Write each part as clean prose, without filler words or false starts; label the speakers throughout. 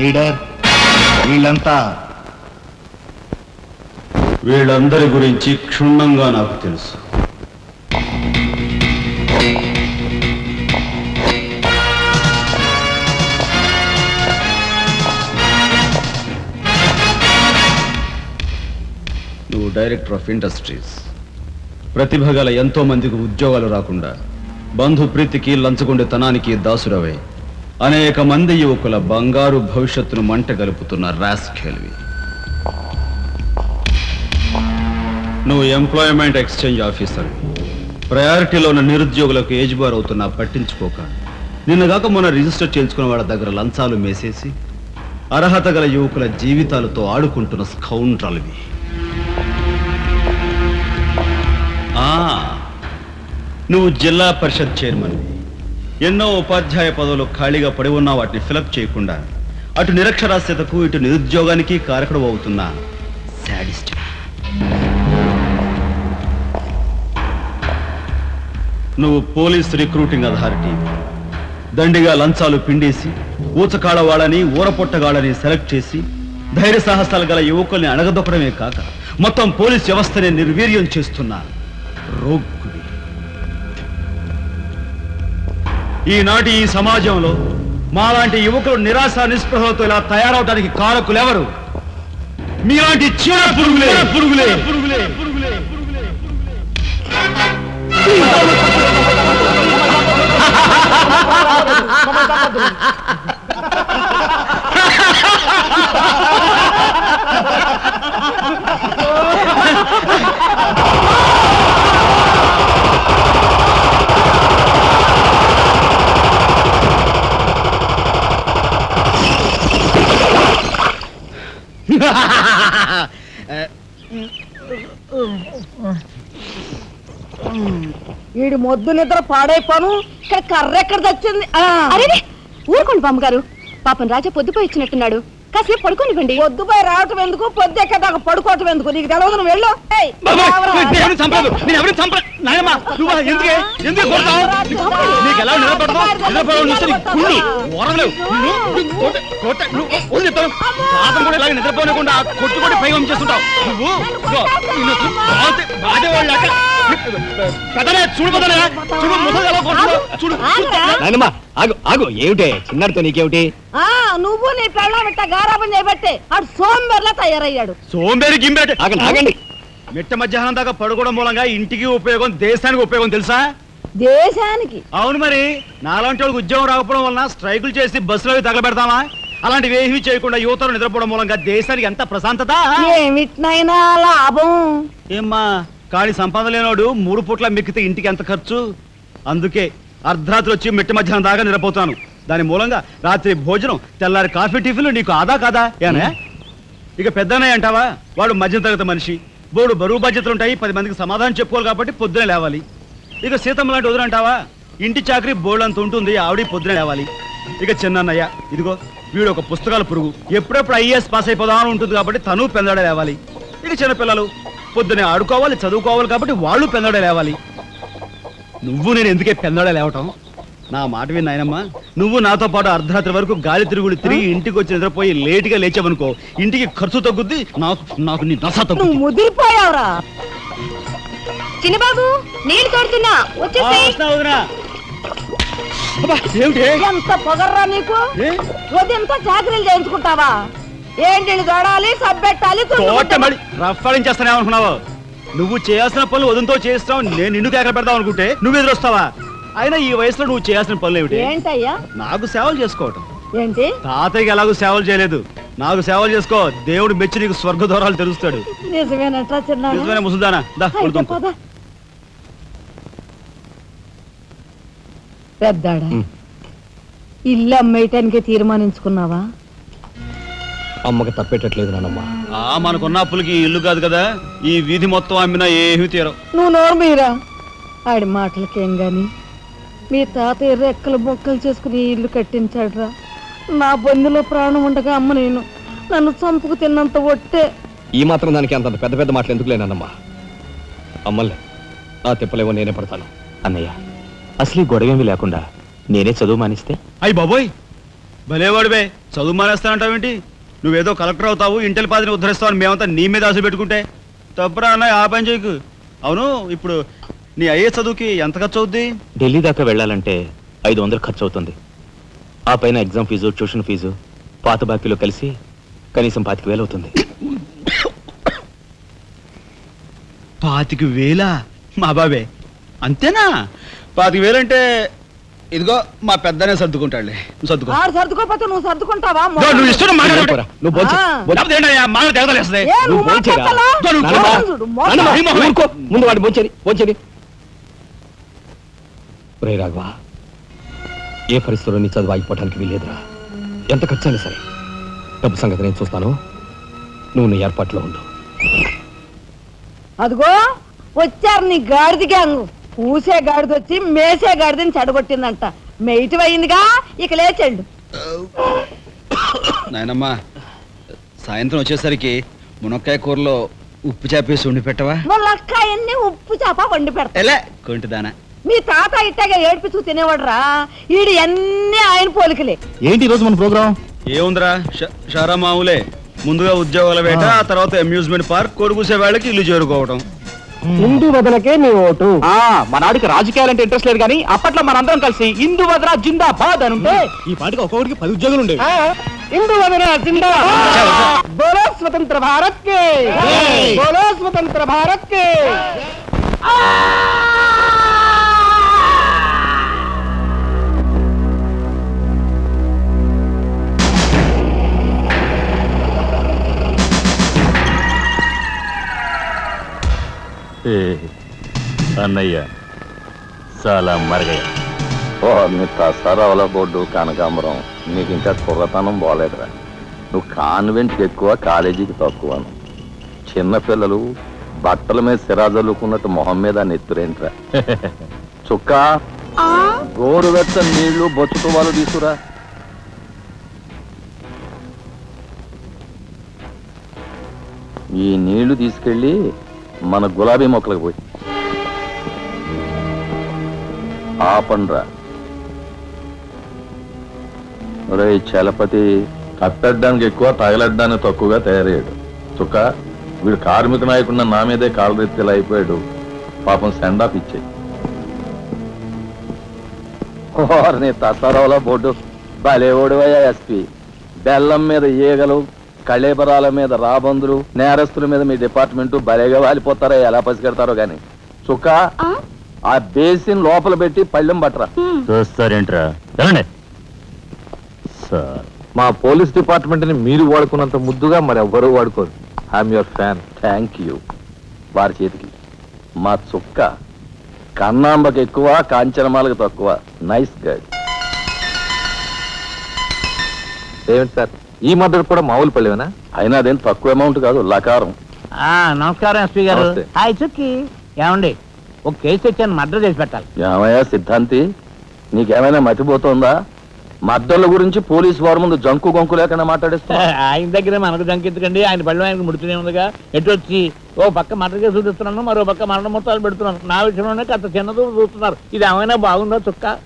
Speaker 1: Leader,
Speaker 2: వీళ్ళందరి గురించి క్షుణ్ణంగా నాకు తెలుసు. నువ్వు డైరెక్టర్ ఆఫ్ ఇండస్ట్రీస్. ప్రతిభ గల ఎంతో మందికి ఉద్యోగాలు రాకుండా బంధు ప్రీతికి లంచగొండితనానికి దాసురవై అనేక మంది యువకుల బంగారు భవిష్యత్తును మంట గలుపుతున్న రాస్కెల్వి. నువ్వు ఎంప్లాయ్మెంట్ ఎక్స్చేంజ్ ఆఫీసర్. ప్రయారిటీలో ఉన్న నిరుద్యోగులకు ఏజ్ బార్ అవుతున్నా పట్టించుకోక నిన్నగాక మొన్న రిజిస్టర్ చేయించుకున్న వాళ్ళ దగ్గర లంచాలు మేసేసి అర్హత గల యువకుల జీవితాలతో ఆడుకుంటున్న స్కౌండ్రల్వి. నువ్వు జిల్లా పరిషత్ చైర్మన్వి. ఎన్నో ఉపాధ్యాయ పదవులు ఖాళీగా పడి ఉన్నా వాటిని ఫిలప్ చేయకుండా అటు నిరక్షరాస్యతకు ఇటు నిరుద్యోగానికి కారకుడు అవుతున్న శాడిస్ట్. నువ్వు పోలీస్ రిక్రూటింగ్ అథారిటీ. దండిగా లంచాలు పిండేసి ఊచకాడవాళ్ళని ఊరపొట్టగాళ్ళని సెలెక్ట్ చేసి ధైర్య సాహసాలు గల యువకుల్ని అణగదొక్కడమే కాక మొత్తం పోలీస్ వ్యవస్థనే నిర్వీర్యం చేస్తున్నా రోగ్గుడి. ఈనాటి ఈ సమాజంలో మాలాంటి యువకులు నిరాశ నిస్పృహలతో ఇలా తయారవడానికి కారకులెవరు? మీలాంటి చీడ పురుగులే పురుగులే పురుగులే పురుగులే పురుగులే.
Speaker 3: వీడి మొద్దు నిద్ర పాడైపోను. ఇక్కడ కర్ర ఎక్కడ తెచ్చింది?
Speaker 4: అరే ఊరుకోండి బామ్మగారు, పాపం రాజా పొద్దుపోయి ఇచ్చినట్టున్నాడు, కాసేపు పడుకోనివ్వండి.
Speaker 3: పొద్దుపోయి రావటం ఎందుకు, పొద్దు ఎక్కదాకా పడుకోవటం ఎందుకు? నీకు తెలవదు, నువ్వు వెళ్ళు.
Speaker 2: నిద్రపోనకుండా కొట్టుకొని పైవం చేస్తుంటావు
Speaker 1: ఏమిటే చిన్నడితో నీకేమిటి?
Speaker 3: నువ్వు నీ పెళ్ళం ఇట్ట గారాబం చేయబట్టే ఆడు సోంబేర్లా తయారయ్యాడు.
Speaker 2: సోంబేరి గింబేట ఆగండి. మిట్ట మధ్యాహ్నం దాకా పడుకోవడం మూలంగా ఇంటికి ఉపయోగం, దేశానికి ఉపయోగం తెలుసా?
Speaker 3: దేశానికి?
Speaker 2: అవును మరి. నాలాంటి వాళ్ళకి ఉద్యోగం రాకపోవడం వలన స్ట్రైకులు చేసి బస్సులో తగలబెడతామా? అలాంటివి ఏమీ చేయకుండా యువతలు నిద్రపోవడం మూలంగా దేశానికి ఎంత ప్రశాంతత.
Speaker 3: ఏమిటినైనా లాభం.
Speaker 2: ఏమ్మా కానీ సంపాదన లేనోడు 3 పూట్ల మిక్కితే ఇంటికి ఎంత ఖర్చు? అందుకే అర్ధరాత్రి వచ్చి మిట్ట మధ్యాహ్నం దాకా నిద్రపోతాను. దాని మూలంగా రాత్రి భోజనం, తెల్లారి కాఫీ, టిఫిన్లు నీకు ఆదా కాదా? ఏనా ఇక పెద్దనే అంటావా? వాడు మధ్యతరగతి మనిషి, బోడు బరువు బాధ్యతలు ఉంటాయి, 10 మందికి సమాధానం చెప్పుకోవాలి కాబట్టి పొద్దునే లేవాలి. ఇక సీతమ్మ లాంటి వదులంటావా? ఇంటి చాకరీ బోర్డు అంత ఉంటుంది, ఆవిడ పొద్దునే లేవాలి. ఇక చిన్నయ్య ఇదిగో వీడు ఒక పుస్తకాల పురుగు, ఎప్పుడెప్పుడు ఐఏఎస్ పాస్ అయిపోదామని ఉంటుంది కాబట్టి తను పెందడే లేవాలి. ఇక చిన్నపిల్లలు పొద్దునే ఆడుకోవాలి, చదువుకోవాలి కాబట్టి వాళ్ళు పెందడే లేవాలి. నువ్వు నేను ఎందుకే పెందడే లేవటం? నా మాట విన్నాయనమ్మా, నువ్వు నాతో పాటు అర్ధరాత్రి వరకు గాలి తిరుగుడు తిరిగి ఇంటికి వచ్చి నిద్రపోయి లేటుగా లేచావనుకో, ఇంటికి ఖర్చు తగ్గుద్ది, నాకు నీ నస తగ్గుద్ది.
Speaker 3: ముదిరిపోయావురా
Speaker 4: చిన్నబాబు, నీళ్ళు తోడుతున్నా
Speaker 3: ఎంత పొగర్రా నీకు? ఉదయంతో చాకరీలు చేయించుకుంటావా? ఏంటి దొడాలి, సబ్బెట్టాలి,
Speaker 2: రఫాడించేస్తానేమనుకున్నావు? నువ్వు చేయాల్సిన పనులు ఉదయంతో చేస్తావు, నేను నిన్ను కేకలు పెడతావు అనుకుంటే నువ్వు ఎదురొస్తావా? అయినా ఈ వయసులో నువ్వు చేయాల్సిన పనులు ఏమిటి?
Speaker 3: ఏంటయ్యా?
Speaker 2: నాకు సేవలు చేసుకోవటం.
Speaker 3: ఏంటి?
Speaker 2: తాతయ్యకి ఎలాగో సేవలు చేయలేదు, నాకు సేవలు చేసుకో. దేవుడు మెచ్చి నీకు స్వర్గ దూరాలు తెలుస్తాడు.
Speaker 3: నిజమేనట్రా చిన్న?
Speaker 2: నిజమైన ముసుదానా.
Speaker 3: పెద్దాడా, ఇల్లు అమ్మేయటానికి తీర్మానించుకున్నావా?
Speaker 1: అమ్మకి తప్పేటట్లేదు నానమ్మా.
Speaker 2: మనకున్న అప్పులకి ఇల్లు కాదు కదా, ఈ వీధి మొత్తం అమ్మినా ఏమీ తీరం.
Speaker 3: నువ్వు నోరు మీరా? ఆడి మాటలకేం గాని మీ తాతయ్య రెక్కలు బొక్కలు చేసుకుని ఇల్లు కట్టించాడురా. నా బొందులో ప్రాణం ఉండగా అమ్మ నేను నన్ను చంపుకు తిన్నంత ఒట్టే.
Speaker 1: ఈ మాత్రం దానికి అంత పెద్ద పెద్ద మాటలు ఎందుకు లేనమ్మా? అమ్మలే ఆ తిప్పలేవో నేనే పడతాను.
Speaker 5: అన్నయ్య, అసలు గొడవేమీ లేకుండా నేనే చదువు మానిస్తే?
Speaker 2: అయ్యి బాబోయ్, భలేవాడివే, చదువు మానేస్తానంటావేంటి? నువ్వేదో కలెక్టర్ అవుతావు, ఇంటెల్ పాదిని ఉద్ధరిస్తావు అని మేమంతా నీ మీద ఆశ పెట్టుకుంటే తప్పురా అన్న, ఆ పని చేయకు. అవును, ఇప్పుడు నీ అయ్యే చదువుకి ఎంత ఖర్చు అవుద్ది?
Speaker 5: ఢిల్లీ దాకా వెళ్ళాలంటే 500 ఖర్చు అవుతుంది. ఆ పైన ఎగ్జామ్ ఫీజు, ట్యూషన్ ఫీజు, పాత బాకీలో కలిసి కనీసం 25,000 అవుతుంది.
Speaker 2: 25,000? మా బాబే అంతేనా? 25,000 అంటే ఇదిగో మా పెద్దనే సర్దుకుంటాడులే, నువ్వు సర్దుకో.
Speaker 3: ఆడు సర్దుకోపోతే నువ్వు సర్దుకుంటావా?
Speaker 2: నువ్వు ఇష్టం
Speaker 1: పోరా, నువ్వు భోంచే.
Speaker 3: ఏ, నువ్వు మాట్లాడతావా? చూడు, మోసం.
Speaker 1: ఊరుకో, ముందు వాడి భోంచేది. రే రాఘవ, ఏ పరిస్థితుల్లో నీ చదువు ఆగిపోవడానికి వీల్లేదురా. ఎంత ఖర్చైనా సరే డబ్బు సంగతి నేను చూస్తాను. నువ్వు నీ ఏర్పాట్లో ఉండు.
Speaker 3: అదిగో వచ్చారు నీ గాడిద గ్యాంగ్. పూసే గాడిద వచ్చి మేసే గాడిదని చెడగొట్టిందంట. మెయిటివ్ అయిందిగా, ఇక లేచండు.
Speaker 2: నాయనమ్మా, సాయంత్రం వచ్చేసరికి మునక్కాయ కూరలో ఉప్పు చేపేసి ఉండి పెట్టవా?
Speaker 3: ములక్కాయన్ని ఉప్పు చేప వండి పెడతా.
Speaker 2: ఎలా కొంటిదానా?
Speaker 3: మీ తాత ఇట్టగా ఏడిపిస్తూ తినేవాడురా. ఈడు అన్ని ఆయన పోలికలే.
Speaker 5: ఏంటి ఈరోజు మన ప్రోగ్రామ్?
Speaker 2: ఏముందిరా, షారా మామూలే. ముందుగా ఉద్యోగాల వేట, ఆ తర్వాత అమ్యూజ్మెంట్ పార్క్, కొడుకుసే వాళ్ళకి ఇల్లు చేరుకోవడం.
Speaker 6: హిందూ వదనకే నీ ఓటు.
Speaker 5: మన ఆడికి రాజకీయాలంటే ఇంట్రెస్ట్ లేదు కానీ అప్పట్లో మనందరం కలిసి హిందూ వదన జిందాబాద్ అని ఉంటే ఈ పాటికి ఒక్కొక్కడికి 10 ఉద్యోగాలు ఉండేవి.
Speaker 6: హిందూ వదన జిందాబాద్. బోలో స్వతంత్ర భారత్ కే, బోలో స్వతంత్ర భారత్ కే.
Speaker 5: అన్నయ్య చాలా మరగయ్య.
Speaker 7: నీ తసారావుల బోర్డు కనకాంబరం, నీకు ఇంకా కుర్రతనం పోలేదురా. నువ్వు కాన్వెంట్కి ఎక్కువ, కాలేజీకి తక్కువను. చిన్నపిల్లలు బట్టల మీద సిరాజల్లుకున్నట్టు మొహం మీద నెత్తురేంట్రా. చుక్క గోరువెచ్చ నీళ్లు బొచ్చుతో వాళ్ళు తీసుకురా. ఈ నీళ్లు తీసుకెళ్ళి మన గులాబీ మొక్కలకు పోయి ఆపండ్రా. రే చలపతి, కప్పెట్టడానికి ఎక్కువ, తగలడ్డానికి తక్కువగా తయారయ్యాడు. చుక్క, వీడు కార్మిక నాయకుడిన నా మీదే కాలరెత్తిలా అయిపోయాడు. పాపం సెండ్ ఆఫ్ ఇచ్చాయి. నీ తసారావుల బోర్డు భలేవాడువయ్యా ఎస్పీ. బెల్లం మీద ఈగలు, కళేబరాల మీద రాబందులు, నేరస్తుల మీద మీ డిపార్ట్మెంట్ భలేగా వాలిపోతారో, ఎలా పసిగడతారో గాని. చుక్క, ఆ బేసిన్ లోపల పెట్టి పళ్ళెం పట్టరా.
Speaker 5: చూస్తారేంట్రా? సార్,
Speaker 7: మా పోలీస్ డిపార్ట్మెంట్ ని మీరు వాడుకున్నంత ముద్దుగా మరి ఎవ్వరూ వాడుకోరు. I'm your fan. Thank you. వారి చేతికి మా చుక్క కన్నాంబకి ఎక్కువ, కాంచనమాలకు తక్కువ. Nice guide. ఏమిటి సార్, ఈ మద్దతు కూడా మామూలు పళ్ళేనా? అయినా అదేం తక్కువ అమౌంట్ కాదు, లకారం.
Speaker 6: నమస్కారం ఎస్పీ గారు.
Speaker 7: నమస్తే.
Speaker 6: హాయ్ చుక్కి. ఏమండి, ఒక కేసు తెచ్చాను, మర్డర్ చేసి పెట్టాలి.
Speaker 7: ఏమయ్యా సిద్ధాంతి, నీకేమైనా మతిపోతుందా? మద్దళ్ళ గురించి పోలీసు వారి ముందు జంకు గొంకు లేకుండా మాట్లాడేస్తా.
Speaker 6: ఆయన దగ్గర మనకు జంకెత్తుకండి, ఆయన బళ్ళు ఆయనకు ముడుతూనే ఉందిగా. ఎటు వచ్చి ఓ పక్క మర్డర్ కేసు చూపిస్తున్నాను, మరో పక్క మరణ మొత్తాలు పెడుతున్నాను. నా విషయంలోనే అంత చిన్నదో చూస్తున్నారు. ఇది ఏమైనా బాగుందా చుక్క?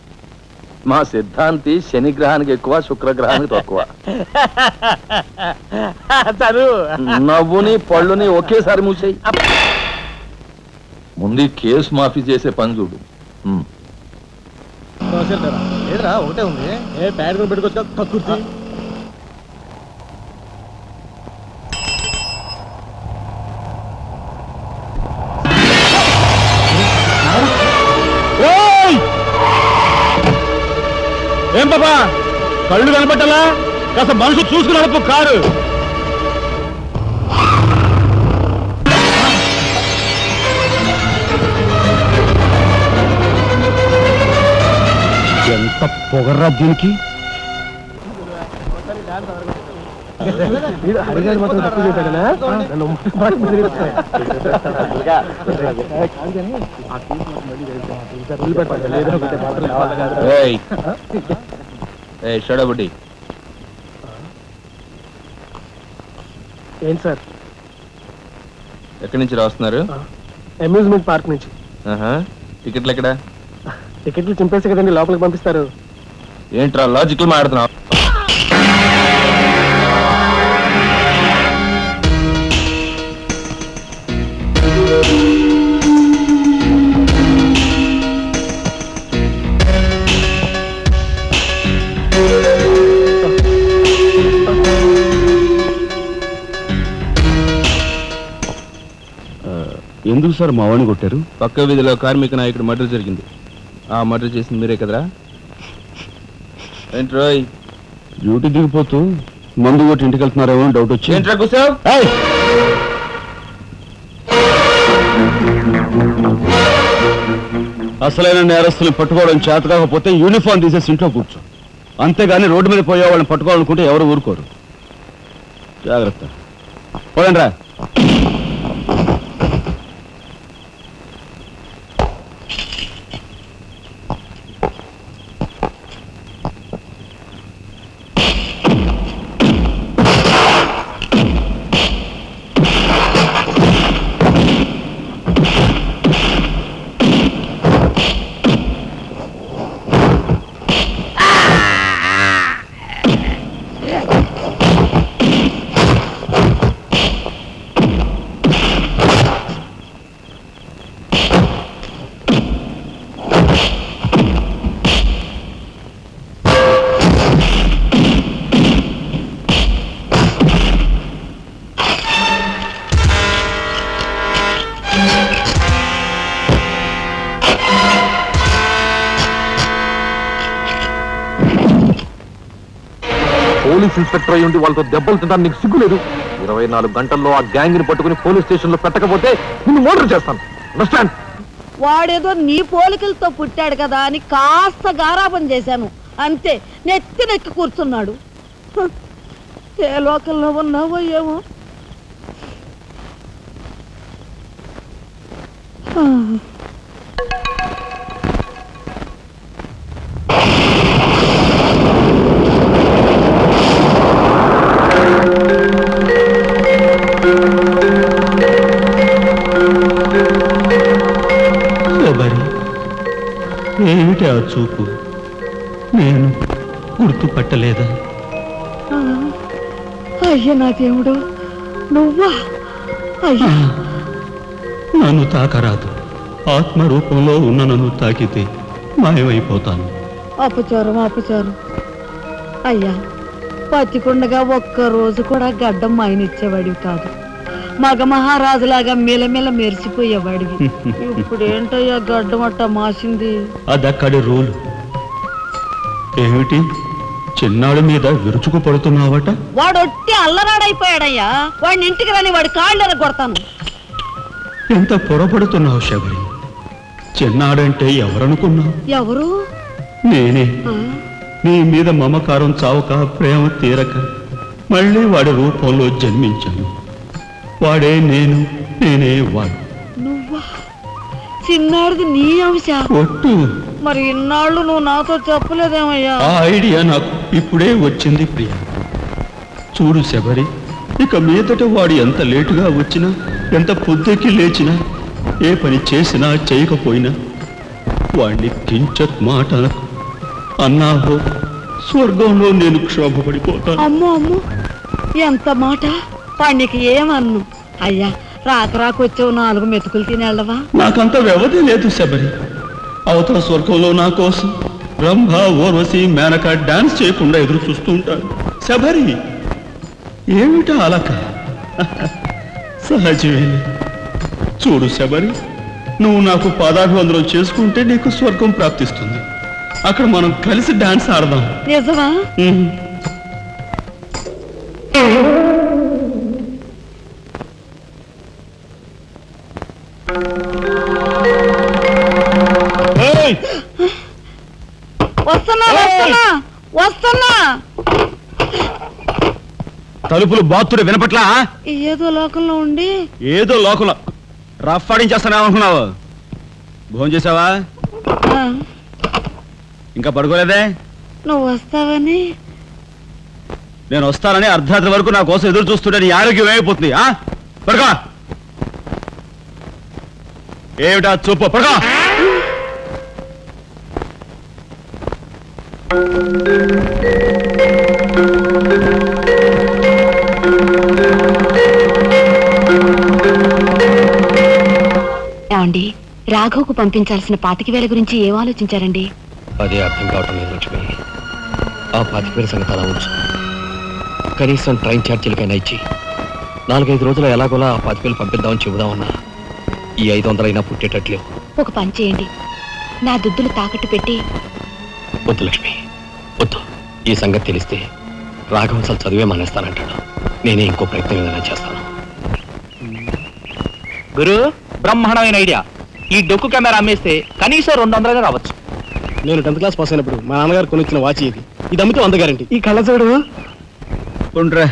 Speaker 7: మా సిద్ధాంతి శనిగ్రహానికి ఎక్కువ, శుక్రగ్రహానికి తక్కువ.
Speaker 6: చదువు
Speaker 7: నవ్వుని పళ్ళుని ఒకేసారి మూసేయి. ముందు కేసు మాఫీ చేసే పని చూడు.
Speaker 6: ఒకటే ఉంది. ఏ ప్యాడ్ పెట్టుకొచ్చా కక్కుర్తి.
Speaker 2: ఏం బాబా, కళ్ళు కనపట్టాలా? కాస్త మనసు చూసుకుని నడుపు కారు. ఎంత పొగర్రా దీనికి.
Speaker 7: షడబుడ్డి,
Speaker 6: ఏంటి సార్?
Speaker 7: ఎక్కడి నుంచి రాస్తున్నారు?
Speaker 6: అమ్యూజ్మెంట్ పార్క్ నుంచి.
Speaker 7: టికెట్లు ఎక్కడ?
Speaker 6: టికెట్లు చింపేసి కదండి లోపలికి పంపిస్తారు.
Speaker 7: ఏంట్రా లాజికల్ మాట్లాడుతున్నావు?
Speaker 2: ఎందుకు సార్ మా వాడిని కొట్టారు?
Speaker 8: పక్క వీధిలో కార్మిక నాయకుడు మర్డర్ జరిగింది. ఆ మర్డర్ చేసింది మీరే కదరా? ఏంట్రోయ్
Speaker 2: డ్యూటీ దిగిపోతూ మందు కొట్టి ఇంటికి వెళ్తున్నారేమో డౌట్ వచ్చి
Speaker 8: ఏంట్రా కూసావ్?
Speaker 2: అసలైన నేరస్తుల్ని పట్టుకోవడం చేత కాకపోతే యూనిఫామ్ తీసేసి ఇంట్లో కూర్చో. అంతేగాని రోడ్డు మీద పోయే వాళ్ళని పట్టుకోవాలనుకుంటే ఎవరు ఊరుకోరు. జాగ్రత్త. పోయండి రా.
Speaker 7: పోలీస్ ఇన్స్పెక్టర్ అయ్యి ఉండి వాళ్ళతో దెబ్బలు తింటాను నీకు సిగ్గులేదు? 24 గంటల్లో ఆ గ్యాంగ్ ని పట్టుకుని పోలీస్ స్టేషన్ లో పెట్టకపోతే నిన్ను మర్డర్ చేస్తాను. అండర్స్టాండ్?
Speaker 3: వాడేదో నీ పోలికలతో పుట్టాడు కదా అని కాస్త గారాబం చేశాను అంతే. నెత్తి నెక్కి కూర్చున్నాడు. హ, ఏ లోకల్లో ఉన్నావో ఏమో. ఆ.
Speaker 1: ఏమిటి ఆ చూపు? నేను గుర్తుపట్టలేదా?
Speaker 3: అయ్య నా దేవుడు, నువ్వా? అయ్యా,
Speaker 1: నన్ను తాకరాదు. ఆత్మరూపంలో ఉన్న నన్ను తాకితే మాయమైపోతాను.
Speaker 3: అపచారం అపచారం. అయ్యా, పతికుండగా ఒక్కరోజు కూడా గడ్డం మాయనిచ్చేవాడివి కాదు. మగ మహారాజులాగా మెలమెల మెరిసిపోయేవాడివి. ఇప్పుడు ఏంటయ్యా గడ్డం అట్ట మాసింది?
Speaker 1: అదక్కడి రూలు. ఏమిటి చిన్నాడు మీద విరుచుకు పడుతున్నావట?
Speaker 3: వాడొట్టి అల్లరాడైపోయాడయ్యా. వాడిని ఇంటికి రాని వాడి కాళ్ళు కొడతాను.
Speaker 1: ఎంత పొరపడుతున్నావు శబరి? చిన్నాడంటే ఎవరనుకున్నావు?
Speaker 3: ఎవరు?
Speaker 1: నేనే. నీ మీద మమకారం చావక, ప్రేమ తీరక మళ్ళీ వాడి రూపంలో జన్మించాను. వాడే నేను, నేనే వాడు.
Speaker 3: నువ్వా? చిన్నాడిది నీ అంశ?
Speaker 1: ఒట్టు.
Speaker 3: మరి ఇన్నాళ్ళు నువ్వు నాతో చెప్పలేదేమయ్యా?
Speaker 1: ఆ ఐడియా నాకు ఇప్పుడే వచ్చింది ప్రియ. చూడు శబరి, ఇక మీదట వాడు ఎంత లేటుగా వచ్చినా, ఎంత పొద్దుకి లేచినా, ఏ పని చేసినా చేయకపోయినా వాడిని కించత్ మాట అనకు. అన్నాహో స్వర్గంలో నేను క్షోభపడిపోతాను.
Speaker 3: అమ్మో అమ్మో, ఎంత మాట! వాడికి ఏమన్ను? అయ్యా, రాకొచ్చావు 4 మెతుకులు తినేళ్ళవా?
Speaker 1: నాకంత వ్యవధి లేదు శబరి. అవతల స్వర్గంలో నా కోసం బ్రహ్మ, ఊర్వశి, మేనక డాన్స్ చేయకుండా ఎదురు చూస్తూ ఉంటాను. శబరి, ఏమిటా అలక? సహజమే. చూడు శబరి, నువ్వు నాకు పాదాభివందనం చేసుకుంటే నీకు స్వర్గం ప్రాప్తిస్తుంది. అక్కడ మనం కలిసి డాన్స్ ఆడదాం.
Speaker 3: నిజమా? వస్తున్నా వస్తున్నా వస్తున్నా.
Speaker 2: తలుపులు బాత్తుడు వినపట్లా?
Speaker 3: ఏదో లోకంలో ఉండి
Speaker 2: ఏదో లోకంలో రఫ్ ఆడించేస్తానేమనుకున్నావు? భోజనం చేసావా? ఇంకా పడుకోలేదే?
Speaker 3: నువ్వు వస్తావని.
Speaker 2: నేను వస్తానని అర్ధరాత్రి వరకు నా కోసం ఎదురు చూస్తుంటే నీ ఆరోగ్యం ఏమైపోతుంది? పడుకో. ఏమిటా చూపు? పడుకో.
Speaker 4: ఏమండి రాఘవ్కు పంపించాల్సిన 25,000 గురించి ఏం ఆలోచించారండి?
Speaker 5: అదే అర్థం కావటం లేదు లక్ష్మి. ఆ 25,000 సంగతి అలా ఉంచు. కనీసం ట్రైన్ ఛార్జీలకైనా ఇచ్చి 4-5 రోజులు ఎలాగోలా ఆ 25,000 పంపిద్దామని చెబుదామన్నా ఈ 500 అయినా పుట్టేటట్లేవు.
Speaker 4: ఒక పని చేయండి, నా దుద్దులు తాకట్టు పెట్టి.
Speaker 5: వద్దు లక్ష్మి, వద్దు. ఈ సంగతి తెలిస్తే రాఘవ అసలు చదివే మానేస్తానంటాడు. నేనే ఇంకో ప్రయత్నం ఏదైనా చేస్తాను. గురు, బ్రహ్మాండమైన ఐడియా. ఈ డొక్కు కెమెరా అమ్మేస్తే కనీసం 200 రావచ్చు.
Speaker 8: నేను 10th క్లాస్ పాస్ అయినప్పుడు మా నాన్నగారు కొనిచ్చిన వాచ్ ఇది అమ్మితే 100 గ్యారెంటీ.
Speaker 2: ఈ కళ్ళజోడు ఉండ్రా,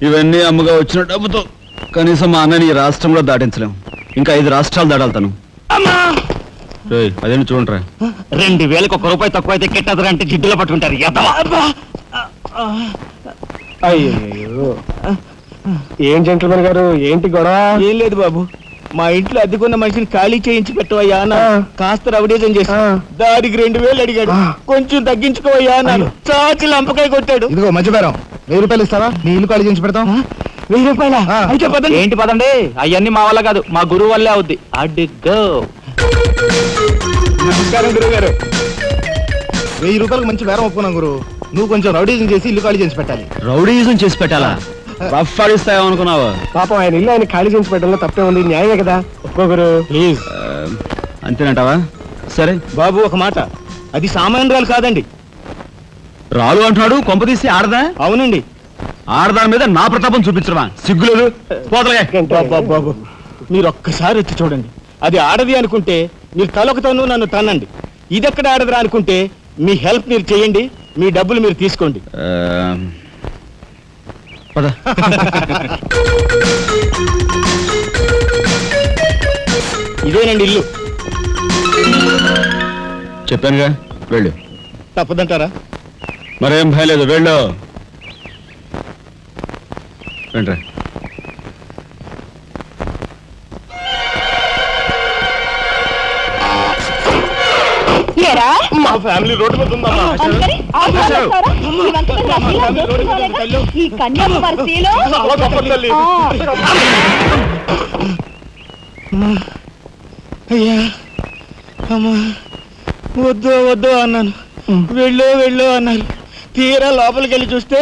Speaker 2: ఇవన్నీ అమ్మగా వచ్చిన డబ్బుతో కనీసం మా అన్నని ఈ రాష్ట్రంలో దాటించలేం. ఇంకా 5 రాష్ట్రాలు దాడాలతాను. అదేమి చూడండిరా.
Speaker 5: 2,000కి 1 రూపాయి తక్కువ అయితే కెట్టదురా అంటే జిడ్డులో పట్టుకుంటారు.
Speaker 8: అయ్యో, ఏం జెంట్లమెన్ గారు, ఏంటి గొడవ?
Speaker 6: ఏం లేదు బాబు, మా ఇంట్లో అద్దెకున్న మనిషిని ఖాళీ చేయించి పెట్టవయ్యా అన్నాను. కాస్త రవిడేజం చేసి దానికి 2,000 అడిగాడు. కొంచెం తగ్గించుకోవయ్యా అన్నాను. చాచి లంపకాయ కొట్టాడు.
Speaker 8: ఇదిగో మధ్య బేరం, 1,000 రూపాయలు ఇస్తావా? నీ ఇల్లు ఖాళీ చేయించి పెడతాం.
Speaker 6: 1,000 రూపాయలా? అయితే పదండి.
Speaker 5: ఏంటి పదండి, అవన్నీ మా వల్ల కాదు, మా గురువు వల్లే అవుద్ది. అడ్డుగో.
Speaker 6: నమస్కారం గురువు గారు.
Speaker 8: 1,000 రూపాయలకు మంచి బేరం ఒప్పుకున్నాం గురు. నువ్వు కొంచెం రౌడీజం చేసి ఇల్లు ఖాళీ చేసి పెట్టాలి.
Speaker 2: రౌడీజం చేసి పెట్టాలా? రఫ్ ఆడిస్తాయేమనుకున్నావా?
Speaker 8: పాపం ఆయన ఇల్లు ఆయన ఖాళీ చేసి పెట్టడంలో తప్పే ఉంది, న్యాయమే కదా. ఒప్పుకో గురు ప్లీజ్.
Speaker 2: అంతేనంటావా? సరే
Speaker 6: బాబు ఒక మాట, అది సామాన్యురాలు కాదండి.
Speaker 2: రాలు అంటున్నాడు, కొంపదీసి ఆడదా?
Speaker 6: అవునండి.
Speaker 2: ఆడదాని మీద నా ప్రతాపం చూపించడమా? సిగ్గులేదు. పోతలే.
Speaker 6: బాబు మీరు ఒక్కసారి వచ్చి చూడండి. అది ఆడది అనుకుంటే మీరు తలొకతోనూ నన్ను తన్నండి. ఇదెక్కడ ఆడదురా అనుకుంటే మీ హెల్ప్ మీరు చేయండి, మీ డబ్బులు మీరు తీసుకోండి.
Speaker 2: పద.
Speaker 6: ఇదేనండి ఇల్లు.
Speaker 2: చెప్పానుగా, వెళ్ళు.
Speaker 6: తప్పదంటారా?
Speaker 2: మరేం భయం లేదు, వెళ్ళు. రండి.
Speaker 6: మా ఫ్యామిలీ రోడ్డు మీద ఉందమ్మా.
Speaker 4: ఈ కన్యాకుమారిలో
Speaker 6: చాలా గొప్ప తల్లి. అయ్యా అమ్మా, వద్దు వద్దు అన్నాను, వెళ్ళు అన్నారు. తీరా లోపలికి వెళ్ళి చూస్తే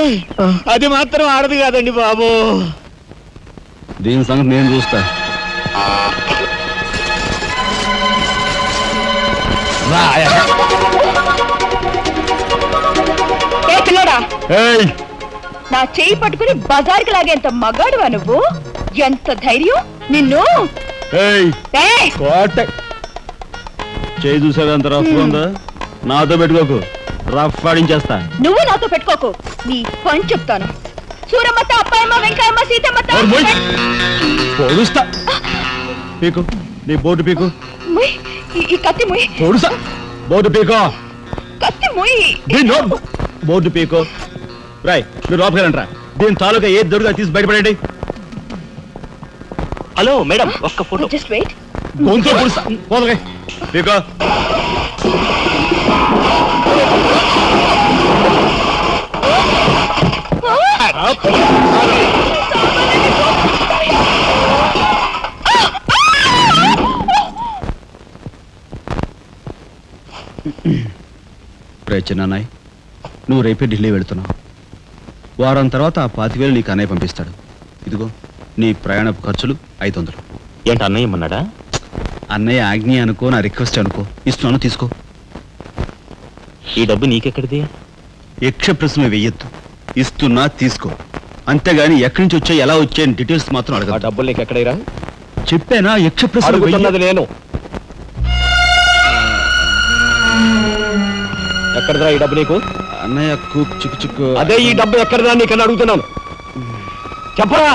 Speaker 6: అది మాత్రం ఆడదు కాదండి బాబు.
Speaker 2: దీని సంగతి నేను చూస్తా.
Speaker 4: నా చేయి పట్టుకుని బజార్కి లాగేంత మగాడువా నువ్వు? ఎంత ధైర్యం నిన్ను!
Speaker 2: చేయి చూసేది అంత రఫ్ ఉందా? నాతో పెట్టుకోకు, రఫ్ ఆడించేస్తా.
Speaker 4: నువ్వు నాతో పెట్టుకోకు, నీ పని చెప్తాను. సూరమ్మత, అప్పాయమ్మ, వెంకాయమ్మ, సీతమ్మత.
Speaker 2: పొడుస్తా. పీకు, నీ బోర్డు పీకు.
Speaker 4: ఈ కత్తి ముయ్.
Speaker 2: పొడుస్తా. బోర్డు పీకో.
Speaker 4: కత్తి ముయ్.
Speaker 2: బోర్డు పీకో. రాయ్, మీరు లోపలికి రండి రా. దీని తాలూకా ఏది దొరుకుతా తీసి బయటపడండి.
Speaker 5: హలో మేడం, ఒక్క ఫోటో.
Speaker 4: Just wait.
Speaker 2: గొంతు పొడుస్తా. పోదలే. పీకో. చిన్నాయ్, నువ్వు రేపే ఢిల్లీ వెళుతున్నావు. వారం తర్వాత ఆ 25,000 నీకు అన్నయ్య పంపిస్తాడు. ఇదిగో నీ ప్రయాణపు ఖర్చులు 500.
Speaker 5: ఏంటి అన్నయ్య ఏమన్నాడా?
Speaker 1: అన్నయ్య ఆజ్ఞ అనుకో, నా రిక్వెస్ట్ అనుకో, ఇస్తున్నాను, తీసుకో.
Speaker 5: ఈ డబ్బు నీకెక్కడిది?
Speaker 1: యక్ష ప్రశ్న వెయ్యొద్దు, ఇస్తున్నా తీసుకో. అంతేగాని ఎక్కడి నుంచి వచ్చాయి, ఎలా వచ్చాయని డీటెయిల్స్ మాత్రం
Speaker 5: ఆ
Speaker 1: అడగ.
Speaker 5: డబ్బులు నీకు ఎక్కడైరా?
Speaker 1: చెప్పానా, యక్ష ప్రశ్న
Speaker 5: అడుగుతున్నది నేను. ఎక్కడదా ఈ డబ్బు నీకు?
Speaker 1: అన్నయ్య చిక్కు చిక్కు.
Speaker 5: అదే ఈ డబ్బు ఎక్కడదా నీకని అడుగుతున్నాను, చెప్పరా.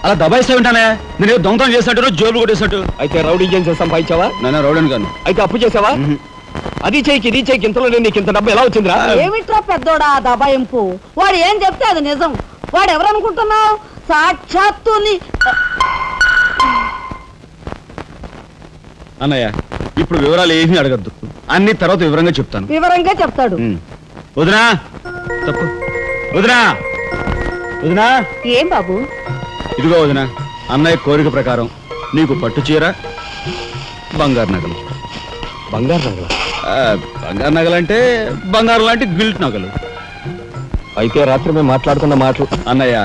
Speaker 1: అలా దబాయిస్తా ఉంటానే, నేను దొంగతనం చేసినట్టు, జోబులు కొట్టేసినట్టు.
Speaker 5: అయితే రౌడీ ఏం చేసి సంపాదించావా?
Speaker 1: నాన్న రౌడన్ గాను.
Speaker 5: అయితే అప్పు చేసావా? అది చేయికి ఇది చేయికి ఇంతలో నీకు ఇంత డబ్బు ఎలా వచ్చిందిరా?
Speaker 3: ఏమిట్రా పెద్దోడా దబాయింపు? వాడు ఏం చెప్తే అది నిజం. వాడు ఎవరనుకుంటున్నావు? సాక్షాత్తు
Speaker 1: అన్నయ్య, ఇప్పుడు వివరాలు ఏమీ అడగద్దు, అన్ని తర్వాత వివరంగా చెప్తాను.
Speaker 3: వివరంగా చెప్తాడు.
Speaker 1: వదినా, తప్పు. వదినా, వదినా.
Speaker 4: ఏం బాబు?
Speaker 1: ఇదిగో వదినా, అన్నయ్య కోరిక ప్రకారం నీకు పట్టు చీర,
Speaker 2: బంగారు నగలు.
Speaker 5: బంగారు నగల?
Speaker 2: బంగారు నగలు అంటే బంగారు లాంటి గిల్ట్ నగలు.
Speaker 5: అయితే రాత్రి మేము మాట్లాడుకున్న మాటలు.
Speaker 2: అన్నయ్య,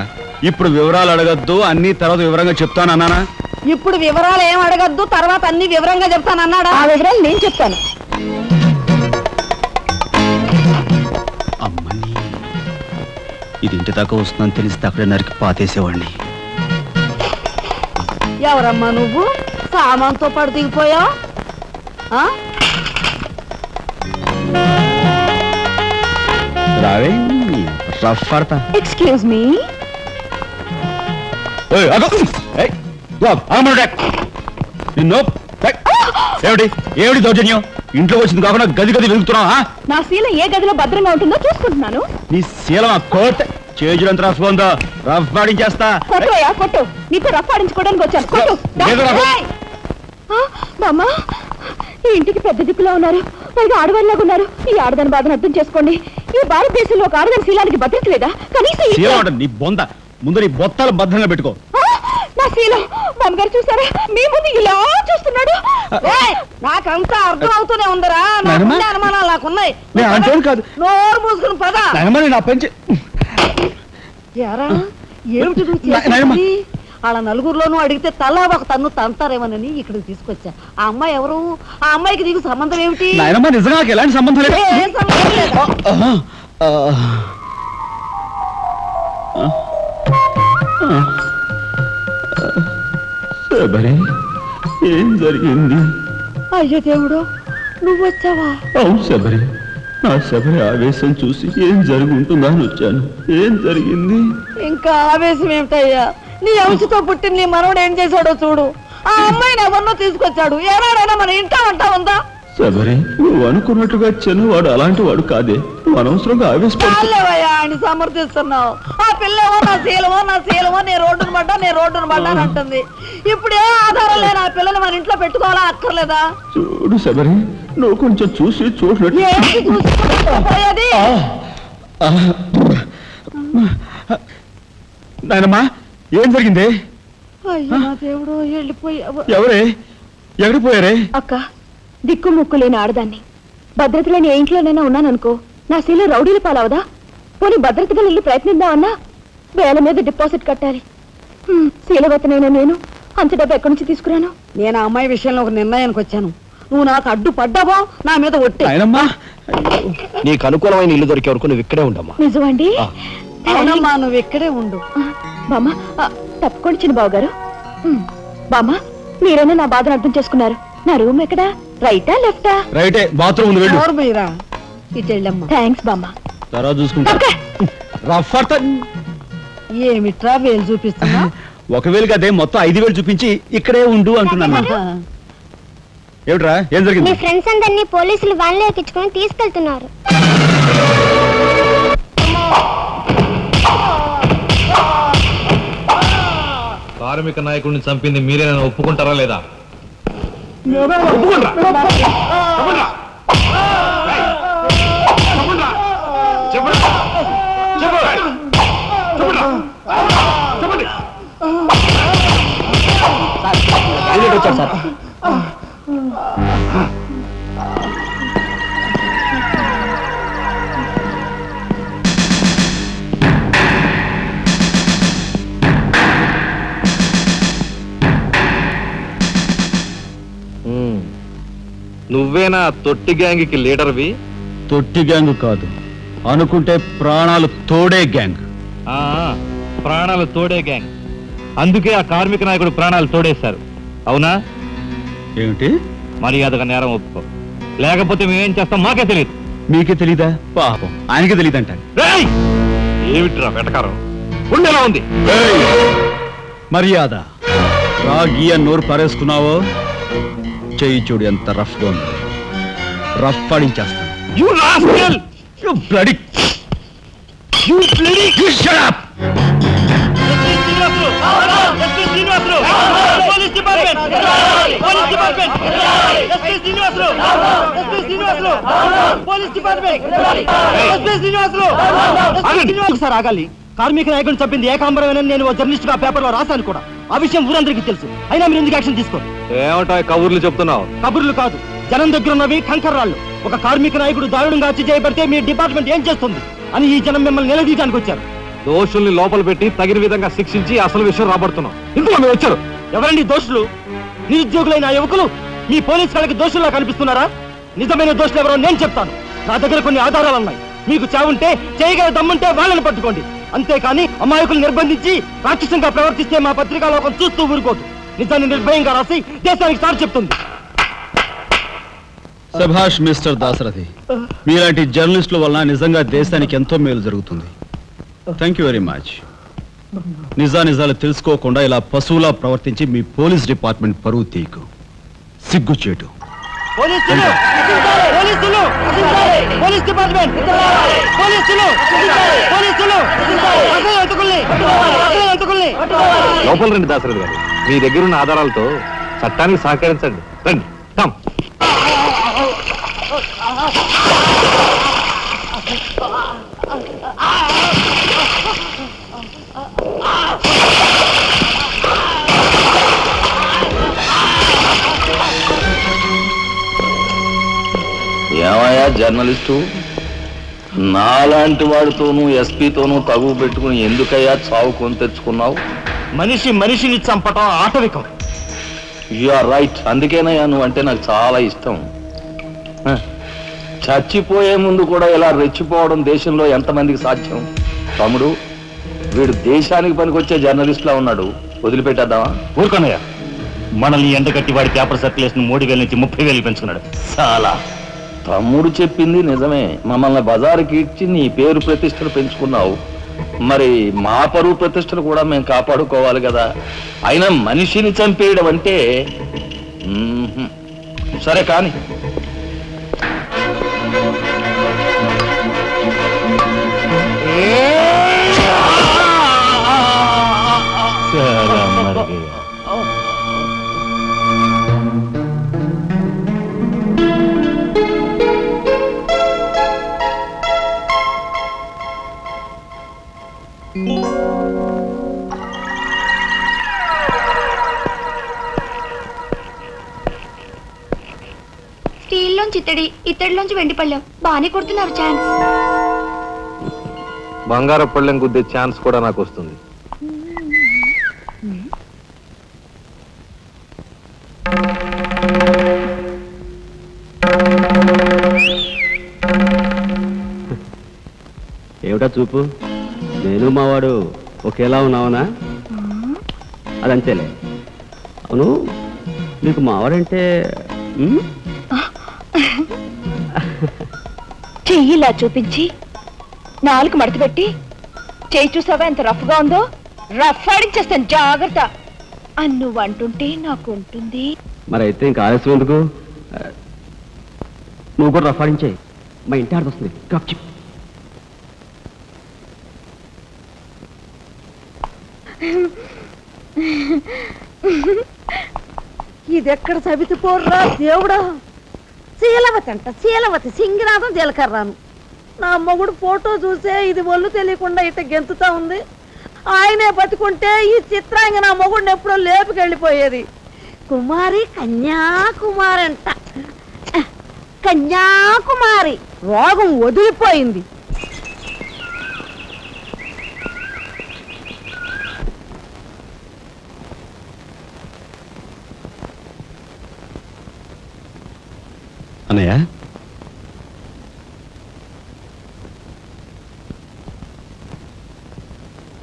Speaker 2: ఇప్పుడు వివరాలు అడగద్దు, అన్ని తర్వాత వివరంగా చెప్తాను అన్నానా?
Speaker 3: ఇప్పుడు వివరాలు ఏం అడగద్దు, తర్వాత అన్ని వివరంగా చెప్తానన్నాడా?
Speaker 4: ఆ వివరాలు నేను చెప్తాను.
Speaker 2: అమ్మని, ఇది ఇంటి దాకా వస్తుందని తెలిస్తే అక్కడే నరికి పాతేసేవాడిని.
Speaker 3: ఎవరమ్మా నువ్వు? సామాన్తో పాటు దిగిపోయావు.
Speaker 2: రావే, రఫ్ పడతా.
Speaker 4: Excuse me.
Speaker 2: నిన్ను ఏమిటి ఏమిటి దౌర్జన్యం? ఇంట్లో వచ్చింది కాకుండా గది గది వెలుగుతున్నావా?
Speaker 4: నా శీలం ఏ గదిలో భద్రంగా ఉంటుందో చూసుకుంటున్నాను.
Speaker 2: నీ శీలం ఆ కోట్ చేజులంత రఫ్ ఉందో, రఫ్ పాడించేస్తా.
Speaker 4: కొట్టుయా కొట్టు, నీతో రఫ్ ఆడించుకోవడానికి వచ్చాను. కొట్టు.
Speaker 2: లేదు నాకు.
Speaker 4: బామ్మ, ఈ ఇంటికి పెద్ద దిక్కులో ఉన్నారు, పైగా ఆడవాళ్ళలాగా ఉన్నారు. ఈ ఆడదాని బాధను అర్థం చేసుకోండి. ఈ భారతదేశంలో ఒక ఆడదాని శీలానికి భద్రత లేదా? కనీసం
Speaker 2: శీలం అంటే నీ బొంద, ముందు నీ బొత్తాలు భద్రంగా పెట్టుకో.
Speaker 4: నా శీలం బామ్మగారు చూసారా, మీ ముందు ఇలా చూస్తున్నాడు.
Speaker 3: నాకంతా అర్థం అవుతూనే ఉందరా.
Speaker 2: నాయనమ్మ?
Speaker 3: అనుమానాలు నాకున్నాయి.
Speaker 2: నేను అంటేం కాదు.
Speaker 3: నోరు మూసుకుని పద.
Speaker 2: నా పెంచి
Speaker 3: ఎరా, ఏమిటి నువ్వు
Speaker 2: నాయనమ్మ.
Speaker 3: చేసేది? వాళ్ళ నలుగురిలోనూ అడిగితే తలా ఒక తన్ను తంతారేమోనని ఇక్కడికి తీసుకొచ్చా. ఆ అమ్మాయి ఎవరు? ఆ అమ్మాయికి నీకు సంబంధం ఏమిటి?
Speaker 2: నాయనమ్మ, నిజంగా నాకు ఎలాంటి సంబంధం లేదు.
Speaker 3: ఏం సంబంధం లేదా?
Speaker 1: శబరి, ఏం జరిగింది?
Speaker 3: అయ్యో దేవుడు, నువ్వు వచ్చావా?
Speaker 1: అవును శబరి, నా శబరి ఆవేశం చూసి ఏం జరిగి ఉంటుందా అని వచ్చాను. ఏం జరిగింది?
Speaker 3: ఇంకా ఆవేశం ఏమిటయ్యా? నీ అంశతో పుట్టిన నీ మనవడు ఏం చేశాడో చూడు. ఆ అమ్మాయిని ఎవరినో తీసుకొచ్చాడు. ఏనాడైనా మన ఇంటా అంటా ఉందా?
Speaker 1: శబరి, నువ్వు అనుకున్నట్టుగా చిన్నవాడు అలాంటి వాడు కాదే. నువ్వు అనవసరంగా ఆవేశపడు.
Speaker 3: చాలేవయ్యా ఆయన సమర్థిస్తున్నావు. ఆ పిల్లేమో నా శీలమో నేను రోడ్డును పడ్డా అని అంటుంది. ఇప్పుడు ఏ ఆధారం లేని ఆ పిల్లని మన ఇంట్లో పెట్టుకోవాలా అక్కర్లేదా?
Speaker 1: చూడు శబరి, నువ్వు కొంచెం చూసి చూడలేదు.
Speaker 3: ఏంటి చూసుకోపోయేది?
Speaker 2: నాయనమ్మా, ఏం జరిగింది?
Speaker 3: అయ్యో నా దేవుడు, వెళ్ళిపోయావు.
Speaker 2: ఎవరే? ఎక్కడికి పోయారే?
Speaker 4: అక్క, దిక్కు ముక్కు లేని ఆడదాన్ని, భద్రత లేని ఏ ఇంట్లోనైనా ఉన్నాననుకో, నా శీలం రౌడీల పాలవదా? పోనీ భద్రతగా వెళ్ళి ప్రయత్నిద్దామన్నా వేల మీద డిపాజిట్ కట్టాలి. శీలవతనైనా నేను అంత డబ్బు ఎక్కడి నుంచి తీసుకురాను?
Speaker 3: నేను ఆ అమ్మాయి విషయంలో ఒక నిర్ణయానికి వచ్చాను. నువ్వు నాకు అడ్డు పడ్డావో నా మీద ఒట్టే.
Speaker 2: నాయనమ్మా,
Speaker 5: నీకు అనుకూలమైన ఇల్లు దొరికే వరకు నువ్వు ఇక్కడే ఉండమ్మా.
Speaker 4: నిజమండి?
Speaker 3: అవునమ్మా, నువ్వు ఇక్కడే ఉండు.
Speaker 4: బామ్మ, తప్పుకోండి చిన్న బాబు గారు. బామ్మ, మీరైనా నా బాధను అర్థం చేసుకున్నారు. నా రూమ్ ఎక్కడా? రైటా లెఫ్టా?
Speaker 2: రైటే, బాత్రూమ్ ఉంది, వెళ్ళు.
Speaker 3: ఎవరు మీరా? ఇటు వెళ్ళమ్మా.
Speaker 4: థ్యాంక్స్ బామ్మ.
Speaker 2: తర్వాత చూసుకుంటా. రఫ్ పడతా.
Speaker 3: ఏమిట్రా వేలు చూపిస్తున్నా?
Speaker 2: ఒకవేళ అదే మొత్తం 5,000 చూపించి ఇక్కడే ఉండు అంటున్నాను. ఏమిట్రా, ఏం
Speaker 9: మీ
Speaker 2: జరిగింది?
Speaker 9: ఫ్రెండ్స్ అందరినీ పోలీసులు వ్యాన్లో ఎక్కించుకొని తీసుకెళ్తున్నారు.
Speaker 10: కార్మిక నాయకుడిని చంపింది మీరే, నన్ను ఒప్పుకుంటారా లేదా?
Speaker 5: నువ్వేనా తొట్టి గ్యాంగ్కి లీడర్వి?
Speaker 2: తొట్టి గ్యాంగ్ కాదు, అనుకుంటే ప్రాణాలు తోడే గ్యాంగ్.
Speaker 10: ప్రాణాలు తోడే గ్యాంగ్. అందుకే ఆ కార్మిక నాయకుడు ప్రాణాలు తోడేశారు. అవునా?
Speaker 2: ఏమిటి?
Speaker 10: మర్యాదగా నేరం ఒప్పుకో, లేకపోతే మేమేం చేస్తాం మాకే తెలియదు.
Speaker 2: మీకే తెలీదా? పాపం ఆయనకే తెలియదంట.
Speaker 10: ఏమిట్రా వెటకారం? ఉండేలా ఉంది.
Speaker 2: మర్యాద రాగి అని నోరు పారేసుకున్నావో చెయ్యి చూడు ఎంత రఫ్ గా ఉంది. Rough పాడించేస్తాను.
Speaker 10: You rascal!
Speaker 2: You bloody! You bloody! You shut up!
Speaker 6: ఒకసారి ఆగాలి. కార్మిక నాయకుడిని చంపింది ఏకాంబరమేనని నేను జర్నలిస్ట్ గా పేపర్ లో రాశాను కూడా. ఆ విషయం ఊరందరికీ తెలుసు. అయినా మీరు ఎందుకు యాక్షన్ తీసుకోండి?
Speaker 10: ఏమంటా కబుర్లు చెప్తున్నావు?
Speaker 6: కబుర్లు కాదు, జనం దగ్గర ఉన్నవి కంకర్రాళ్ళు. ఒక కార్మిక నాయకుడు దారుణంగా హత్య చేయబడితే మీ డిపార్ట్మెంట్ ఏం చేస్తుంది అని ఈ జనం మిమ్మల్ని నిలదీయడానికి వచ్చారు.
Speaker 10: దోషుల్ని లోపల పెట్టి తగిన విధంగా శిక్షించి అసలు విషయం రాబడుతున్నాం. ఇందులో మీరు వచ్చారు.
Speaker 6: ఎవరండి దోషులు? నిరుద్యోగులైన ఆ యువకులు మీ పోలీసు వాళ్ళకి దోషుల్లా కనిపిస్తున్నారా? నిజమైన దోషులు ఎవరో నేను చెప్తాను. నా దగ్గర కొన్ని ఆధారాలు ఉన్నాయి. మీకు చావుంటే చేయగల దమ్ముంటే వాళ్ళని పట్టుకోండి. అంతేకాని అమాయకులు నిర్బంధించి రాక్షసంగా ప్రవర్తిస్తే మా పత్రికా లోకం చూస్తూ ఊరుకోదు. నిజాన్ని నిర్భయంగా రాసి దేశానికి సార్ చెప్తుంది.
Speaker 2: సభాష్ మిస్టర్ దాసరథి, మీలాంటి జర్నలిస్టుల వలన నిజంగా దేశానికి ఎంతో మేలు జరుగుతుంది. Thank you very much. నిజాలు తెలుసుకోకుండా ఇలా పశువులా ప్రవర్తించి మీ పోలీస్ డిపార్ట్మెంట్ పరువు తీయకు. సిగ్గుచేటు.
Speaker 6: పోలీసులు! పోలీసులు! Police department! పోలీసులు! పోలీసులు! అసలు ఎంతకుల్ని! అసలు ఎంతకుల్ని!
Speaker 10: లోపల రండి దాసరథి గారు. మీ దగ్గరున్న ఆధారాలతో చట్టానికి సహకరించండి. రండి. కమ్.
Speaker 7: ఏమయ్యా జర్నలిస్టు, నాలాంటి వాడితోనూ ఎస్పీతోనూ తగువ పెట్టుకుని ఎందుకయ్యా చావు కొని తెచ్చుకున్నావు?
Speaker 6: మనిషిని చంపటం ఆటవికం.
Speaker 7: You are right. అందుకేనయ్యా నువ్వంటే నాకు చాలా ఇష్టం. చచ్చిపోయే ముందు కూడా ఇలా రెచ్చిపోవడం దేశంలో ఎంతమందికి సాధ్యం? తమ్ముడు, వీడు దేశానికి పనికొచ్చే జర్నలిస్ట్లా ఉన్నాడు. వదిలిపెట్టేద్దామా?
Speaker 6: ఊరుకోనయ్యా, మనల్ని ఎండగట్టి వాడి పేపర్ సర్క్యులేషన్ 3,000 నుంచి 30,000 పెంచుకున్నాడు.
Speaker 7: చాలా. తమ్ముడు చెప్పింది నిజమే. మమ్మల్ని బజారుకి ఇచ్చి నీ పేరు ప్రతిష్టలు పెంచుకున్నావు. మరి మా పరువు ప్రతిష్టలు కూడా మేము కాపాడుకోవాలి కదా. అయినా మనిషిని చంపేయడం అంటే సరే కానీ.
Speaker 9: స్టీల్లోంచి ఇత్తడిలోంచి వెండి పళ్ళెం బాగానే కొడుతున్నారు. ఛాన్స్.
Speaker 10: బంగారు పళ్ళెం గుద్దే ఛాన్స్ కూడా నాకు వస్తుంది.
Speaker 2: ఏమిటా చూపు? నేను మావాడు ఒకేలా ఉన్నావునా? అదంతేలే. అవును, నీకు మావాడంటే
Speaker 4: చెయ్యిలా చూపించి నాలుగు మడత పెట్టి చెయ్యి చూసావా ఎంత రఫ్ గా ఉందో? రఫ్ ఆడించేస్తాను, జాగ్రత్త. నువ్వు అంటుంటే నాకు ఉంటుంది.
Speaker 2: మరి అయితే ఇంకా ఆలస్యం ఎందుకు? నువ్వు కూడా రఫాడించాయి. మా ఇంటి ఆడ వస్తుంది. కప్చి
Speaker 3: ఇదెక్కడ సవితి పోర్రా దేవుడా! శీలవతి అంట, శీలవతి సింగినాథం జీలకర్రాను. నా మొగుడు ఫోటో చూసే ఇది ఒళ్ళు తెలియకుండా ఇట గెంతుతా ఉంది. ఆయనే బతుకుంటే ఈ చిత్రాంగ నా మొగుడిని ఎప్పుడో లేపుకెళ్ళిపోయేది. కుమారి కన్యాకుమారి అంట. కన్యాకుమారి రోగం వదిలిపోయింది.
Speaker 2: అన్నయ్య,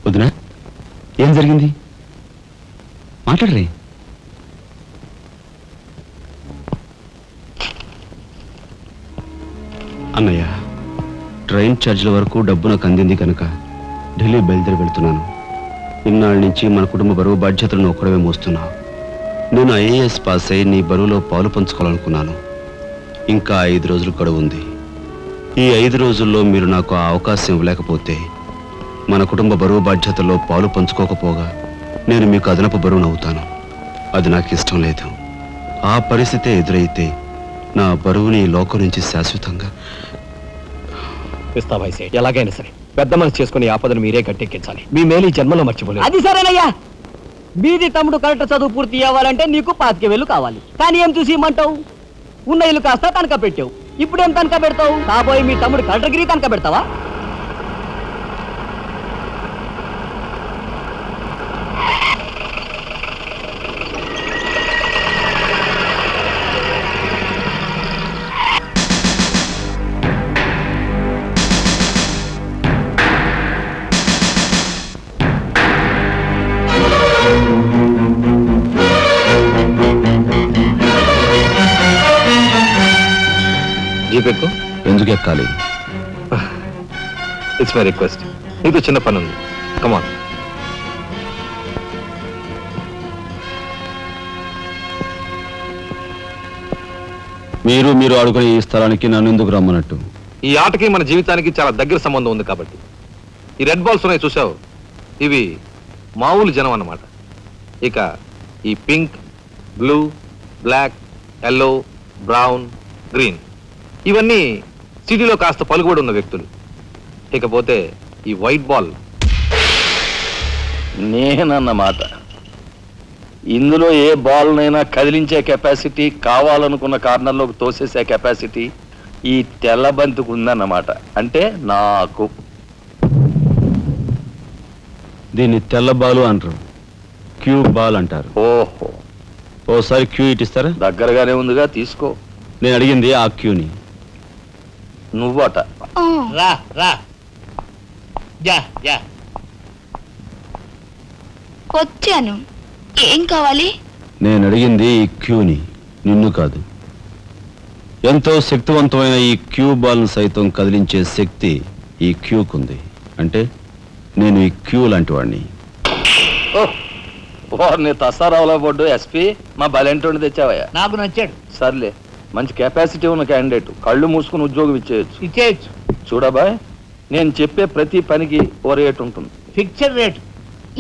Speaker 2: వదినా, ఏం జరిగింది? మాట్లాడరే. అన్నయ్య, ట్రైన్ ఛార్జీల వరకు డబ్బు నాకు అందింది కనుక ఢిల్లీ బయలుదేరి వెళ్తున్నాను. ఇన్నాళ్ళ నుంచి మన కుటుంబ బరువు బాధ్యతలను ఒక్కడమే మోస్తున్నావు. నేను ఐఏఎస్ పాస్ అయి నీ బరువులో పాలు పంచుకోవాలనుకున్నాను. ఇంకా 5 రోజులు గడువు ఉంది. ఈ 5 రోజుల్లో మీరు నాకు ఆ అవకాశం ఇవ్వలేకపోతే మన కుటుంబ బరువు బాధ్యతల్లో పాలు పంచుకోకపోగా నేను మీకు అదనపు బరువును అవుతాను. అది నాకు ఇష్టం లేదు. ఆ పరిస్థితే ఎదురైతే నా బరువుని ఈ లోకం నుంచి శాశ్వతంగా
Speaker 5: ఇస్తా వయసే. ఎలాగైనా సరే పెద్ద మనసు చేసుకుని ఆపదను మీరే గట్టెక్కించాలి. మీ మేలు ఈ జన్మలో మర్చిపోలేదు.
Speaker 6: అది సరేనయ్యా. బీది తమ్ముడు కరెక్ట్ చదువు పూర్తి అవ్వాలంటే నీకు 25,000 కావాలి. కానీ ఏం చూసి ఇమ్మంటావు? ఉన్న ఇల్లు కాస్త తనఖా పెట్టావు. ఇప్పుడేం తనఖా పెడతావు? కాబోయే మీ తమ్ముడు కలెక్టర్గిరి తనఖా పెడతావా?
Speaker 5: జీపెక్కు
Speaker 7: ఎందుకు ఎక్కాలి?
Speaker 5: It's my request. నీతో చిన్న పని ఉంది. కమాన్.
Speaker 1: మీరు ఆడుకునే ఈ స్థలానికి నన్ను ఎందుకు రమ్మన్నట్టు?
Speaker 5: ఈ ఆటకి మన జీవితానికి చాలా దగ్గర సంబంధం ఉంది కాబట్టి. ఈ రెడ్ బాల్స్ ఉన్నాయి చూసావు, ఇవి మామూలు జనం అన్నమాట. ఇక ఈ pink, blue, black, yellow, brown, green ఇవన్నీ సిటీలో కాస్త పలుకుబడి ఉన్న వ్యక్తులు. ఇకపోతే ఈ వైట్ బాల్
Speaker 7: నేనన్నమాట. ఇందులో ఏ బాల్నైనా కదిలించే కెపాసిటీ, కావాలనుకున్న కార్నర్లోకి తోసేసే కెపాసిటీ ఈ తెల్ల బంతికి ఉందన్నమాట. అంటే నాకు.
Speaker 1: దీన్ని తెల్ల బాలు అంటారు, క్యూ బాల్ అంటారు.
Speaker 7: ఓహో,
Speaker 1: ఓసారి క్యూ ఇటిస్తారా?
Speaker 7: దగ్గరగానే ఉందిగా, తీసుకో.
Speaker 1: నేను అడిగింది ఆ క్యూని.
Speaker 7: నువ్వట.
Speaker 6: రా రా యా యా.
Speaker 9: వచ్చాను. ఏం కావాలి?
Speaker 1: నేను అడిగింది ఈ క్యూని, నిన్ను కాదు. ఎంతో శక్తివంతమైన ఈ క్యూ బాల్ను సైతం కదిలించే శక్తి ఈ క్యూకుంది. అంటే నేను ఈ క్యూ లాంటి వాడిని.
Speaker 7: నీ తసారావులో బొడ్డు ఎస్పీ మా బలెంటోని తెచ్చావయ్యా.
Speaker 6: నాకు నచ్చాడు.
Speaker 7: సర్లే, మంచి కెపాసిటీ ఉన్న క్యాండిడేట్. కళ్ళు మూసుకుని ఉద్యోగం ఇచ్చేయచ్చు. చూడబాయ్, నేను చెప్పే ప్రతి పనికి ఓ రేట్ ఉంటుంది.
Speaker 6: Fixture rate.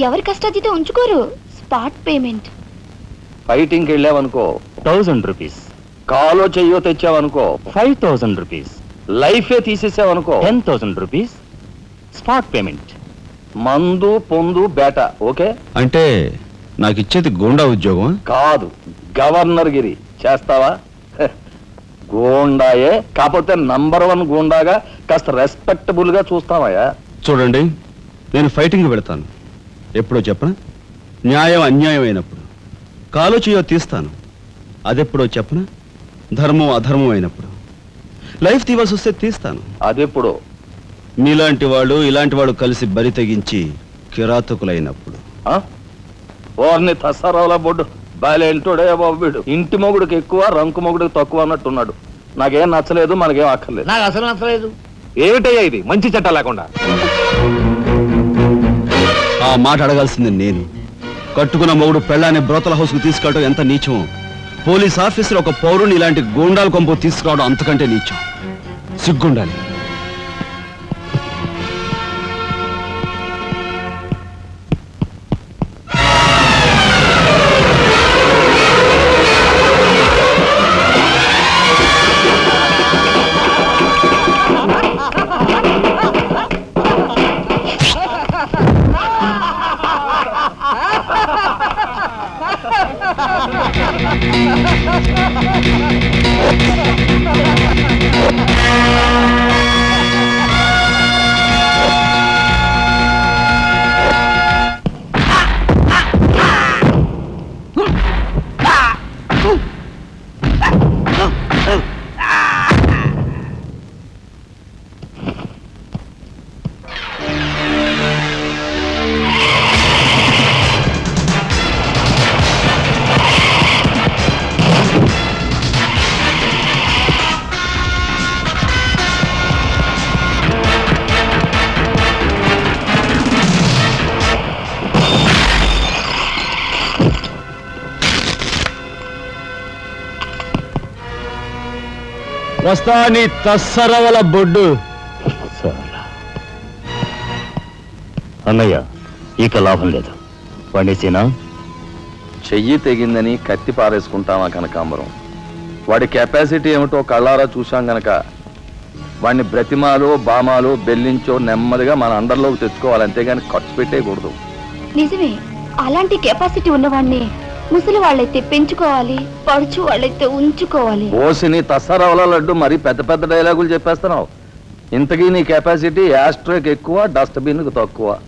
Speaker 9: ఎవరి కష్టాతీత ఉంచుకోరు. Spot payment.
Speaker 7: ఫైటింగ్కి వెళ్ళావనుకో
Speaker 6: 1000 రూపీస్.
Speaker 7: కాలో చెయ్యో తెచ్చావనుకో
Speaker 6: 5000 రూపీస్.
Speaker 7: లైఫే తీసేసావనుకో
Speaker 6: 10,000 రూపీస్. Spot payment.
Speaker 7: మందు పొందు బేట. ఓకే?
Speaker 1: అంటే నాకు ఇచ్చేది గూండా ఉద్యోగం
Speaker 7: కాదు, గవర్నర్ గిరి. చేస్తావా? గూండాయే, కాకపోతే నంబర్ 1 గూండాగా కాస్త రెస్పెక్టబుల్ గా చూస్తావయ్యా.
Speaker 1: చూడండి, నేను ఫైటింగ్ పెడతాను. ఎప్పుడో చెప్పనా? న్యాయం అన్యాయం అయినప్పుడు. కాలో చేయో తీస్తాను. అదెప్పుడో చెప్పనా? ధర్మం అధర్మం అయినప్పుడు. లైఫ్ తీవాల్సి వస్తే తీస్తాను.
Speaker 7: అదెప్పుడు?
Speaker 1: మీలాంటి వాళ్ళు ఇలాంటి వాడు కలిసి బరి తెగించి కిరాతకులైనప్పుడు.
Speaker 7: ఓర్ని తసారావుల బొడ్డు బాలేంటోడే బాబు వీడు. ఇంటి మొగుడికి ఎక్కువ, రంకు మొగుడికి తక్కువ అన్నట్టున్నాడు. నాకేం నచ్చలేదు, మనకేం అక్కర్లేదు.
Speaker 6: నాకు అసలు నచ్చలేదు.
Speaker 5: ఏమిటయ్యా ఇది మంచి చట్టం లేకుండా?
Speaker 1: ఆ మాట అడగాల్సింది నేను. కట్టుకున్న మొగుడు పెళ్ళాన్ని బ్రోతల హౌస్కు తీసుకెళ్ళడం ఎంత నీచమో, పోలీస్ ఆఫీసర్ ఒక పౌరుని ఇలాంటి గూండాల కొంపు తీసుకురావడం అంతకంటే నీచం. సిగ్గుండాలి. వస్తా నీ తస్సరవల బొడ్డు.
Speaker 6: అన్నయ్య, ఇక లాభం లేదు. పండేసేనా?
Speaker 7: చెయ్యి తెగిందని కత్తి పారేసుకుంటామా కనకాంబరం? వాడి కెపాసిటీ ఏమిటో కళ్ళారా చూశాం గనక వాడిని బ్రతిమాలో బామాలో బెల్లించో నెమ్మదిగా మన అండర్లోకి తెచ్చుకోవాలి. అంతేగాని ఖర్చు పెట్టేయకూడదు.
Speaker 9: నిజమే. అలాంటి కెపాసిటీ ఉన్నవాడిని ముసలి వాళ్ళైతే పెంచుకోవాలి, పడుచు వాళ్ళైతే ఉంచుకోవాలి.
Speaker 7: ఓసిని తస్సరవల లడ్డు మరి పెద్ద పెద్ద డైలాగులు చెప్పేస్తున్నావు. ఇంతకీ నీ కెపాసిటీ యాస్ట్రోకి ఎక్కువ, డస్ట్బిన్ కు తక్కువ.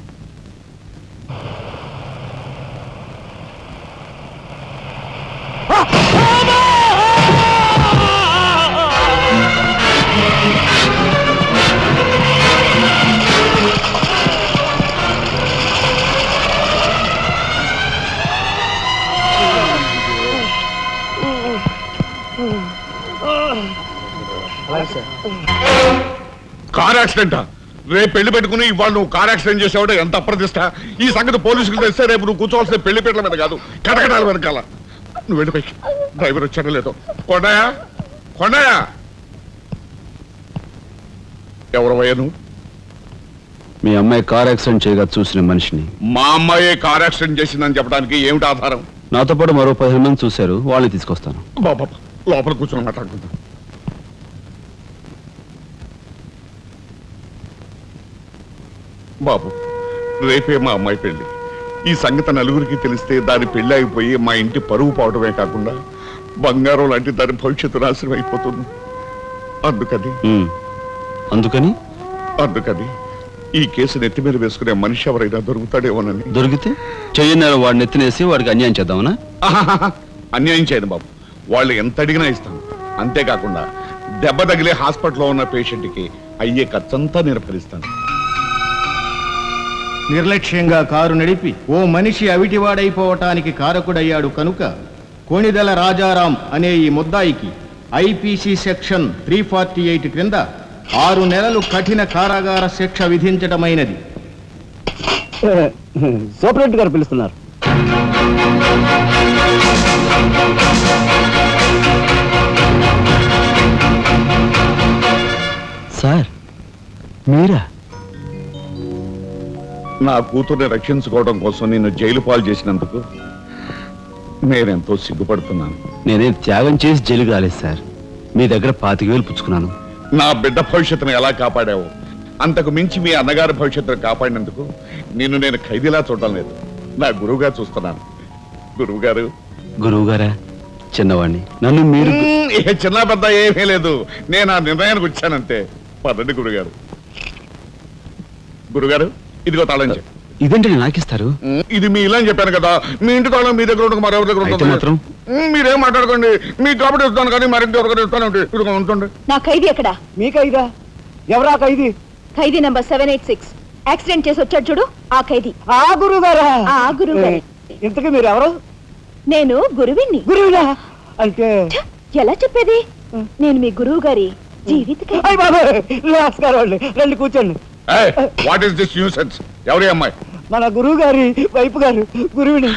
Speaker 11: కార్ యాక్సిడెంటా? రేపు పెళ్లి పెట్టుకుని ఇవాళ నువ్వు కార్ యాక్సిడెంట్ చేసావు, ఎంత అప్రదిష్ట. ఈ సంగతి పోలీసులు తెస్తే రేపు నువ్వు కూర్చోవాల్సిన పెళ్లి పీటల మీద కాదు, కటకటాల వెనకాల. నువ్వు వెళ్ళిపోయి డ్రైవర్ వచ్చాడో లేదో. కొండయా, కొండయా, ఎవరవయ్యా నువ్వు?
Speaker 1: మీ అమ్మాయి కార్ యాక్సిడెంట్ చేయగా చూసిన మనిషిని.
Speaker 11: మా అమ్మాయి కార్ యాక్సిడెంట్ చేసిందని చెప్పడానికి ఏమిటి ఆధారం?
Speaker 1: నాతో పాటు మరో 15 మంది చూశారు, వాళ్ళని తీసుకొస్తాను.
Speaker 11: బాబా లోపల కూర్చొని మాట్లాడుకుందాం. బాబు, రేపే మా అమ్మాయి పెళ్లి. ఈ సంగతి నలుగురికి తెలిస్తే దాని పెళ్లి అయిపోయి మా ఇంటి పరువు పోవడమే కాకుండా బంగారం లాంటి దాని భవిష్యత్తు నాశనం అయిపోతుంది.
Speaker 1: అందుకని
Speaker 11: అందుకని ఈ కేసు నెత్తి మీద వేసుకునే మనిషి ఎవరైనా దొరుకుతాడేమోనని.
Speaker 1: దొరికితే చెయ్యన్నారు వాడిని ఎత్తినేసి వాడికి అన్యాయం చేద్దామనా?
Speaker 11: అన్యాయం చేయను బాబు, వాళ్ళు ఎంత అడిగినా ఇస్తాను. అంతేకాకుండా దెబ్బ తగిలే హాస్పిటల్లో ఉన్న పేషెంట్కి అయ్యే ఖర్చంతా నేను భరిస్తాను.
Speaker 8: నిర్లక్ష్యంగా కారు నడిపి ఓ మనిషి అవిటివాడైపోవటానికి కారకుడయ్యాడు కనుక కోణిదెల రాజారాం అనే ఈ ముద్దాయికి ఐపీసీ సెక్షన్ 348 క్రింద 6 నెలలు కఠిన కారాగార శిక్ష విధించటమైనది.
Speaker 6: సూపరింటెండెంట్ గారు పిలుస్తున్నారు.
Speaker 1: సార్ మీరా?
Speaker 11: నా కూతుర్ని రక్షించుకోవడం కోసం నిన్ను జైలు పాలు చేసినందుకు నేనెంతో సిగ్గుపడుతున్నాను.
Speaker 1: నేనేం త్యాగం చేసి జైలుకి రాలేదు సార్, మీ దగ్గర 25,000 పుచ్చుకున్నాను.
Speaker 11: నా బిడ్డ భవిష్యత్తును ఎలా కాపాడావు, అంతకు మించి మీ అన్నగారి భవిష్యత్తును కాపాడినందుకు నిన్ను నేను ఖైదీలా చూడడం లేదు, నా గురువుగా చూస్తున్నాను. గురువుగారు.
Speaker 1: గురువుగారా? చిన్నవాణ్ణి, నన్ను మీరు
Speaker 11: చిన్న పెద్ద ఏమీ లేదు, నేను ఆ నిర్ణయానికి వచ్చానంతే. పదండి గురుగారు. గురుగారు, ఇదిగో తాళం చెప్పు.
Speaker 1: ఇదేంటి నాకిస్తారు?
Speaker 11: ఇది మీ ఇలా అని చెప్పాను కదా, మీ ఇంటి తాళం మీ దగ్గర ఉండక మరెవరి దగ్గర
Speaker 1: అయితే మాత్రం
Speaker 11: మీరేం మాట్లాడుకోండి. మీ కాబట్టి ఇస్తాను కానీ మరింటి ఎవరికైనా ఇస్తాను. ఇదిగో ఉంటుంది.
Speaker 4: నా ఖైదీ ఎక్కడా?
Speaker 6: మీ ఖైదా? ఎవరా ఖైదీ?
Speaker 4: ఖైదీ నంబర్ 786 యాక్సిడెంట్ చేసి వచ్చాడు చూడు, ఆ ఖైదీ.
Speaker 6: ఆ గురువు గారా?
Speaker 4: ఆ గురువు గారే.
Speaker 6: ఇంతకీ మీరు ఎవరు?
Speaker 4: నేను గురువిని.
Speaker 6: గురువునా అంటే?
Speaker 4: ఎలా చెప్పేది? నేను మీ గురువు గారి జీవిత ఖైదీ.
Speaker 6: నమస్కారం అండి, రండి కూర్చోండి.
Speaker 11: What is this nuisance? ఎవరి అమ్మాయి?
Speaker 6: మన గురువు గారి వైపు గారు, గురువుని.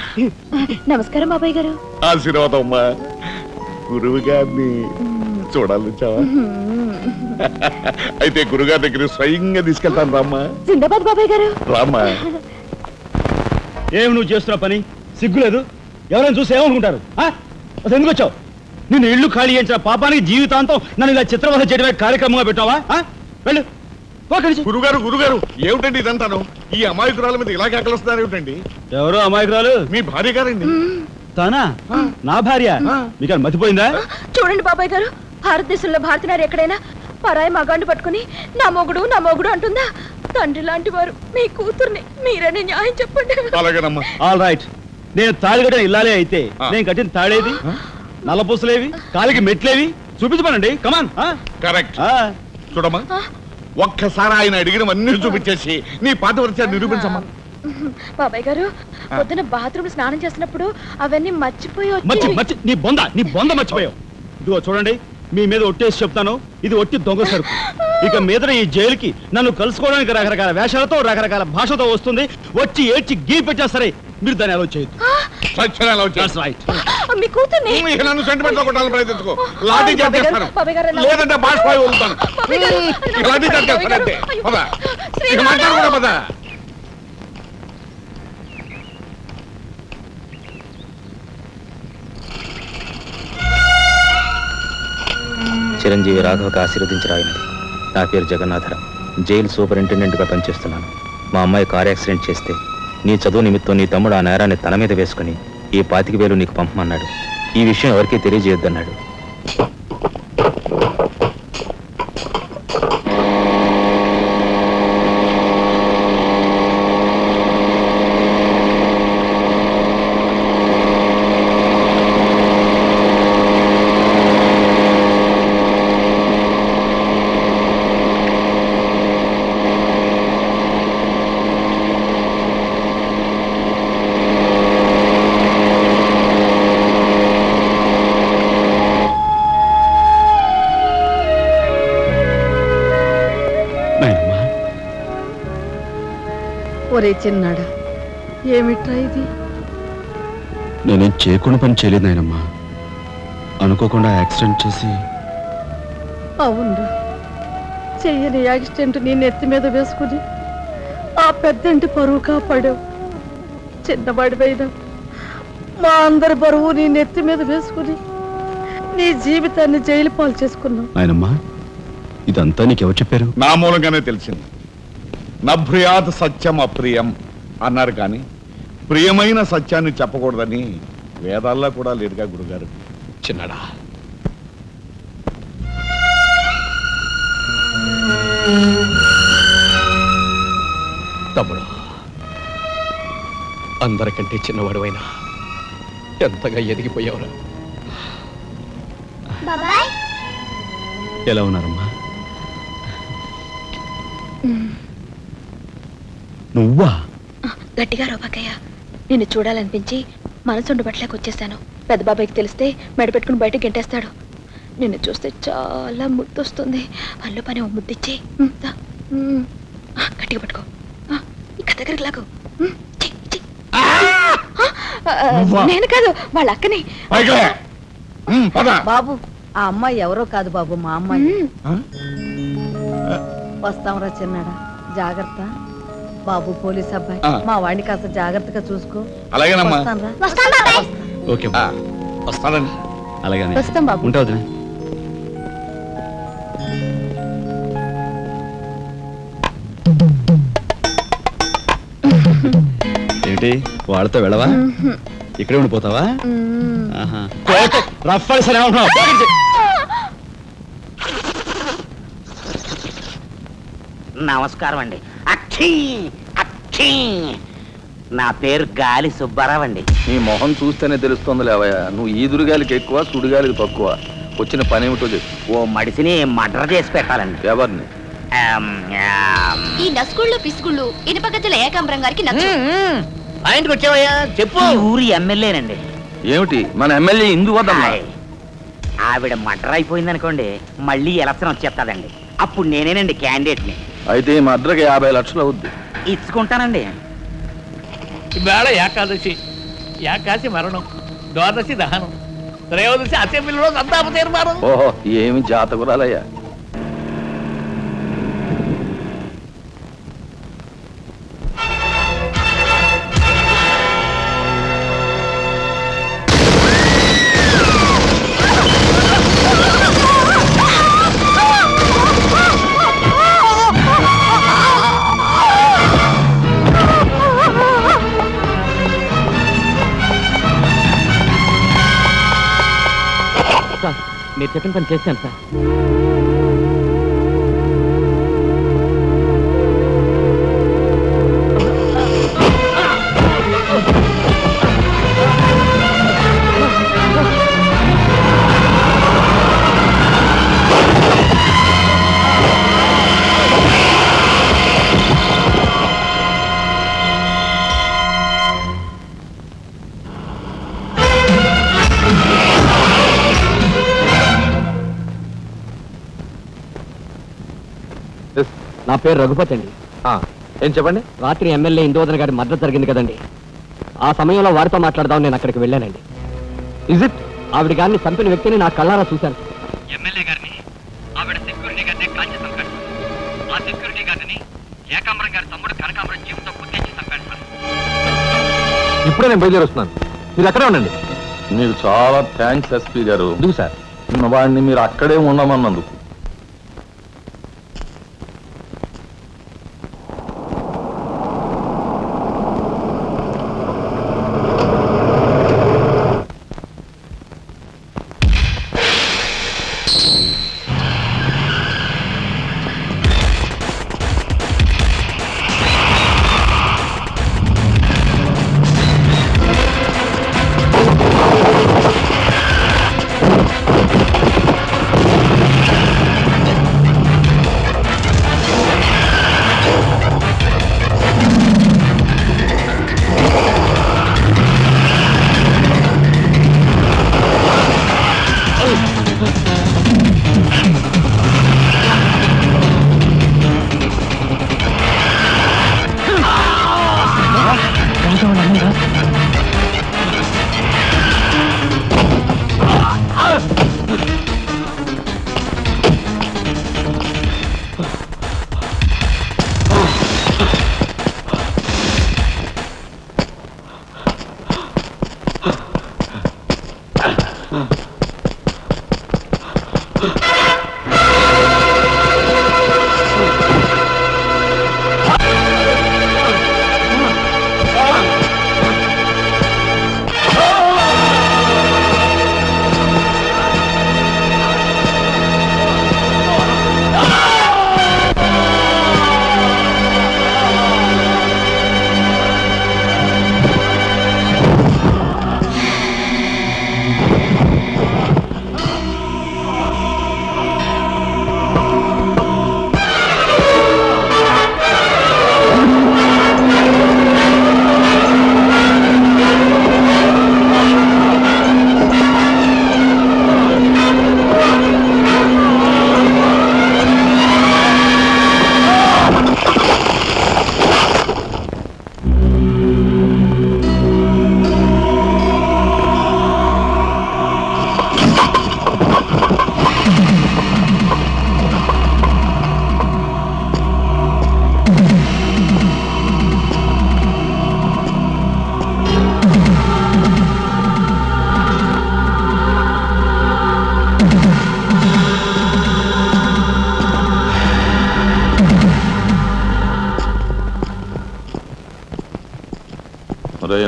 Speaker 4: నమస్కారం బాబాయ్ గారు.
Speaker 11: ఆశీర్వాదం అమ్మా. గురువు గారిని చూడాలి చావా? అయితే గురుగారి దగ్గర స్వయంగా తీసుకెళ్తాను రామ్మా.
Speaker 4: జిందాబాద్ బాబాయ్ గారు.
Speaker 11: రామ్మా.
Speaker 2: ఏమి నువ్వు చేస్తున్న పని సిగ్గులేదు? ఎవరైనా చూసి ఏమనుకుంటారు? అసలు ఎందుకు వచ్చావు? నిన్ను ఇల్లు ఖాళీ చేయించిన పాపానికి జీవితాంతం నన్ను ఇలా చిత్రవధ చేయడమే కార్యక్రమంగా పెట్టావా? వెళ్ళు.
Speaker 11: గురుగారు, గురుగారు ఏమిటండి ఇదంతాను? ఈ అమాయకురాల మీద ఇలా కేకలుస్తున్నారు ఏమిటండి?
Speaker 2: ఎవరు అమాయకురాలు?
Speaker 11: మీ భార్య గారండి.
Speaker 2: తానా? నా భార్య? మీకు మతిపోయిందా?
Speaker 4: చూడండి బాబాయ్ గారు, భారతదేశంలో భారతీయులు ఎక్కడైనా పరాయి మగాండు పట్టుకుని నా మొగుడు అంటుందా? తండ్రి లాంటి వారు మీ కూతుర్ని మీరని న్యాయం చెప్పండి.
Speaker 11: అలాగేనమ్మా.
Speaker 2: All right. నేను తాళి కట్టిన ఇల్లాలే అయితే నేను కట్టిన తాళేది, నల్లపూసలేవి, కాలికి మెట్లేవి చూపించమనండి. కమాన్.
Speaker 11: కరెక్ట్. చూడమ్మా, ఒక్కసారి ఆయన అడిగినవన్నీ చూపించేసి నీ పాతివ్రత్యాన్ని నిరూపించమ్మా.
Speaker 4: బాబాయ్ గారు, పొద్దున బాత్రూమ్ స్నానం చేసినప్పుడు అవన్నీ మర్చిపోయి
Speaker 2: నీ బొంద మర్చిపోయావు. ఇదిగో చూడండి, మీ మీద ఒట్టేసి చెప్తాను, ఇది ఒట్టి దొంగ సరుకు. ఇక మీద ఈ జైలుకి నన్ను కలుసుకోవడానికి రకరకాల వేషాలతో రకరకాల భాషతో వస్తుంది. వచ్చి ఏడ్చి గీ పెట్టా సరే, మీరు దాన్ని అలౌ చేయొద్దు.
Speaker 4: మీ కూతుర్ని
Speaker 11: నన్ను సెంటిమెంట్ లో కొట్టాలని ప్రయత్నించుకో. లాఠీ చేస్తాను, లేదంటే బాష్పాయి వదులుతాను. లాఠీ చేస్తానంటే మాట్లాడకూడదు పద.
Speaker 12: చిరంజీవి రాఘవకు ఆశీర్వదించరాయినది. నా పేరు జగన్నాథరావు, జైలు సూపరింటెండెంట్గా పనిచేస్తున్నాను. మా అమ్మాయి కార్ యాక్సిడెంట్ చేస్తే
Speaker 7: నీ చదువు నిమిత్తం నీ తమ్ముడు ఆ నేరాన్ని తన మీద వేసుకుని ఈ 25,000 నీకు పంపమన్నాడు. ఈ విషయం ఎవరికీ తెలియజేయొద్దన్నాడు.
Speaker 1: నాయనమ్మా,
Speaker 3: ఒరే చిన్నాడా, ఏమిట్రా ఇది?
Speaker 1: నేనేం చేయకుండా పని చేయలేదు నాయనమ్మా. అనుకోకుండా యాక్సిడెంట్ చేసి.
Speaker 3: అవునరా, చెయ్యని యాక్సిడెంట్ నీ నెత్తి మీద వేసుకుని ఆ పెద్దంటి పరువు కాపాడావు. చిన్నవాడిపైన మా అందరి బరువు నీ నెత్తి మీద వేసుకుని నీ జీవితాన్ని జైలు పాలు చేసుకున్నావు.
Speaker 1: నాయనమ్మా, ఇదంతా నీకెవరు చెప్పారు?
Speaker 11: నా మూలంగానే తెలిసింది. నభ్రియాత్ సత్యం అప్రియం అన్నారు, కానీ ప్రియమైన సత్యాన్ని చెప్పకూడదని వేదాల్లో కూడా లేదుగా గురుగారు.
Speaker 5: చిన్నడా, తమ్ముడు, అందరికంటే చిన్నవాడువైనా ఎంతగా ఎదిగిపోయావురా.
Speaker 1: ఎలా ఉన్నారమ్మా? నువ్వా?
Speaker 4: గట్టిగా రోపకయ్య, నిన్ను చూడాలనిపించి మనసుండు బట్టలేక వచ్చేసాను. పెద్ద బాబాయ్కి తెలిస్తే మెడ పెట్టుకుని బయటకు గెంటేస్తాడు. నిన్ను చూస్తే చాలా ముద్దొస్తుంది. అల్లు పని ఓ ముద్దిచ్చి గట్టిగా పట్టుకో. ఇంకా దగ్గరికి లాగు. నేను కాదు, వాళ్ళ అక్కని.
Speaker 3: బాబు, ఆ అమ్మాయి ఎవరో కాదు బాబు, మా అమ్మాయి. వస్తాంరా చిన్నాడా, జాగ్రత్త. బాబు పోలీస్ అబ్బాయి, మా వాడిని కాస్త జాగ్రత్తగా చూసుకో.
Speaker 11: అలాగేనమ్మా.
Speaker 3: వస్తానురా.
Speaker 1: ఓకే
Speaker 11: వస్తానండి.
Speaker 1: అలాగే
Speaker 3: వస్తాం బాబు.
Speaker 1: ఉంటా వదినా. ఏంటి వాళ్ళతో వెళ్ళవా? ఇక్కడే ఉండిపోతావా? ఆహా.
Speaker 2: రఫ్ సరే
Speaker 12: నమస్కారం అండి. అక్షీ అక్షీ, నా పేరు గాలి సుబ్బారావు అండి.
Speaker 7: నీ మొహం చూస్తేనే తెలుస్తుంది లేవయ్యా, నువ్వు ఈదురుగాలికి ఎక్కువ సుడిగాలికి తక్కువ. వచ్చిన పని ఏమిటో చెప్పు.
Speaker 12: ఓ మడిసిని మర్డర్ చేసి పెట్టాలండి.
Speaker 7: ఎవరిని?
Speaker 9: ఈ నస్కుళ్ళు పిసుకుళ్ళు ఇనుపగజ్జల ఏకాంబరం గారికి నచ్చు.
Speaker 12: ఆయనకు వచ్చావయ్యా, చెప్పు. ఊరి ఎమ్మెల్యేనండి.
Speaker 7: ఏమిటి మన ఎమ్మెల్యే ఇందు వద్దమ్మా?
Speaker 12: ఆవిడ మర్డర్ అయిపోయింది అనుకోండి, మళ్ళీ ఎలక్షన్ వచ్చేస్తాదండి. అప్పుడు నేనేనండి క్యాండిడేట్ని.
Speaker 7: అయితే ఈ మద్రకి 50 లక్షలు అవుద్ది.
Speaker 12: ఇచ్చుకుంటానండి.
Speaker 10: ఇవాళ ఏకాదశి, ఏకాశి మరణం, ద్వాదశి దహనం, త్రయోదశి అసెంబ్లీలో సంతాప తీర్మానం.
Speaker 7: ఓహో, ఏమి జాతకురాలయ్యా.
Speaker 6: మీరు చెప్పిన పని చేశాను సార్. నా పేరు రఘుపతి అండి.
Speaker 7: ఏం చెప్పండి.
Speaker 6: రాత్రి ఎమ్మెల్యే ఇందోదన్ గారి మర్డర్ జరిగింది కదండి, ఆ సమయంలో వారితో మాట్లాడదాం నేను అక్కడికి వెళ్ళానండి.
Speaker 7: Is it?
Speaker 6: ఆవిడ గారిని చంపిన వ్యక్తిని నా కళ్ళారా చూశాను.
Speaker 5: ఎమ్మెల్యే గారిని, ఆవిడ సెక్యూరిటీ గారిని కాల్చి చంపాడు. ఆ సెక్యూరిటీ గారిని ఏకాంబరం గారి తమ్ముడు కనకాంబరం జీవితం గుర్తించి చంపాడు సార్.
Speaker 7: ఇప్పుడే నేను బయలుదేరి వస్తున్నాను, మీరు అక్కడే ఉండండి. మీకు చాలా థ్యాంక్స్ ఎస్పీ గారు. ఎందుకు సార్? వాడిని మీరు అక్కడే ఉండమన్నందుకు.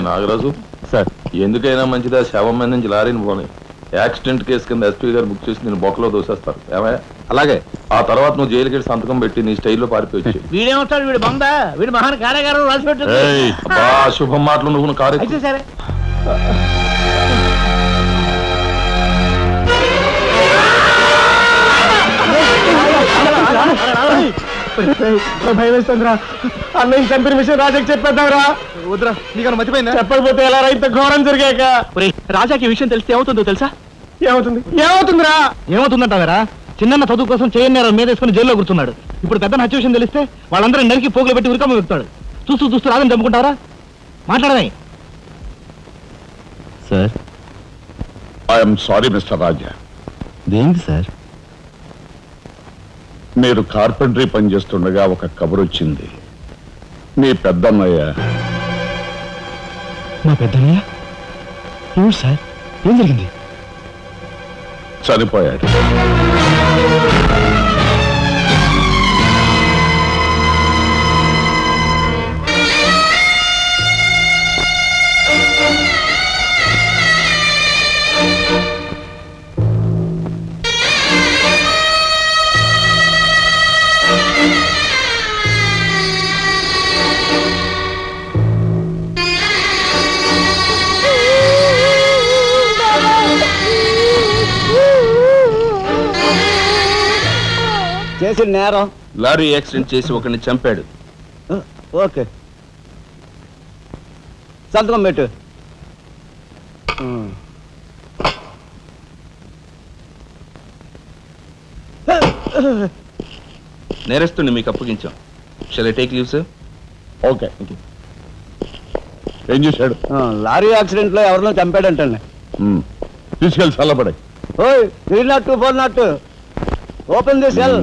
Speaker 7: నాగరాజు
Speaker 6: సార్
Speaker 7: ఎందుకైనా మంచిదా శవం మీద నుంచి లారీని పోనీ యాక్సిడెంట్ కేసు కింద ఎస్పీ గారు బుక్ చేసి నేను బొక్కలో దోసేస్తారు ఏమయ్యా అలాగే ఆ తర్వాత నువ్వు జైలుకి వెళ్ళి సంతకం పెట్టి నీ స్టైల్లో పారిపోయి
Speaker 6: వీడేమవుతాడు వీడు బొంద వీడు మహాన్ కార్యగారం రాసి పెట్టు
Speaker 7: శుభం మాటలు నువ్వు కారు
Speaker 6: అయితే సరే భయం వేస్తుందిరా అన్నయ్య చంపిన విషయం రాజాకి చెప్పేద్దాంరా వద్దురా నీకన్నా మర్చిపోయిందా చెప్పకపోతే ఎలా ఇంత ఘోరం జరిగాక రాజాకి ఈ విషయం తెలిస్తే ఏమవుతుందో తెలుసా ఏమవుతుంది ఏమవుతుందిరా ఏమవుతుందంటారా చిన్న చదువు కోసం చేయన్నారు మీద వేసుకుని జైల్లో కూర్చున్నాడు ఇప్పుడు పెద్ద హత్య విషయం తెలిస్తే వాళ్ళందరూ నరికి పోగులు పెట్టి ఉరికమ్మ వెళ్తాడు చూస్తూ రాదని చంపుకుంటారా మాట్లాడదాం
Speaker 11: sir I'm sorry mister Raja
Speaker 6: దేంటి సార్
Speaker 11: మీరు కార్పెంటరీ పని చేస్తుండగా ఒక కబురు వచ్చింది మీ పెద్దన్నయ్య
Speaker 6: మా పెద్దన్నయ్య ఏమిటి సార్ ఏం జరిగింది
Speaker 11: చనిపోయాడు
Speaker 2: చేసిన నేరం
Speaker 7: లారీ యాక్సిడెంట్ చేసి ఒకరిని చంపాడు
Speaker 2: ఓకే సంతకం పెట్టు
Speaker 7: నేరస్తుని మీకు అప్పగించాం shall I take leave sir
Speaker 11: okay ఏం చేశాడు
Speaker 2: లారీ యాక్సిడెంట్ లో ఎవరినో చంపాడంటండి
Speaker 11: తీసుకెళ్ళి చల్లబడే
Speaker 2: ఓయ్ 302 402 open the cell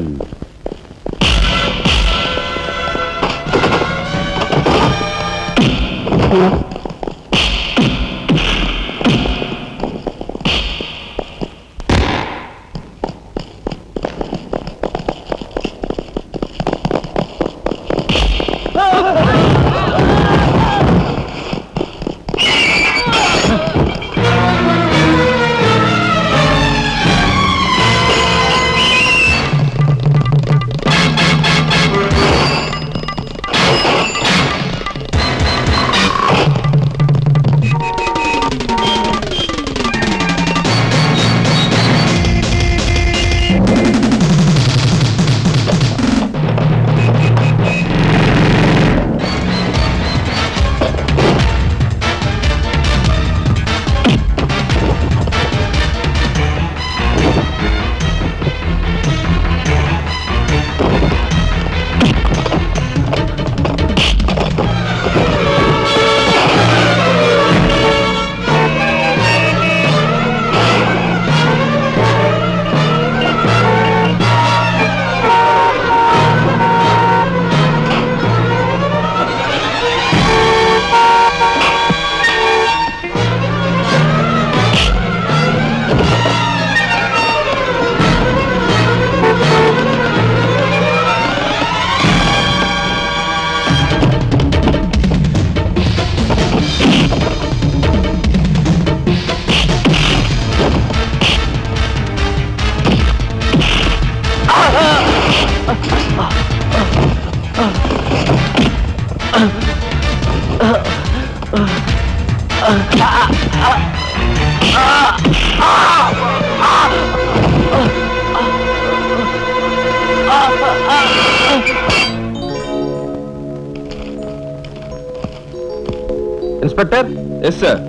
Speaker 7: inspector. Yes sir.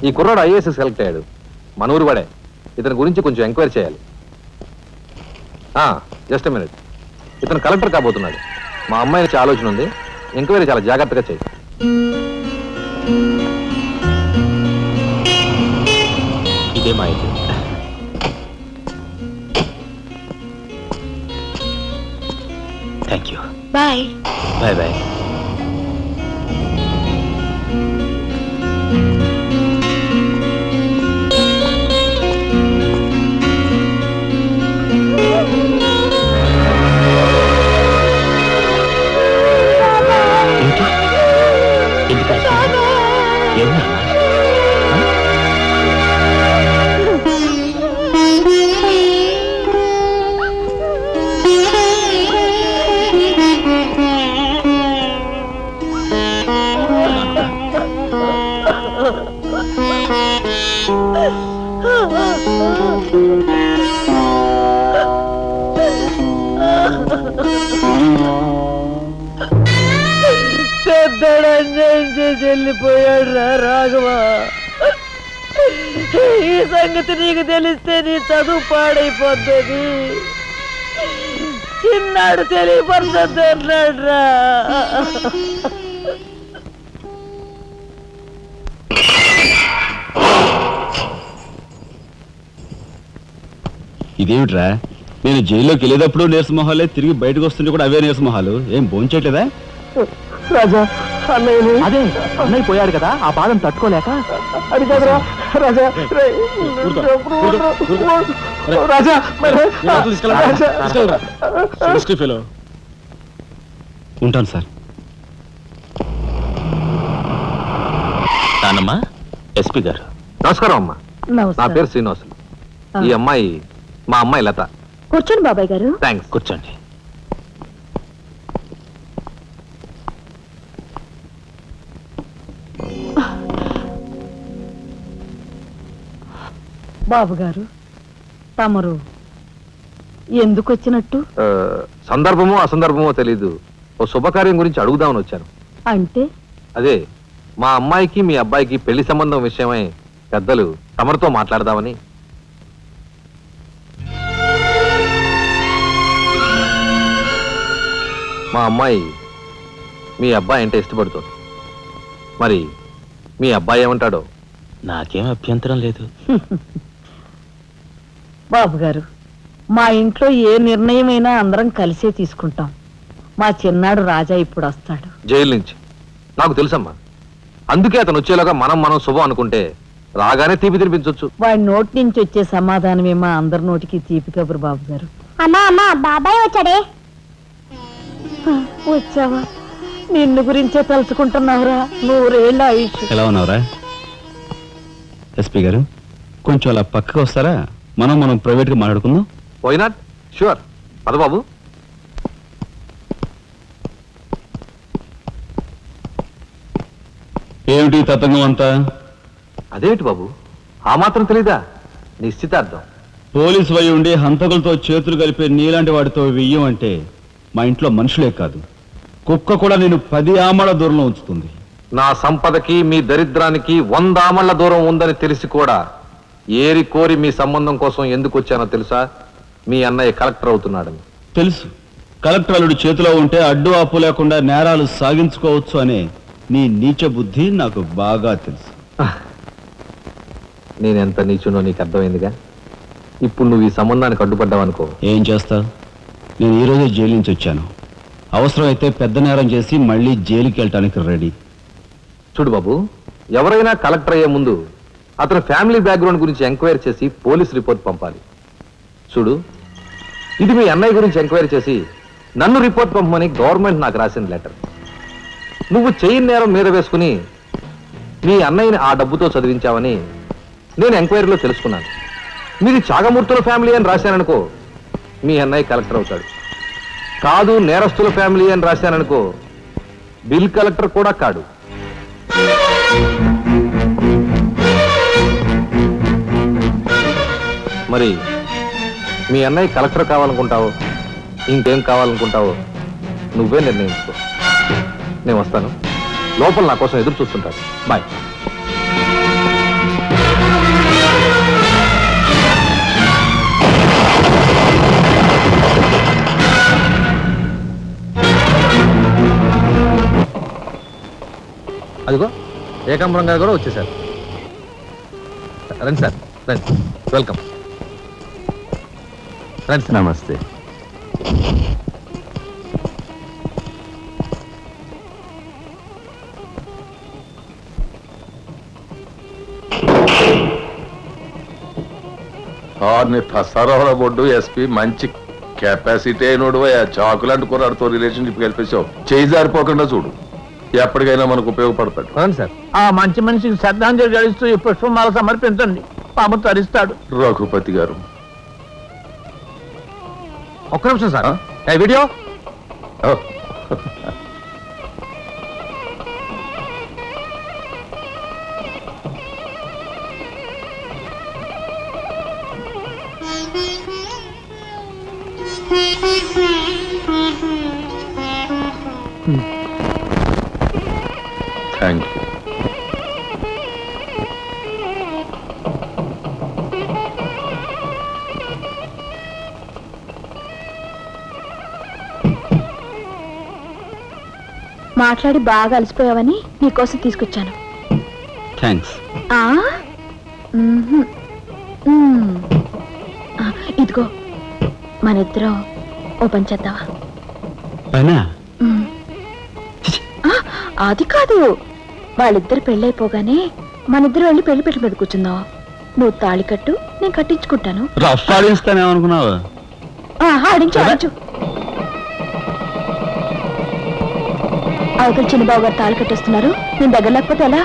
Speaker 7: ఈ కుర్రాడు ఐఏఎస్ సెలెక్ట్ అయ్యాడు, మన ఊరు వాడే. ఇతని గురించి కొంచెం ఎంక్వైరీ చేయాలి. Just minute. ఇతను కలెక్టర్ కాబోతున్నాడు. మా అమ్మాయి నుంచి ఆలోచన ఉంది, ఎంక్వైరీ చాలా జాగ్రత్తగా చేయి. ఇదే మా అయితే. Thank you.
Speaker 9: Bye.
Speaker 7: Bye bye.
Speaker 3: వెళ్ళిపోయాడు రా రాఘవ. ఈ సంగతి నీకు తెలిస్తే నీ చదువు పాడైపోతుంది. చిన్నాడు తెలియపరచొద్దు అన్నాడు రా.
Speaker 2: ఇదేమిట్రా, నేను జైల్లోకి వెళ్ళేటప్పుడు నీరసమొహాలే, తిరిగి బయటకు వస్తుంటే కూడా అవే నీరసమొహాలు. ఏం భోంచేయట్లేదా?
Speaker 6: రాజా, అదే అన్నయ్య పోయాడు కదా, ఆ బాధం తట్టుకోలేక. అది కాదురా రాజా.
Speaker 2: ఉంటాను సార్.
Speaker 7: నానమ్మా, ఎస్పీ గారు. నమస్కారం అమ్మా. నా పేరు శ్రీనివాసులు. ఈ అమ్మాయి మా అమ్మాయి లత.
Speaker 4: కూర్చోండి బాబాయ్ గారు.
Speaker 7: థ్యాంక్స్. కూర్చోండి.
Speaker 3: బాబు గారు, తమరు ఎందుకు వచ్చినట్టు?
Speaker 7: సందర్భమో అసందర్భమో తెలీదు, ఓ శుభకార్యం గురించి అడుగుదామని వచ్చాను.
Speaker 3: అంటే
Speaker 7: అదే, మా అమ్మాయికి మీ అబ్బాయికి పెళ్లి సంబంధం విషయమై పెద్దలు తమరితో మాట్లాడదామని. మా అమ్మాయి మీ అబ్బాయి అంటే ఇష్టపడుతుంది. మరి మీ అబ్బాయి ఏమంటాడో? నాకేం అభ్యంతరం లేదు.
Speaker 3: బాబు గారు, మా ఇంట్లో ఏ నిర్ణయమైనా అందరం కలిసే తీసుకుంటాం. మా చిన్నాడు రాజా ఇప్పుడు వస్తాడు
Speaker 7: జైలు నుంచి. నాకు తెలుసమ్మా, అందుకే అతను వచ్చేలాగా మనం శుభం అనుకుంటే రాగానే తీపి తినిపించవచ్చు.
Speaker 3: వాడి నోటి నుంచి వచ్చే సమాధానమే మా అందరి నోటికి తీపి కబురు. బాబు గారు.
Speaker 9: అమ్మా అమ్మా, బాబాయ్ వచ్చాడే.
Speaker 3: వచ్చావా? నిన్ను గురించే తలుచుకుంటున్నావురా. 100 ఏళ్ళ ఆయుష్.
Speaker 2: ఎలా ఉన్నావురా? ఎస్పీ గారు, కొంచెం అలా పక్కకు వస్తారా? మనం ప్రైవేట్గా మాట్లాడుకుందాం.
Speaker 7: Why not? షూర్. పద బాబు.
Speaker 2: ఏమిటి తతంగం అంతా?
Speaker 7: అదేమిటి బాబు, ఆ మాత్రం తెలీదా? నిశ్చితార్థం.
Speaker 2: పోలీసు వై ఉండి హంతకులతో చేతులు కలిపే నీలాంటి వాడితో వెయ్యం అంటే మా ఇంట్లో మనుషులే కాదు, కుక్క కూడా నేను 10 ఆమళ్ల దూరంలో ఉంచుతుంది.
Speaker 7: నా సంపదకి మీ దరిద్రానికి 100 ఆమళ్ల దూరం ఉందని తెలిసి కూడా ఏరి కోరి మీ సంబంధం కోసం ఎందుకు వచ్చానో తెలుసా? మీ అన్నయ్య కలెక్టర్ అవుతున్నాడని.
Speaker 2: తెలుసు. కలెక్టర్ అల్లుడు చేతిలో ఉంటే అడ్డు ఆపు లేకుండా నేరాలు సాగించుకోవచ్చు అనే నీ నీచ బుద్ధి నాకు బాగా తెలుసు.
Speaker 7: నేనెంత నీచునో నీకు అర్థమైందిగా. ఇప్పుడు నువ్వు ఈ సంబంధానికి అడ్డుపడ్డావనుకో,
Speaker 2: ఏం చేస్తావు? నేను ఈ రోజే జైలు నుంచి వచ్చాను. అవసరమైతే పెద్ద నేరం చేసి మళ్ళీ జైలుకి వెళ్ళటానికి రెడీ.
Speaker 7: చూడు బాబు, ఎవరైనా కలెక్టర్ అయ్యే ముందు అతని ఫ్యామిలీ బ్యాక్గ్రౌండ్ గురించి ఎంక్వైరీ చేసి పోలీస్ రిపోర్ట్ పంపాలి. చూడు, ఇది మీ అన్నయ్య గురించి ఎంక్వైరీ చేసి నన్ను రిపోర్ట్ పంపమని గవర్నమెంట్ నాకు రాసిన లెటర్. నువ్వు చెయ్యి నేరం మీద వేసుకుని మీ అన్నయ్యని ఆ డబ్బుతో చదివించావని నేను ఎంక్వైరీలో తెలుసుకున్నాను. మీది చాగమూర్తుల ఫ్యామిలీ అని రాశాననుకో, మీ అన్నయ్య కలెక్టర్ అవుతాడు. కాదు, నేరస్తుల ఫ్యామిలీ అని రాశాననుకో, బిల్ కలెక్టర్ కూడా కాడు. మరి మీ అన్నయ్య కలెక్టర్ కావాలనుకుంటావో ఇంకేం కావాలనుకుంటావో నువ్వే నిర్ణయించుకో. నేను వస్తాను. లోపల నా కోసం ఎదురు చూస్తుంటారు. బాయ్. అదిగో ఏకాంబరం గారు కూడా వచ్చేసారు. రండి సార్, రండి. వెల్కమ్. రండి సార్. నమస్తే.
Speaker 11: సరవర బొడ్డు ఎస్పీ మంచి కెపాసిటీ అయినోడు చాకులాంటి కుర్రాడితో రిలేషన్షిప్ కలిపేసావు. చేయి జారిపోకుండా చూడు, ఎప్పటికైనా మనకు ఉపయోగపడతాడు.
Speaker 7: అవును సార్.
Speaker 6: ఆ మంచి మనిషికి శ్రద్ధాంజలి గడిస్తూ ఈ పుష్పమాల సమర్పించండి. పాము తరిస్తాడు.
Speaker 11: రఘుపతి గారు,
Speaker 7: ఒక్క నిమిషం సార్. Video
Speaker 11: thank you.
Speaker 4: మాట్లాడి బాగా అలసిపోయావని నీకోసం తీసుకొచ్చాను.
Speaker 2: థ్యాంక్స్.
Speaker 4: ఆ? మ్మ్హ్మ్. ఇదిగో మన ఇద్దరం ఓ పని చేద్దావా?
Speaker 2: పైనా?
Speaker 4: అది కాదు, వాళ్ళిద్దరు పెళ్ళైపోగానే మనిద్దరు వెళ్ళి పెళ్లి పెట్ట మీద కూర్చుందాం. నువ్వు తాళి కట్టు, నేను కట్టించుకుంటాను.
Speaker 2: రఫ్ ఆడిస్తానేమనుకున్నావు?
Speaker 4: ఆడించు ఆడించు. అవతల చిన్నబాబు గారు తాళి కట్టేస్తున్నారు, నేను దగ్గర లేకపోతే ఎలా?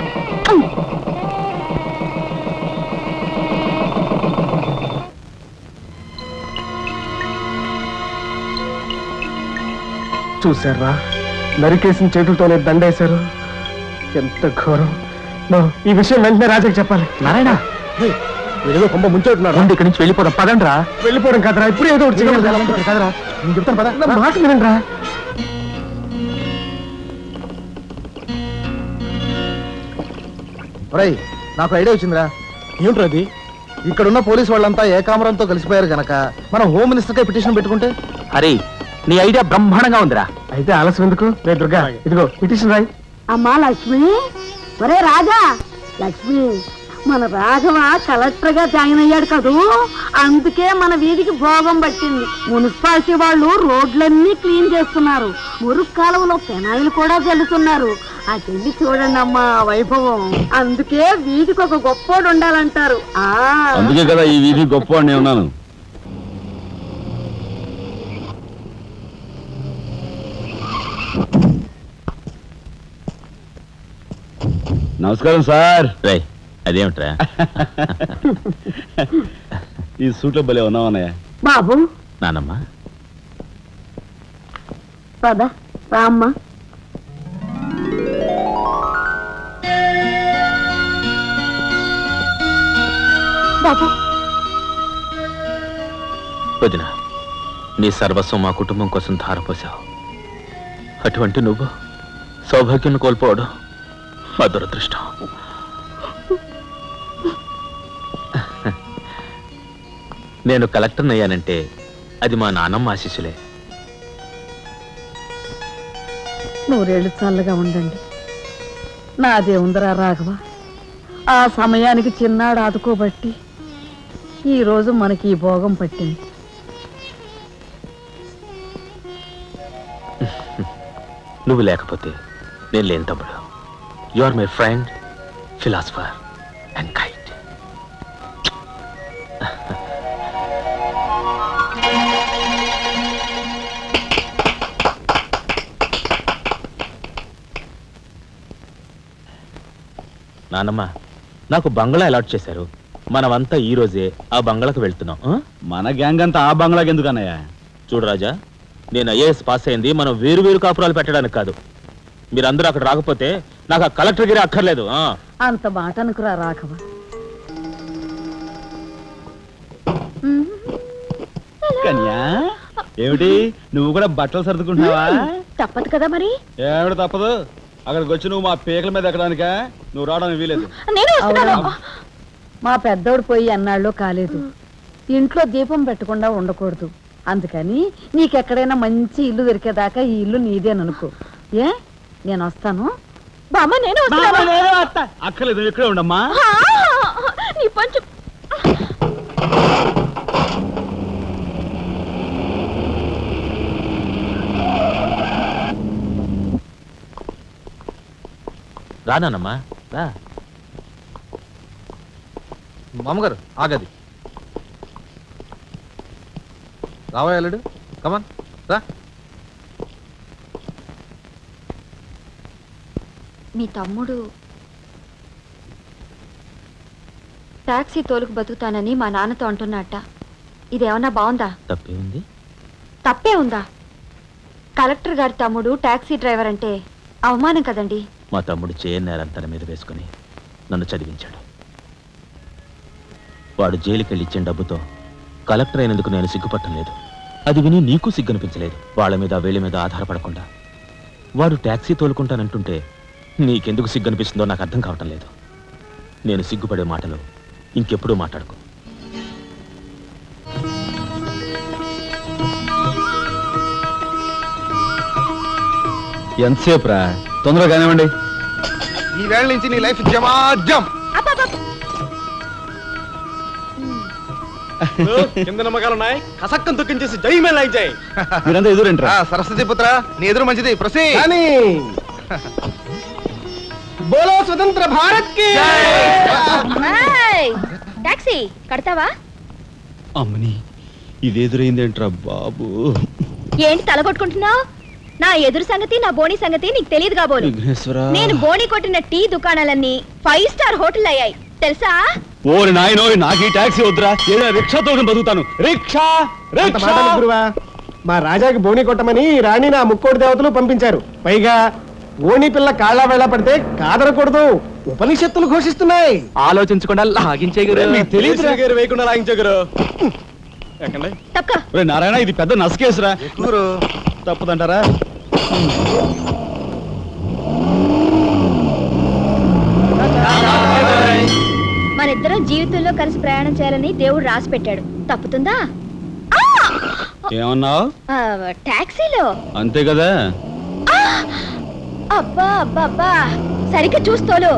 Speaker 6: చూసారా, నరికేసిన చేతులతోనే దండేశారు. ఎంత ఘోరం. ఈ విషయం వెంటనే రాజాకి చెప్పాలి.
Speaker 7: నారాయణ, ఏదో కొంప ముంచెట్టున్నారు. ఇక్కడి నుంచి వెళ్ళిపోదాం. పదండి రా.
Speaker 6: వెళ్ళిపోవడం కదరా, ఇప్పుడు ఏదో ఒకటి చేయాలి కదరా. నేను చెప్తాను పద. నా మాట వినండి రా.
Speaker 7: నాకు ఐడియా వచ్చిందిరా.
Speaker 6: ఏమిట్రా అది?
Speaker 7: ఇక్కడున్న పోలీసు వాళ్ళంతా ఏకామరంతో కలిసిపోయారు గనక మనం హోమ్ మినిస్టర్ కే పిటిషన్ పెట్టుకుంటే.
Speaker 12: హరి, నీ ఐడియా బ్రహ్మాండంగా ఉందిరా.
Speaker 6: అయితే ఆలస్యం ఎందుకు? రే దుర్గా, ఇదిగో పిటిషన్ రాయి.
Speaker 3: అమ్మా లక్ష్మి, ఒరే రాజా, లక్ష్మి, మన రాఘవ కలెక్టర్ గా జాయిన్ అయ్యాడు కదూ, అందుకే మన వీధికి భోగం పట్టింది. మున్సిపాలిటీ వాళ్ళు రోడ్లన్నీ క్లీన్ చేస్తున్నారు, మురుగు కాలువలో పెనాయిలు కూడా చల్లుతున్నారు. ఆ చెల్లి చూడండి అమ్మా వైభవం. అందుకే వీధికి ఒక గొప్పోడు ఉండాలంటారు.
Speaker 2: అందుకే కదా ఈ వీధి గొప్పవాడిని ఉన్నాను. నమస్కారం సార్.
Speaker 12: అదేమిట్రా
Speaker 2: ఈ సూట్లో భలే ఉన్నావన్నయ్య.
Speaker 3: బాబు
Speaker 12: నానమ్మా,
Speaker 3: పద రామ్మా.
Speaker 4: బాబు,
Speaker 12: వదిన, నీ సర్వస్వం మా కుటుంబం కోసం ధారపోసావు. అటువంటి నువ్వు సౌభాగ్యం కోల్పోవడం మా దురదృష్టం. నేను కలెక్టర్ అయ్యానంటే అది మా నాన్నమ్మ ఆశీస్సులే.
Speaker 3: నూరేళ్ళు చల్లగా ఉండండి. నాదే ఉందరా రాఘవ, ఆ సమయానికి చిన్నాడు ఆదుకోబట్టి ఈరోజు మనకి ఈ భోగం పట్టింది.
Speaker 12: నువ్వు లేకపోతే నేను లేని తమ్ముడు. You are my friend, philosopher and guide. నానమ్మ, నాకు బంగ్లా అలాట్ చేశారు. మనమంతా ఈ రోజే ఆ బంగ్లాకు వెళ్తున్నాం.
Speaker 2: మన గ్యాంగ్ అంతా ఆ బంగ్లాకి ఎందుకన్నయ్య?
Speaker 12: చూడు రాజా, నేను ఐఏఎస్ పాస్ అయింది మనం వేరు వేరు కాపురాలు పెట్టడానికి కాదు. మీరందరూ అక్కడ రాకపోతే నాకు ఆ కలెక్టర్ గిరి అక్కర్లేదు.
Speaker 3: అంత మాట అనుకురా రాఘవ.
Speaker 2: కన్యా, ఏమిటి నువ్వు కూడా బట్టలు సర్దుకుంటున్నావా?
Speaker 4: తప్పదు కదా మరి.
Speaker 2: ఏమిటి తప్పదు? అక్కడికి వచ్చి నువ్వు మా పీకల మీద ఎక్కడానికా? నువ్వు రావడానికి వీలేదు.
Speaker 4: నేను వస్తున్నాను.
Speaker 3: అవునమ్మా. మా పెద్దోడు పోయి అన్నాళ్ళు కాలేదు. ఇంట్లో దీపం పెట్టకుండా ఉండకూడదు. అందుకని నీకెక్కడైనా మంచి ఇల్లు దొరికేదాకా ఈ ఇల్లు నీదేననుకో. ఏ నేను వస్తాను.
Speaker 4: బామ్మ నేను వస్తున్నాను.
Speaker 2: అక్కర్లేదు, ఇక్కడే ఉండమ్మా.
Speaker 4: నీ పంచు
Speaker 12: రానమ్మా రా.
Speaker 6: మామగారు ఆగది రావాయలుడు కమాన్ రా.
Speaker 9: మీ తమ్ముడు టాక్సీ తోలుకు బతుకుతానని మా నాన్నతో అంటున్నట్ట. ఇదేమన్నా బాగుందా?
Speaker 12: తప్పే ఉంది.
Speaker 9: తప్పే ఉందా? కలెక్టర్ గారి తమ్ముడు టాక్సీ డ్రైవర్ అంటే అవమానం కదండి.
Speaker 12: మా తమ్ముడు చేయన్నారని తన మీద వేసుకుని నన్ను చదివించాడు. వాడు జైలుకెళ్ళి ఇచ్చిన డబ్బుతో కలెక్టర్ అయినందుకు నేను సిగ్గుపట్టం లేదు. అది విని నీకు సిగ్గనిపించలేదు. వాళ్ళ మీద వీళ్ళ మీద ఆధారపడకుండా వాడు ట్యాక్సీ తోలుకుంటానంటుంటే నీకెందుకు సిగ్గనిపిస్తుందో నాకు అర్థం కావటం లేదు. నేను సిగ్గుపడే మాటలు ఇంకెప్పుడూ మాట్లాడుకో.
Speaker 2: ఎంతసేపు రా? తొందరగా కానివ్వండి.
Speaker 6: ఈ వేళ నుంచి నీ లైఫ్ జమాజం. కింద నమ్మకాలున్నాయి. కసక్కం తొక్కించేసి జై మేళ జై.
Speaker 2: మీరంతా ఎదురేంట్రా?
Speaker 6: సరస్వతి పుత్ర నీ ఎదురు మంచిది. ప్రసీ బోలో స్వతంత్ర భారత్ కి
Speaker 9: టాక్సీ కడతావా?
Speaker 2: అమ్మని ఇది ఎదురైందేంట్రా బాబు?
Speaker 9: ఏంటి తలగొట్టుకుంటున్నావు? నా ఎదురు సంగతి నా బోని సంగతి నీకు తెలియదు కాబోలు. నేను బోని కొట్టిన టీ దుకాణాలన్నీ 5 స్టార్ హోటల్ అయ్యాయి తెలుసా?
Speaker 2: ఓరి నాయనో, నాకు ఈ టాక్సీ వద్దురా. ఏదో రిక్షా తోటి బతుకుతాను. రిక్షా
Speaker 6: గురువా, మా రాజాకి బోని కొట్టమని రాణి నా ముక్కోటి దేవతలు పంపించారు. పైగా ఓణి పిల్ల కాళ్ళ వేళ పడితే కాదనకూడదు. ఉపనిషత్తులు ఘోషిస్తున్నాయి.
Speaker 5: ఆలోచించకుండా లాగించే
Speaker 6: తెలియదు వేయకుండా లాగించగరు.
Speaker 2: నారాయణ, ఇది పెద్ద నసకేసురా. తప్పదంటారా?
Speaker 9: మనిద్దరం జీవితంలో కలిసి ప్రయాణం చేయాలని దేవుడు రాసి పెట్టాడు. తప్పుతుందా?
Speaker 2: ఏమన్నావు?
Speaker 9: టాక్సీలో
Speaker 2: అంతే కదా.
Speaker 9: అబ్బా అబ్బా అబ్బా, సరిగ్గా చూస్తోలు.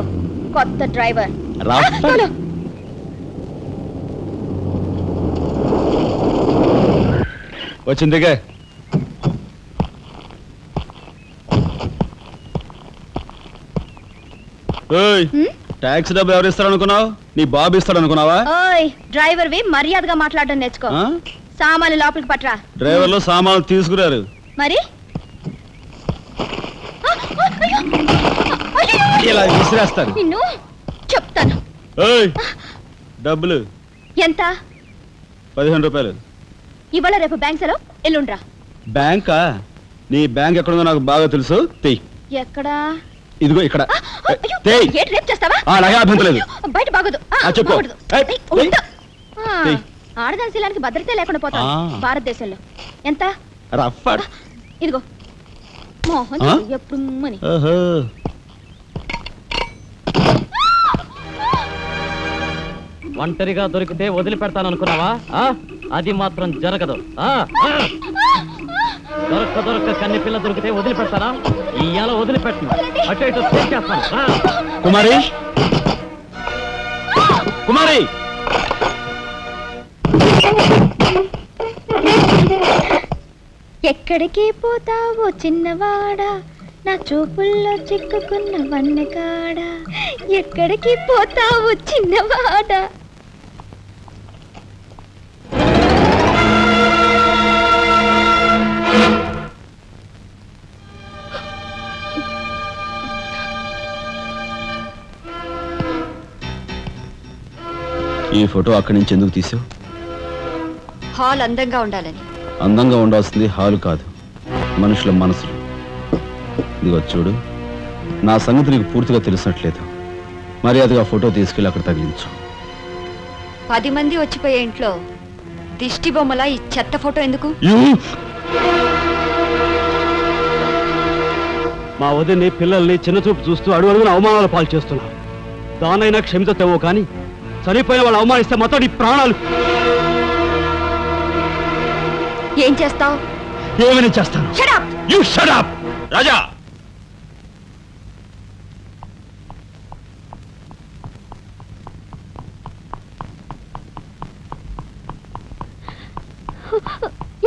Speaker 9: కొత్త డ్రైవర్
Speaker 2: వచ్చిందిగా. టాక్సీ డబ్బు ఎవరు ఇస్తారు అనుకున్నావు? నీ బాబు ఇస్తాడు అనుకున్నావా?
Speaker 9: ఓయ్ డ్రైవర్ వి మర్యాదగా మాట్లాడడం నేర్చుకో. సామాన్లు లోపలికి పట్రా.
Speaker 2: డ్రైవర్లు సామాన్లు తీసుకురారు.
Speaker 9: మరి
Speaker 2: ఇలా విసిరేస్తారు.
Speaker 9: నిన్ను చెప్తాను.
Speaker 2: డబ్బులు
Speaker 9: ఎంత?
Speaker 2: 15 రూపాయలు.
Speaker 9: ఇవాళ రేపు బ్యాంక్ సెలవు, ఎల్లుండ్రా.
Speaker 2: బ్యాంకా? నీ బ్యాంక్ ఎక్కడుందో నాకు బాగా తెలుసు. తెయ్.
Speaker 9: ఎక్కడా?
Speaker 2: ఇదిగో ఇక్కడ.
Speaker 9: ఏంటి రేపు చేస్తావా?
Speaker 2: అలాగే అభ్యంతరం లేదు.
Speaker 9: బయట బాగోదు.
Speaker 2: చెప్పు.
Speaker 9: ఆడదాని శీలానికి భద్రత లేకుండా పోతాం భారతదేశంలో. ఎంత? ఇదిగో మోహన్ ఎప్పుడు మని.
Speaker 5: ఒంటరిగా దొరికితే వదిలిపెడతాను అనుకున్నావా? అది మాత్రం జరగదు. దొరక్క కన్ని పిల్ల దొరికితే వదిలిపెడతానా? ఇయ్యాల వదిలిపెట్టను. అటు ఇటు చేస్తాను.
Speaker 2: కుమారి, కుమారి,
Speaker 9: ఎక్కడికి పోతావో చిన్నవాడా, నా చూపుల్లో చిక్కుకున్న వన్నెకాడా. ఎక్కడికి పోతావో చిన్నవాడా.
Speaker 2: ఈ ఫోటో అక్కడి నుంచి ఎందుకు తీసావు?
Speaker 9: హాల్ అందంగా ఉండాలని.
Speaker 2: అందంగా ఉండాల్సింది హాలు కాదు, మనుషుల మనసులు. ఇదిగో చూడు, నా సంగతి నీకు పూర్తిగా తెలిసినట్లేదు. మర్యాదగా ఫోటో తీసుకెళ్ళి అక్కడ తగిలించు.
Speaker 9: 10 మంది వచ్చిపోయే ఇంట్లో దిష్టి బొమ్మలా ఈ చెత్త ఫోటో ఎందుకు?
Speaker 2: మా వదిన్ని పిల్లల్ని చిన్నచూపు చూస్తూ అడుగున అవమానాల పాలు చేస్తున్నారు. దానైనా క్షమితేమో కానీ చనిపోయిన వాళ్ళు అవమానిస్తే మొత్తం నీ ప్రాణాలు.
Speaker 9: ఏం చేస్తావు?
Speaker 2: ఏమైనా చేస్తాను.
Speaker 12: యు షట్ అప్ రాజా.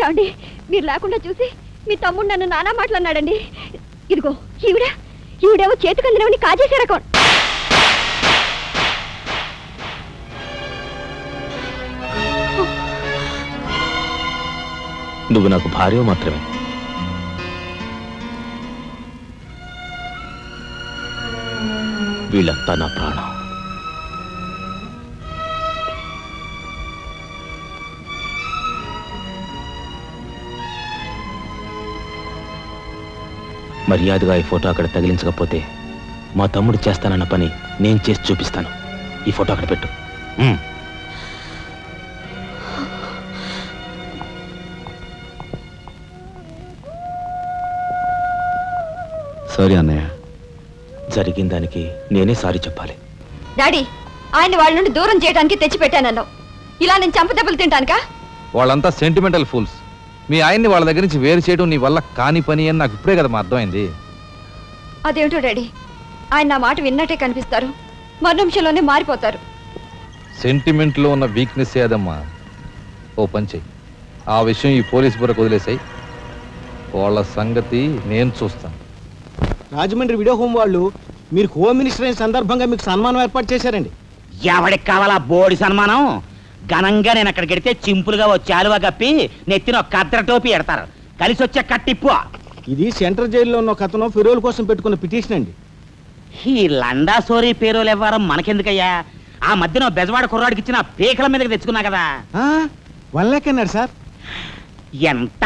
Speaker 9: ఏమండి, మీరు లేకుండా చూసి మీ తమ్ముడు నన్ను నానా మాట్లాడినాడండి. ఇదిగో ఈవిడేమో చేతికి అందినవని కాజేశారు అకౌంట్.
Speaker 12: నువ్వు నాకు భార్య మాత్రమే. వీళ్ళంతా నా ప్రాణం. మర్యాదగా ఈ ఫోటో అక్కడ తగిలించకపోతే మా తమ్ముడు చేస్తానన్న పని నేను చేసి చూపిస్తాను. ఈ ఫోటో అక్కడ పెట్టు.
Speaker 2: సారీ అన్నయ్య.
Speaker 12: జరిగిన దానికి నేనే సారీ చెప్పాలి.
Speaker 9: డాడీ, ఆయన్ని వాళ్ళ నుండి దూరం చేయడానికి తెచ్చిపెట్టానన్నావు. ఇలా నేను చంపదెబ్బలు తింటానుకా?
Speaker 13: వాళ్ళంతా సెంటిమెంటల్ ఫూల్స్. మీ ఆయన్ని వాళ్ళ దగ్గర నుంచి వేరు చేయడం నీ వల్ల కాని పని అని నాకు ఇప్పుడే కదా అర్థమైంది.
Speaker 9: అదేమిటో డాడీ, ఆయన నా మాట విన్నట్టే కనిపిస్తారు, మరు నిమిషంలోనే మారిపోతారు.
Speaker 13: సెంటిమెంట్లో ఉన్న వీక్నెస్ ఏదమ్మా. ఓ పని చెయ్యి, ఆ విషయం ఈ పోలీస్ బుర్రకు వదిలేసాయి. వాళ్ళ సంగతి నేను చూస్తాను.
Speaker 6: రాజమండ్రి వీడియో హోమ్ వాళ్ళు మీరు హోమ్ మినిస్టర్ అయిన సందర్భంగా మీకు సన్మానం ఏర్పాటు చేశారండి.
Speaker 14: ఎవడికి కావాలా బోడి సన్మానం? ఘనంగా నేను అక్కడికి వెడితే చింపులుగా ఓ చాలువా కప్పి నెత్తిన ఒక కద్ర టోపీ ఎడతారు. కలిసి వచ్చే కట్టిప్పు.
Speaker 6: ఇది సెంట్రల్ జైల్లో ఉన్న ఒక అతను ఫిరోల్ కోసం పెట్టుకున్న పిటిషన్ అండి.
Speaker 14: ఈ లండా సోరీ పేరోలు ఇవ్వడం మనకెందుకయ్యా? ఆ మధ్యన బెజవాడ కుర్రాడికి ఇచ్చిన పీకల మీదకి తెచ్చుకున్నా కదా.
Speaker 6: 1 lakh అన్నాడు సార్.
Speaker 14: ఎంత?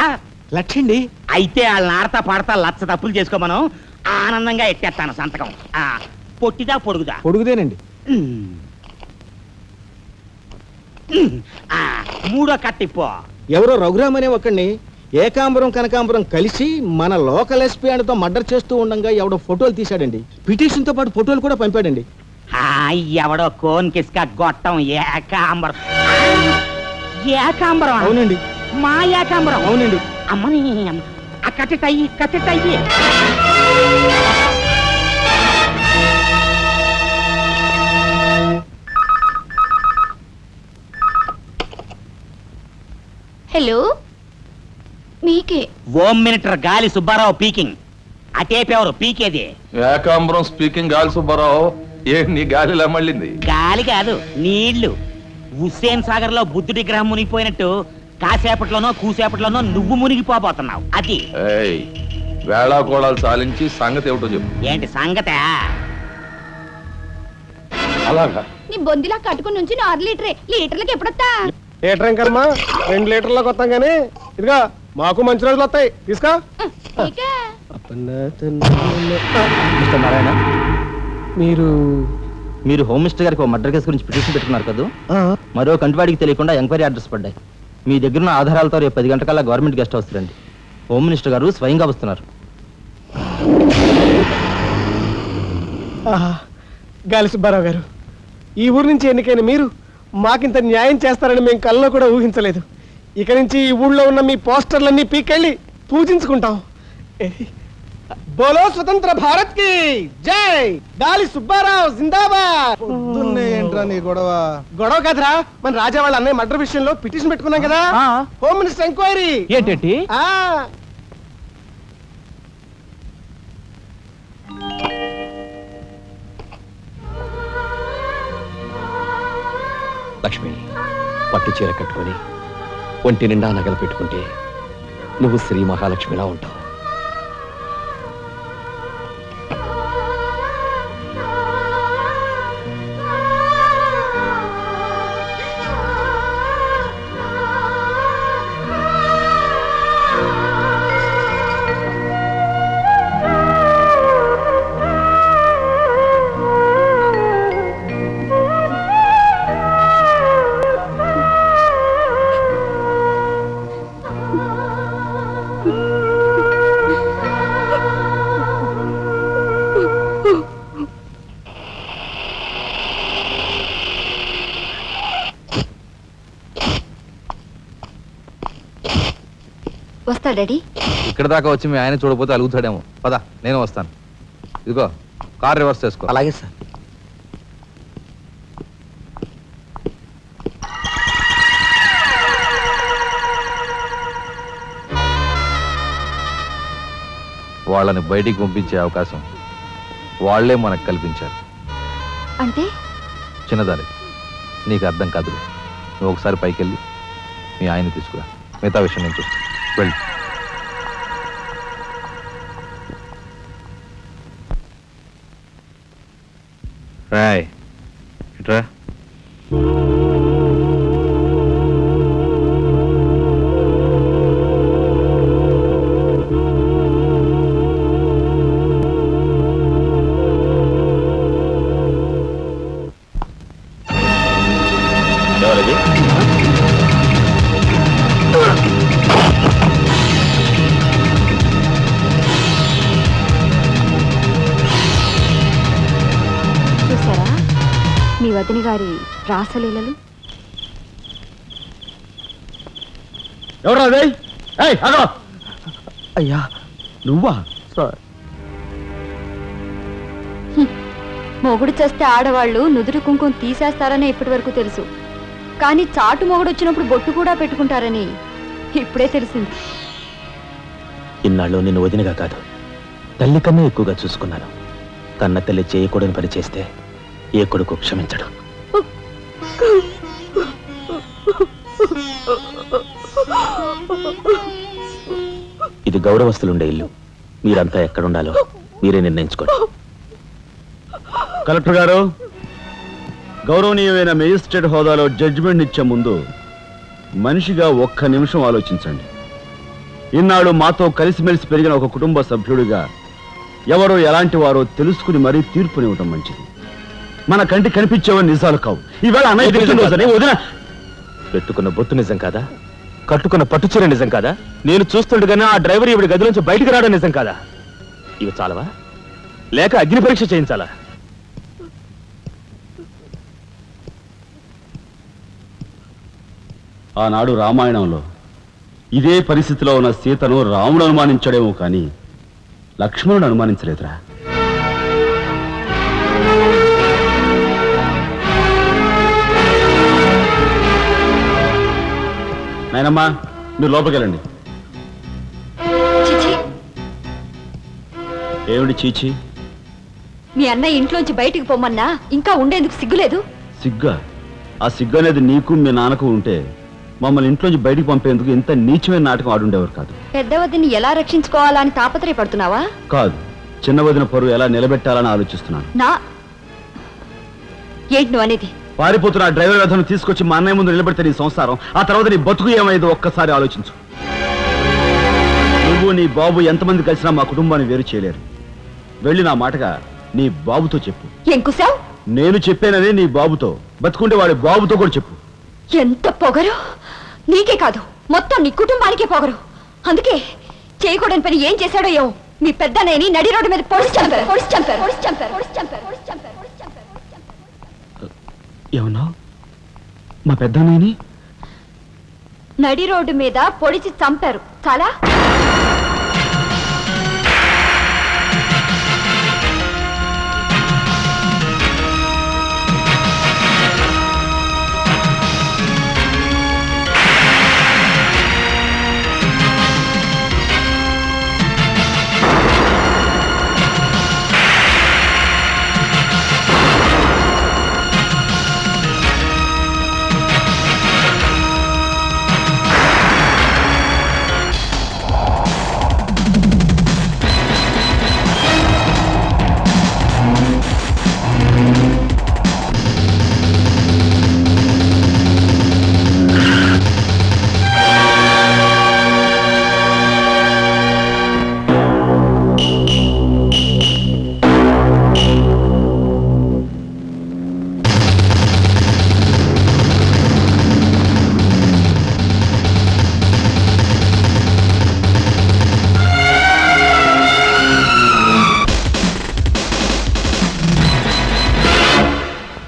Speaker 6: 1,00,000 అండి.
Speaker 14: అయితే వాళ్ళని ఆడతా పాడతా లచ్చ తప్పులు చేసుకోమను. ఆనందంగా ఎట్టేస్తాను సంతకం. పొట్టిదా పొడుగుదా?
Speaker 6: పొడుగుదేనండి.
Speaker 14: మూడో కట్టిపో.
Speaker 6: ఎవరో రఘురామ్ అనే ఒకడిని ఏకాంబరం కనకాంబరం కలిసి మన లోకల్ ఎస్పీ అండ్తో మర్డర్ చేస్తూ ఉండగా ఎవడో ఫోటోలు తీశాడండి. పిటిషన్ తో పాటు ఫోటోలు కూడా పంపాడండి.
Speaker 14: ఎవడో కోన్ కిస్క గొట్టం ఏకాంబరం. ఏకాంబరం?
Speaker 6: అవునండి.
Speaker 14: మా ఏకాంబరం?
Speaker 6: అవునండి.
Speaker 14: అమ్మని కట్టెటయ్యి కట్టెటయ్యి.
Speaker 9: హలో, మీకే.
Speaker 14: హోమ్ మినిస్టర్ గాలి సుబ్బారావు పీకింగ్. అటేపెవరు పీకేది?
Speaker 7: ఏకాంబరం స్పీకింగ్. గాలి సుబ్బారావు, ఏ నీ గాలిలా మళ్ళింది?
Speaker 14: గాలి కాదు, నీళ్లు. హుస్సేన్ సాగర్ లో బుద్ధుడి గ్రహం మునిగిపోయినట్టు కాసేపట్లోనో కూసేపట్లోనో నువ్వు మునిగిపోబోతున్నావు. అది
Speaker 7: వేళాకోళాలు సాలించి సంగతి ఏమిటో చెప్పు.
Speaker 14: ఏంటి సంగతే?
Speaker 7: అలాగా
Speaker 9: నీ బొందిలా కట్టుకుని నుంచి 6 లీటర్లకి ఎప్పుడొస్తా?
Speaker 6: లీటర్ ఇంకమ్మా, 2 లీటర్లకు వస్తాం కానీ ఇదిగా మాకు మంచి రోజులు వస్తాయి. తీసుకో. మిస్టర్ నారాయణ, మీరు హోమ్ మినిస్టర్ గారికి మర్డర్ కేసు గురించి పిటిషన్ పెట్టుకున్నారు కదా. మరో కంటివాడికి తెలియకుండా ఎంక్వైరీ ఆర్డర్స్ పడ్డాయి. మీ దగ్గర ఉన్న ఆధారాలతో రేపు 10 గంటకల్లా గవర్నమెంట్ గెస్ట్ హౌస్ రండి. హోమ్ మినిస్టర్ గారు స్వయంగా వస్తున్నారు.
Speaker 15: గాలి సుబ్బారావు గారు, ఈ ఊరు నుంచి ఎన్నికైన మీరు మాకింత న్యాయం చేస్తారని మేము కల్లో కూడా ఊహించలేదు. ఇక నుంచి ఈ ఊళ్ళో ఉన్న మీ పోస్టర్లన్నీ పీకెళ్ళి పూజించుకుంటాం. బోలో స్వతంత్ర భారత్ కి జై. గాలి సుబ్బారావు జిందాబాద్.
Speaker 6: ఏంట్రా నీ గొడవ?
Speaker 15: గొడవ కదరా, మన రాజా వాళ్ళ అన్నయ్య మర్డర్ విషయంలో పిటిషన్ పెట్టుకున్నాం కదా. Home minister enquiry.
Speaker 6: ఏంటంటే
Speaker 5: లక్ష్మి, పట్టు చీర కట్టుకొని ఒంటి నిండా నగలు పెట్టుకుంటే నువ్వు శ్రీ మహాలక్ష్మిలా ఉంటావు.
Speaker 9: వస్తా డాడీ.
Speaker 13: ఇక్కడ దాకా వచ్చి మీ ఆయన చూడకపోతే అలుగుతాడేమో. పద నేను వస్తాను. ఇదిగో కార్ రివర్స్ చేసుకో.
Speaker 5: అలాగే సార్.
Speaker 13: వాళ్ళని బయటికి పంపించే అవకాశం వాళ్లే మనకు కల్పించారు.
Speaker 9: అంటే
Speaker 13: చిన్నదారి నీకు అర్థం కాదు. నువ్వు ఒకసారి పైకి వెళ్ళి మీ ఆయన తీసుకురా. మిగతా విషయం నేను చూస్తాను. వెళ్ళి రాయ్ ఇట్రా.
Speaker 12: ఎవరది?
Speaker 9: చూసారా మీ వదిన గారి రాసలీలలు?
Speaker 2: ఎవరా అదే?
Speaker 1: అయ్యా నువ్వా?
Speaker 9: మొగుడు చేస్తే ఆడవాళ్ళు నుదురు కుంకుమ తీసేస్తారని ఇప్పటి వరకు తెలుసు, కానీ చాటు మొగుడు వచ్చినప్పుడు బొట్టు కూడా పెట్టుకుంటారని ఇప్పుడే తెలిసింది.
Speaker 12: ఇన్నాళ్ళు నిన్ను వదినగా కాదు, తల్లి కన్నా ఎక్కువగా చూసుకున్నాను. కన్న తల్లి చేయకూడని పని చేస్తే ఏ కొడుకు క్షమించడు. ఇది గౌరవస్తులుండే ఇల్లు. మీరంతా ఎక్కడుండాలో మీరే నిర్ణయించుకోండి.
Speaker 2: కలెక్టర్ గారు, గౌరవనీయమైన మేజిస్ట్రేట్ హోదాలో జడ్జిమెంట్ ఇచ్చే ముందు మనిషిగా ఒక్క నిమిషం ఆలోచించండి. ఇన్నాళ్ళు మాతో కలిసిమెలిసి పెరిగిన ఒక కుటుంబ సభ్యుడిగా ఎవరో ఎలాంటి వారో తెలుసుకుని మరీ తీర్పునివ్వటం మంచిది. మన కంటి కనిపించేవని నిజాలు కావు. ఈవేళ అన్నయ్య వదిన
Speaker 12: పెట్టుకున్న బొత్తు నిజం కాదా? కట్టుకున్న పట్టుచీర నిజం కాదా? నేను చూస్తుండగానే ఆ డ్రైవర్ ఇవిడి గది నుంచి బయటికి రావడం నిజం కాదా? ఇవి చాలవా, లేక అగ్ని పరీక్ష చేయించాలా?
Speaker 2: ఆనాడు రామాయణంలో ఇదే పరిస్థితిలో ఉన్న సీతను రాముడు అనుమానించాడేమో కానీ లక్ష్మణుడు అనుమానించలేదురా. నాయనమ్మా, మీరు లోపలికెళ్ళండి. ఏమిటి చీచి?
Speaker 9: మీ అన్నయ్య ఇంట్లోంచి బయటికి పొమ్మన్నా ఇంకా ఉండేందుకు సిగ్గులేదు?
Speaker 2: సిగ్గా? ఆ సిగ్గు అనేది నీకు మీ నాన్నకు ఉంటే మమ్మల్ని ఇంట్లోంచి బయటికి పంపేందుకు ఇంత నీచమైన నాటకం ఆడుండేవారు కాదు.
Speaker 9: పెద్ద వదిని ఎలా రక్షించుకోవాలా అని తాపత్రయపడుతున్నావా?
Speaker 2: కాదు, చిన్న వదిన పరువు ఎలా నిలబెట్టాలని ఆలోచిస్తున్నాను.
Speaker 9: ఏంటి నువ్వు అనేది?
Speaker 2: పారిపోతున్న డ్రైవర్ వ్యధను తీసుకొచ్చి మా అన్నయ్య ముందు నిలబెడితే నీ సంసారం, ఆ తర్వాత నీ బతుకు ఏమైందో ఒక్కసారి ఆలోచించు. నువ్వు నీ బాబు ఎంతమంది కలిసినా మా కుటుంబాన్ని వేరు చేయలేరు. వెళ్ళి నా మాటగా నీ బాబుతో చెప్పు.
Speaker 9: ఏం కుసావ్?
Speaker 2: నేను చెప్పానని నీ బాబుతో, బతుకుంటే వాడి బాబుతో కూడా చెప్పు.
Speaker 9: ఎంత పొగరు! నీకే కాదు, మొత్తం నీ కుటుంబానికే పొగరు. అందుకే చేయకూడని పని ఏం చేశాడో ఏమో మీ పెద్దనేని నడి రోడ్డు మీద పొడిచి చంపారు.
Speaker 1: ఏమన్నా? మా పెద్దనేని
Speaker 9: నడి రోడ్డు మీద పొడిచి చంపారు. చాలా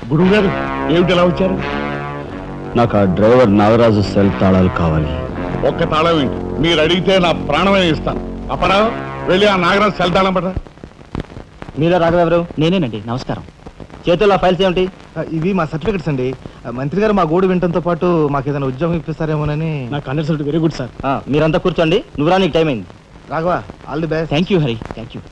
Speaker 2: గురువు గారు, ఏమిటి ఎలా వచ్చారు? నాకు ఆ డ్రైవర్ నాగరాజు సెల్ తాళాలు కావాలి.
Speaker 11: ఒక్క తాళం ఏంటి? మీరు అడిగితే నా ప్రాణమే ఇస్తాను. అపరావు వెళ్ళి ఆ నాగరాజు సెల్తాళం పడరా.
Speaker 6: మీరే రాఘవెవరు?
Speaker 14: నేనేనండి. నమస్కారం.
Speaker 6: చేతుల్లో ఫైల్స్ ఏమిటి? ఇవి మా సర్టిఫికెట్స్ అండి. మంత్రి గారు మా గోడు వినటంతో పాటు మాకు ఏదైనా ఉద్యోగం ఇప్పిస్తారేమోనని.
Speaker 15: నా కన్సల్ట్ వెరీ గుడ్ సార్.
Speaker 6: మీరంతా కూర్చోండి. నువ్వురా, నీకు టైం అయింది. Raghava, all the best.
Speaker 14: Thank you Hari. Thank you.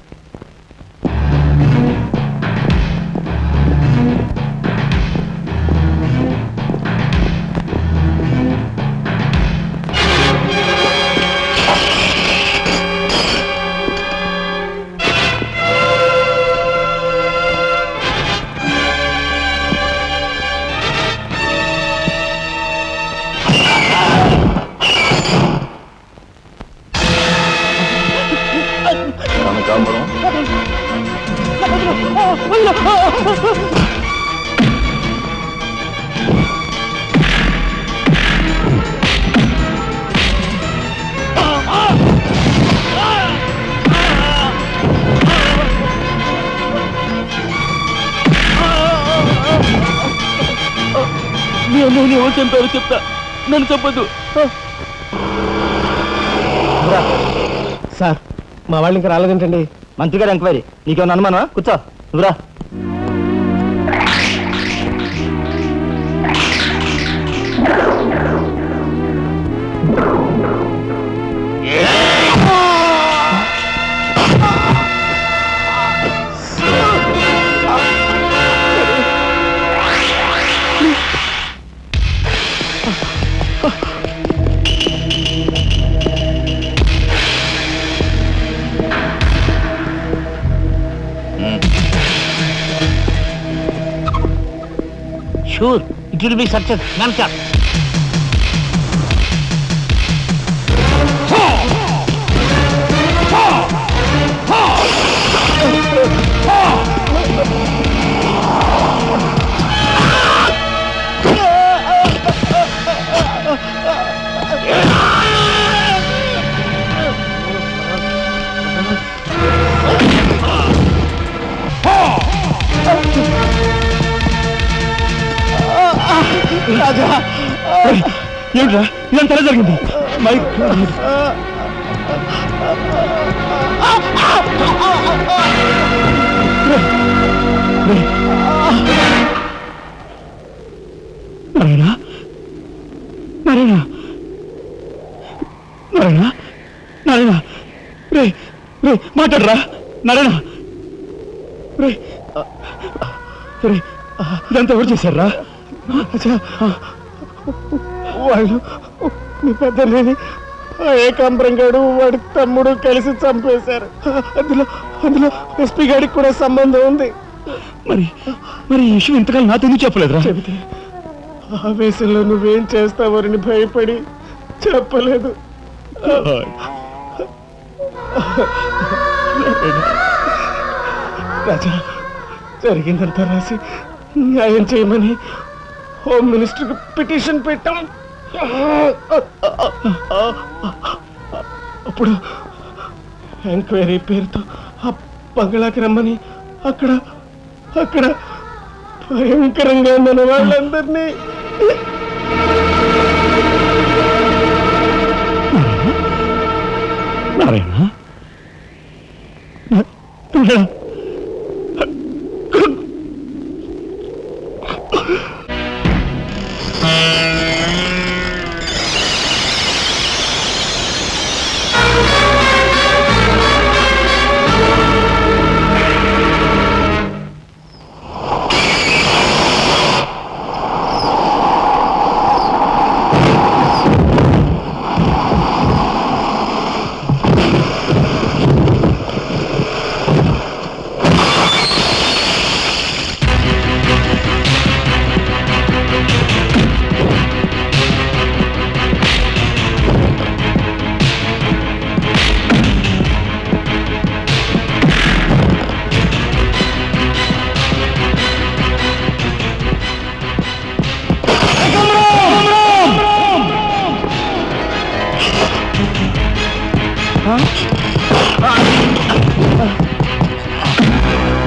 Speaker 12: ఎవరు చంపారో చెప్తా, నన్ను చెప్పద్దు.
Speaker 15: సార్ మా వాళ్ళు ఇంకా రాలేదేంటండి?
Speaker 6: మంత్రి గారు ఎంక్వైరీ. నీకేమన్నా అనుమానమా? కూర్చో, నువ్వురా.
Speaker 14: Sure, it will be success. Namaskar.
Speaker 15: రాజా, ఏమిట్రా ఇదంతా ఎలా జరిగింది? మైక్ నారాయణ, నారాయణ, నారాయణ, నారాయణ, రే రే మాట్లాడరా నారాయణ, రే రే ఇదంతా ఎవరు చేశారా? వాళ్ళు మీ పెద్దలేని ఏకాంబరం గారు వాడి తమ్ముడు కలిసి చంపేశారు. అందులో అందులో ఎస్పీ గారికి కూడా సంబంధం ఉంది. మరి మరి ఈ విషయం ఇంతకాలం నాతో ఎందుకు చెప్పలేదురా? చెబితే ఆవేశంలో నువ్వేం చేస్తావని భయపడి చెప్పలేదు. రాజా, జరిగిందంతా రాసి న్యాయం చేయమని హోమ్ మినిస్టర్కి పిటిషన్ పెట్టాం. అప్పుడు ఎంక్వైరీ పేరుతో ఆ బంగ్లాకి రమ్మని అక్కడ అక్కడ భయంకరంగా మన వాళ్ళందరినీ నారాయణ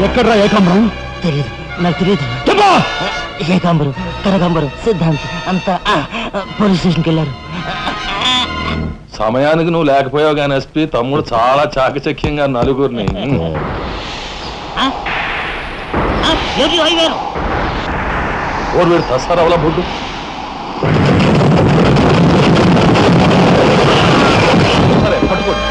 Speaker 15: ఎక్కడ్రా ఏకాంబరం?
Speaker 14: తెలియదు, నాకు తెలియదు. ఏకాంబరం, కనకాంబరం, సిద్ధాంత్ అంతా పోలీస్ స్టేషన్కి వెళ్ళారు.
Speaker 13: సమయానికి నువ్వు లేకపోయావు కానీ ఎస్పీ తమ్ముడు చాలా చాకచక్యంగా నలుగురిని ఓడు వీడు తసారావుల బొడ్డు సరే పట్టుకోండి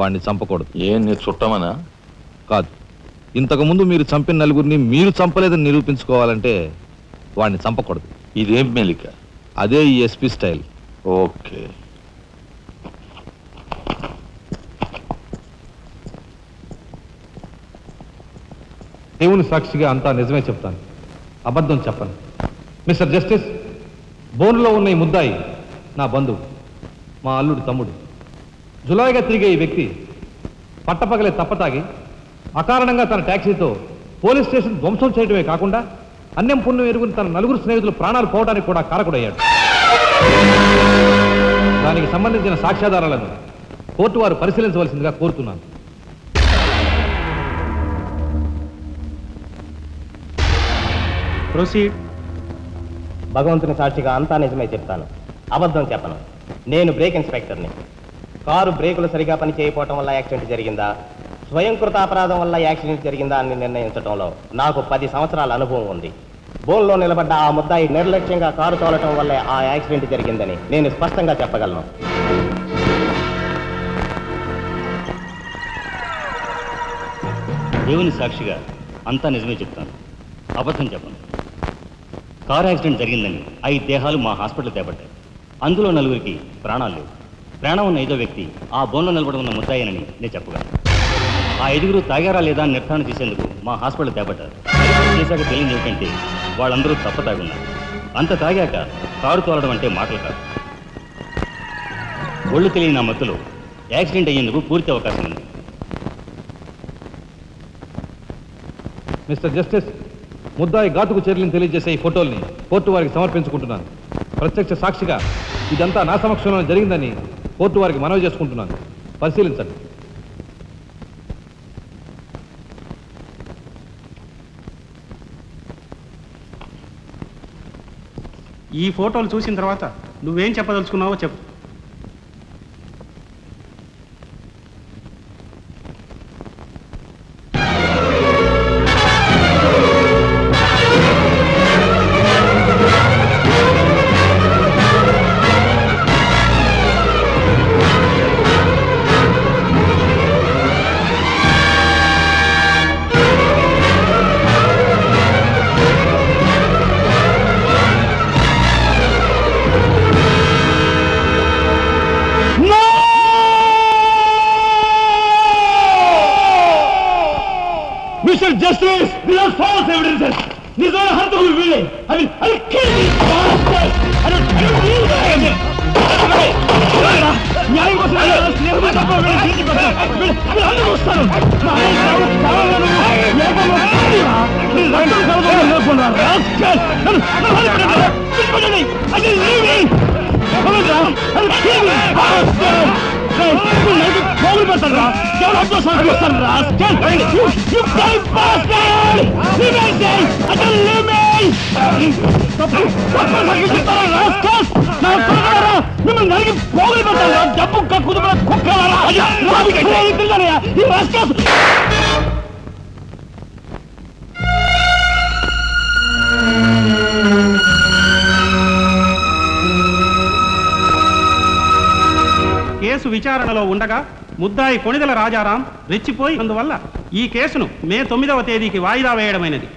Speaker 13: వాడిని చంపకూడదు. ఏం నీ చుట్టమనా? కాదు, ఇంతకుముందు మీరు చంపిన నలుగురిని మీరు చంపలేదని నిరూపించుకోవాలంటే వాడిని చంపకూడదు.
Speaker 12: ఇదేం మెలిక?
Speaker 13: అదే ఈ ఎస్పీ స్టైల్.
Speaker 12: ఓకే.
Speaker 13: దేవుని సాక్షిగా అంతా నిజమే చెప్తాను, అబద్ధం చెప్పను. మిస్టర్ జస్టిస్, బోన్లో ఉన్న ఈ ముద్దాయి నా బంధువు, మా అల్లుడి తమ్ముడు. జులాయిగా తిరిగే ఈ వ్యక్తి పట్టపగలే తప్పతాగి అకారణంగా తన ట్యాక్సీతో పోలీస్ స్టేషన్ ధ్వంసం చేయడమే కాకుండా అన్యం పుణ్యం ఎరుగుని తన నలుగురు స్నేహితులు ప్రాణాలు పోవడానికి కూడా కారకుడయ్యాడు. దానికి సంబంధించిన సాక్ష్యాధారాలను కోర్టు వారు పరిశీలించవలసిందిగా కోరుతున్నాను.
Speaker 6: ప్రొసీడ్. భగవంతుని సాక్షిగా అంతా నిజమే చెప్తాను, అబద్ధం చెప్పను. నేను బ్రేక్ ఇన్స్పెక్టర్ని. కారు బ్రేకులు సరిగా పని చేయకపోవటం వల్ల యాక్సిడెంట్ జరిగిందా, స్వయంకృత అపరాధం వల్ల యాక్సిడెంట్ జరిగిందా అని నిర్ణయించడంలో నాకు 10 సంవత్సరాల అనుభవం ఉంది. బోన్లో నిలబడ్డ ఆ ముద్దాయి నిర్లక్ష్యంగా కారు తోలటం వల్లే ఆ యాక్సిడెంట్ జరిగిందని నేను స్పష్టంగా చెప్పగలను.
Speaker 16: దేవుని సాక్షిగా అంతా నిజమే చెప్తాను, అబద్ధం చెప్పను. కారు యాక్సిడెంట్ జరిగిందని 5 దేహాలు మా హాస్పిటల్ తేబడ్డాయి. అందులో 4గురికి ప్రాణాలు లేవు. ప్రాణం ఉన్న 5వ వ్యక్తి ఆ బోన్లో నిలబడి ఉన్న ముద్దాయనని నేను చెప్పగలను. ఆ 5గురు తాగారా లేదా అని నిర్ధారణ చేసేందుకు మా హాస్పిటల్ తేబడ్డారు. చేశాక తెలియదు ఏమిటంటే వాళ్ళందరూ తప్ప తాగున్నారు. అంత తాగాక కారు తోలడం అంటే మాటలు కాదు. ఒళ్ళు తెలియని నా మత్తులో యాక్సిడెంట్ అయ్యేందుకు పూర్తి అవకాశం ఉంది.
Speaker 13: మిస్టర్ జస్టిస్, ముద్దాయి ఘాతుకు చర్యలను తెలియజేసే ఈ ఫోటోల్ని కోర్టు వారికి సమర్పించుకుంటున్నాను. ప్రత్యక్ష సాక్షిగా ఇదంతా నా సమక్షంలో జరిగిందని కోర్టు వారికి మనవి చేసుకుంటున్నాను. పరిశీలించండి.
Speaker 17: ఈ ఫోటోలు చూసిన తర్వాత నువ్వేం చెప్పదలుచుకున్నావో చెప్పు.
Speaker 6: Mr. Justice, these are false evidences. These are hurtful willing. I'll kill these bastards. I don't believe them. న్యాయం కోసం మిమ్మల్ని నరికి పోగులు పెట్టారా డబ్బు కుదుపుల కుక్కలారా
Speaker 17: కేసు విచారణలో ఉండగా ముద్దాయి కొణిదెల రాజారాం రెచ్చిపోయి అందువల్ల ఈ కేసును మే 9వ తేదీకి వాయిదా వేయడమైనది.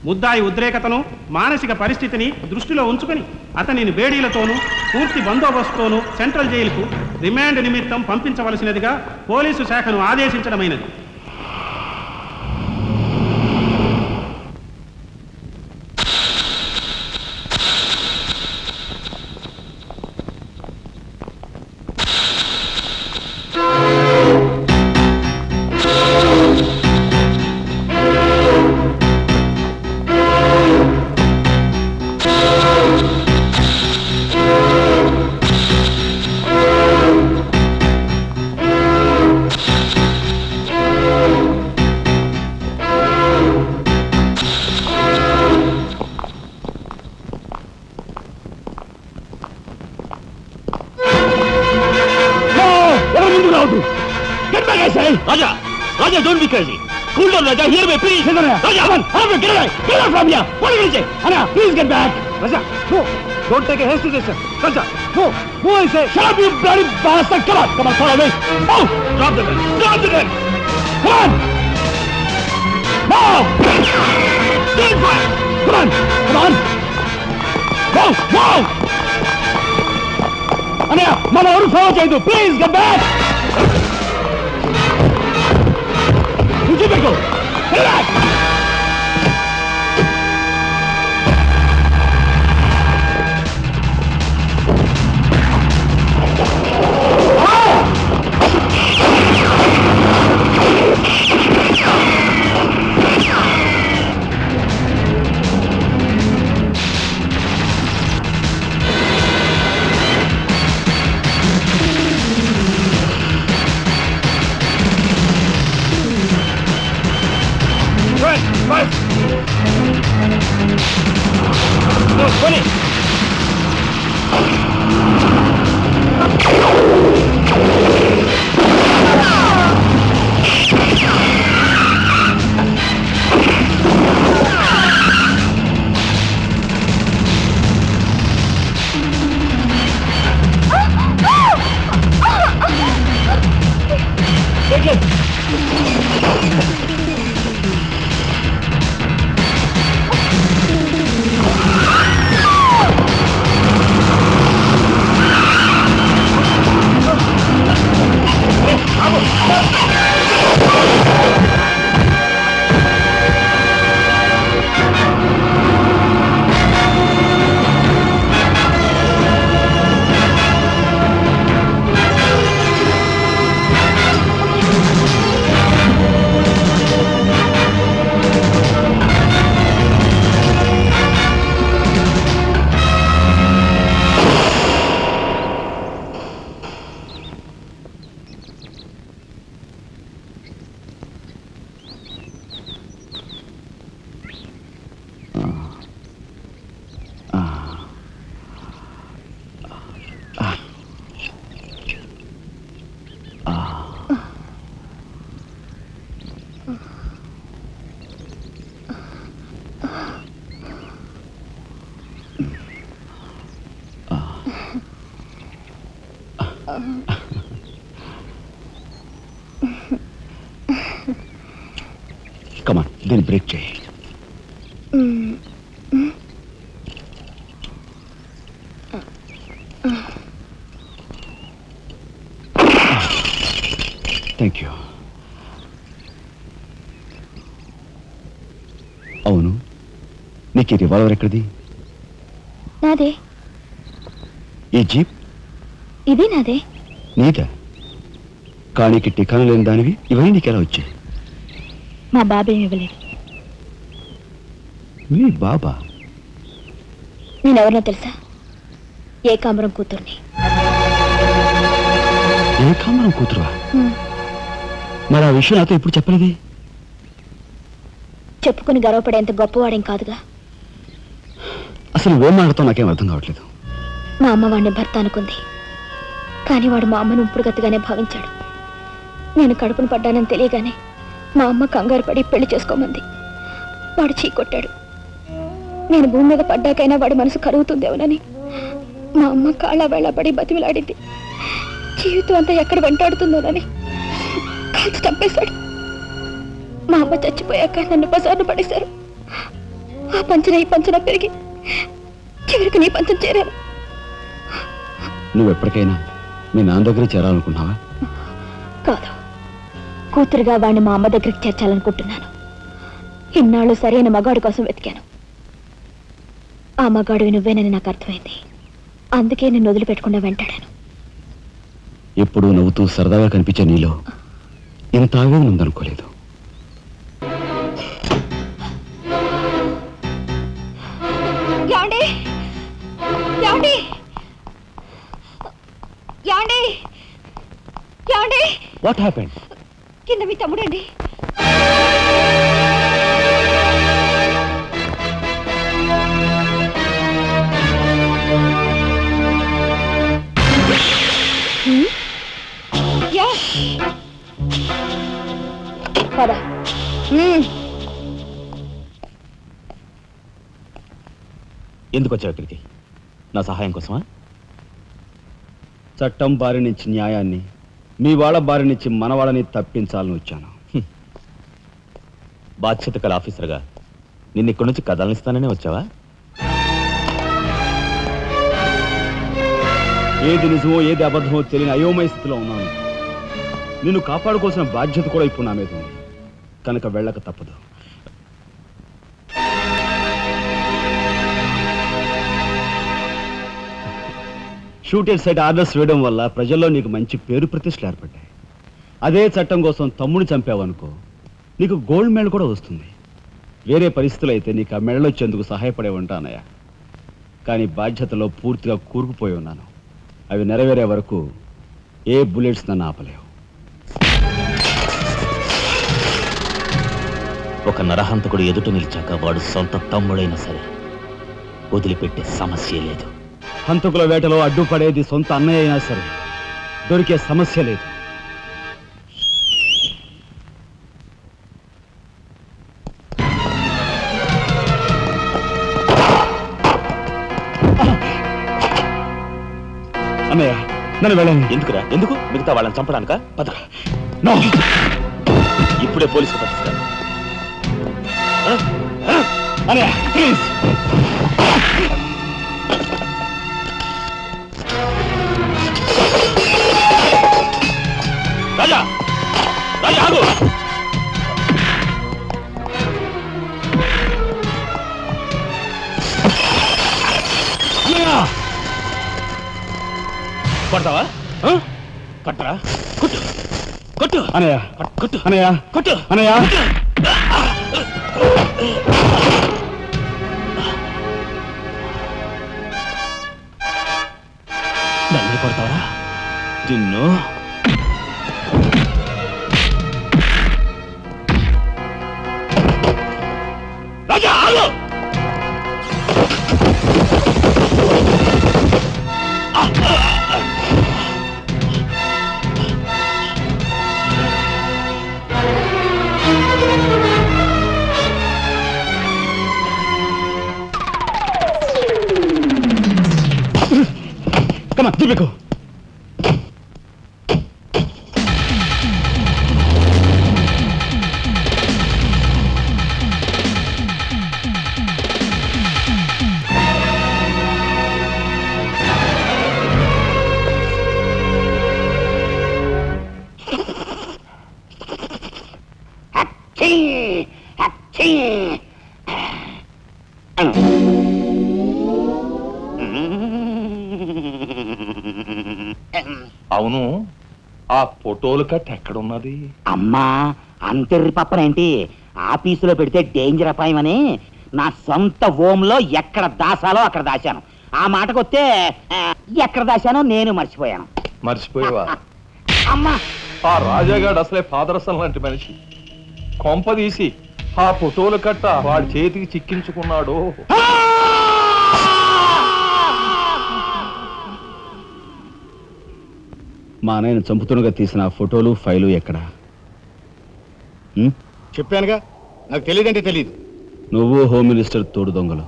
Speaker 17: ముద్దాయి ఉద్రేకతను మానసిక పరిస్థితిని దృష్టిలో ఉంచుకొని అతనిని బేడీలతోనూ పూర్తి బందోబస్తుతోనూ సెంట్రల్ జైలుకు రిమాండ్ నిమిత్తం పంపించవలసినదిగా పోలీసు శాఖను ఆదేశించడమైనది.
Speaker 6: Raja! Raja, don't be crazy! Cool down, Raja! Hear me, please! Raja, come on! Get away! Get away from here! What are you going to say? Anna, please get back! Raja, no! Don't take a hasty decision! Raja, no! No, I say! Shut up, you bloody bastard! Come on! Come on, follow me! Oh! Drop the gun! Drop the gun! Come on! No! Stand fire! Come on! Come on! Go! Go! Anna, Mama, what follow chedu! Please, get back! Go! Get back! No, funny! Take it!
Speaker 2: కమాన్, దీన్ని break చేయి. Thank you. అవును, నీకు ఈ revolver ఎక్కడిది?
Speaker 4: నాదే.
Speaker 2: ఈ jeep
Speaker 4: ఇది నాదే.
Speaker 2: నీదా? కానీకి టికాను లేని దానివి ఇవన్నీ నీకెలా వచ్చాయి?
Speaker 4: మా బాబేమి ఇవ్వలేదు.
Speaker 2: మీ బాబా?
Speaker 4: నేనెవరినో తెలుసా? ఏకాంబరం కూతుర్ని.
Speaker 2: ఏకాంబరం కూతురువా? మరి ఆ విషయం నాతో ఎప్పుడు చెప్పలేదే?
Speaker 4: చెప్పుకుని గర్వపడేంత గొప్పవాడేం కాదుగా.
Speaker 2: అసలు ఏం మాట్లాడుతావు నాకేం అర్థం కావట్లేదు.
Speaker 4: మా అమ్మ వాడిని భర్త అనుకుంది, కానీ వాడు మా అమ్మను ఉంపుడుగతిగానే భావించాడు. నేను కడుపును పడ్డానని తెలియగానే మా అమ్మ కంగారు పడి పెళ్లి చేసుకోమంది. వాడు చీకొట్టాడు. నేను భూమి మీద పడ్డాకైనా వాడి మనసు కరుగుతుందేమోనని మా అమ్మ కాళ్ళ వేళ పడి బతిమిలాడింది. జీవితం అంతా ఎక్కడ వెంటాడుతుందోనని కాల్చి చంపేశాడు. మా అమ్మ చచ్చిపోయాక నన్ను బజార్ను పడేశారు. ఆ పంచన ఈ పంచన పెరిగి చివరికి నీ పంచం చేరాను.
Speaker 2: నువ్వు ఎప్పటికైనా మీ నాన్న దగ్గర చేరాలనుకున్నావా?
Speaker 4: కాదు, కూతురుగా వాడిని మా అమ్మ దగ్గరికి చేర్చాలనుకుంటున్నాను. ఇన్నాళ్ళు సరైన మగాడి కోసం వెతికాను. ఆ మగాడివి నువ్వేనని నాకు అర్థమైంది. అందుకే నేను వదిలిపెట్టకుండా వెంటాడాను.
Speaker 2: ఎప్పుడూ నవ్వుతూ సరదాగా కనిపించే నీలో ఇంత ఆవేదన ఉందనుకోలేదు. What happened?
Speaker 4: కింద మీ తమ్ముడండి. పద.
Speaker 12: ఎందుకు వచ్చావు ఇక్కడికి? నా సహాయం కోసమా?
Speaker 2: చట్టం బారి నుంచి న్యాయాన్ని, మీ వాళ్ళ బారి నుంచి మన వాళ్ళని తప్పించాలని వచ్చాను.
Speaker 12: బాధ్యత కల ఆఫీసర్గా నిన్ను ఇక్కడి నుంచి కదలనిస్తాననే వచ్చావా?
Speaker 2: ఏది నిజమో ఏది అబద్ధమో తెలియని అయోమయ స్థితిలో ఉన్నాను. నిన్ను కాపాడుకోవాల్సిన బాధ్యత కూడా ఇప్పుడు నా మీద ఉంది. కనుక వెళ్ళక తప్పదు. షూటెడ్ సైడ్ ఆర్డర్స్ వేయడం వల్ల ప్రజల్లో నీకు మంచి పేరు ప్రతిష్టలు ఏర్పడ్డాయి. అదే చట్టం కోసం తమ్ముడు చంపావనుకో, నీకు గోల్డ్ మెడల్ కూడా వస్తుంది. వేరే పరిస్థితులు అయితే నీకు ఆ మెడల్ వచ్చేందుకు సహాయపడే ఉంటానయ్యా. కానీ బాధ్యతలో పూర్తిగా కూరుకుపోయి ఉన్నాను. అవి నెరవేరే వరకు ఏ బుల్లెట్స్ నన్ను ఆపలేవు.
Speaker 12: ఒక నరహంతకుడు ఎదుట నిలిచాక వాడు సొంత తమ్ముడైనా సరే వదిలిపెట్టే సమస్య లేదు.
Speaker 2: హంతకుల వేటలో అడ్డుపడేది సొంత అన్నయ్య అయినా సరే దొరికే సమస్య లేదు. అన్నయ్య, నన్ను వెళ్ళండి.
Speaker 12: ఎందుకురా? ఎందుకు? మిగతా వాళ్ళని చంపడానికా? పదరా. ఇప్పుడే పోలీసులు పట్టిస్తా.
Speaker 2: అన్నయ్య ప్లీజ్.
Speaker 12: రాజా, రాజా ఆగు. కొడతావా? కొట్టరా? కొట్టు, కొట్టు
Speaker 2: అన్నయ్య,
Speaker 12: కొట్టు,
Speaker 2: అన్నయ్య,
Speaker 12: కొట్టు,
Speaker 2: అన్నయ్య.
Speaker 12: నన్ను కొడతావరా? నిన్ను రాజా ఆగు.
Speaker 2: కమా దిబ్బకు.
Speaker 10: అవును, ఆ ఫోటోలు కట్ ఎక్కడున్నది?
Speaker 14: అమ్మా అంతెర్రి పప్పనేంటి, ఆఫీసులో పెడితే డేంజర్ అపాయమని నా సొంత హోంలో ఎక్కడ దాసాలో అక్కడ దాశాను. ఆ మాటకొస్తే ఎక్కడ దాశానో నేను మర్చిపోయాను.
Speaker 10: మర్చిపోయావా?
Speaker 14: అమ్మా
Speaker 10: ఆ రాజాగాడు అసలే పాదరసం లాంటి మనిషి. కొంపదీసి ఆ ఫోటోలు కట్ట వాడి చేతికి చిక్కించుకున్నాడు.
Speaker 2: మా నాయన చంపుతున్నగా తీసిన ఫోటోలు ఫైలు ఎక్కడ?
Speaker 8: చెప్పానుగా, నాకు తెలియదంటే తెలియదు.
Speaker 2: నువ్వు హోమ్ మినిస్టర్ తోడు దొంగలు.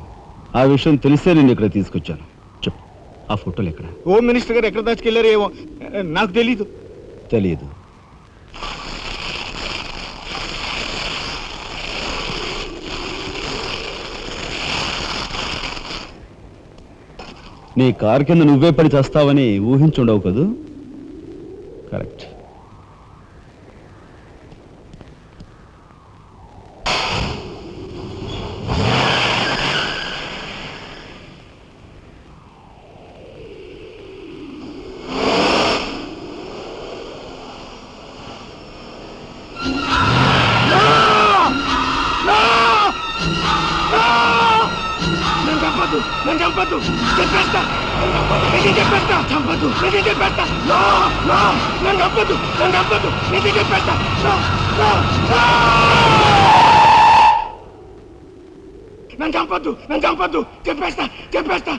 Speaker 2: ఆ విషయం తెలిసే నేను ఇక్కడ తీసుకొచ్చాను. చెప్పు, ఆ ఫోటోలు ఎక్కడ?
Speaker 8: హోమ్ మినిస్టర్ గారు ఎక్కడ దాచుకెళ్ళారో ఏమో నాకు తెలీదు.
Speaker 2: తెలియదు. నీ కారు కింద నువ్వే పడి చేస్తావని ఊహించుండవు కదూ? కరెక్ట్.
Speaker 6: నన్ను చంపద్దు, చెప్పేస్తా, చెప్పేస్తా, చంపద్దు, చెప్పేస్తా, నన్ను చంపద్దు, నేను చెప్పేస్తా, నన్ను చంపద్దు, చెప్పేస్తా.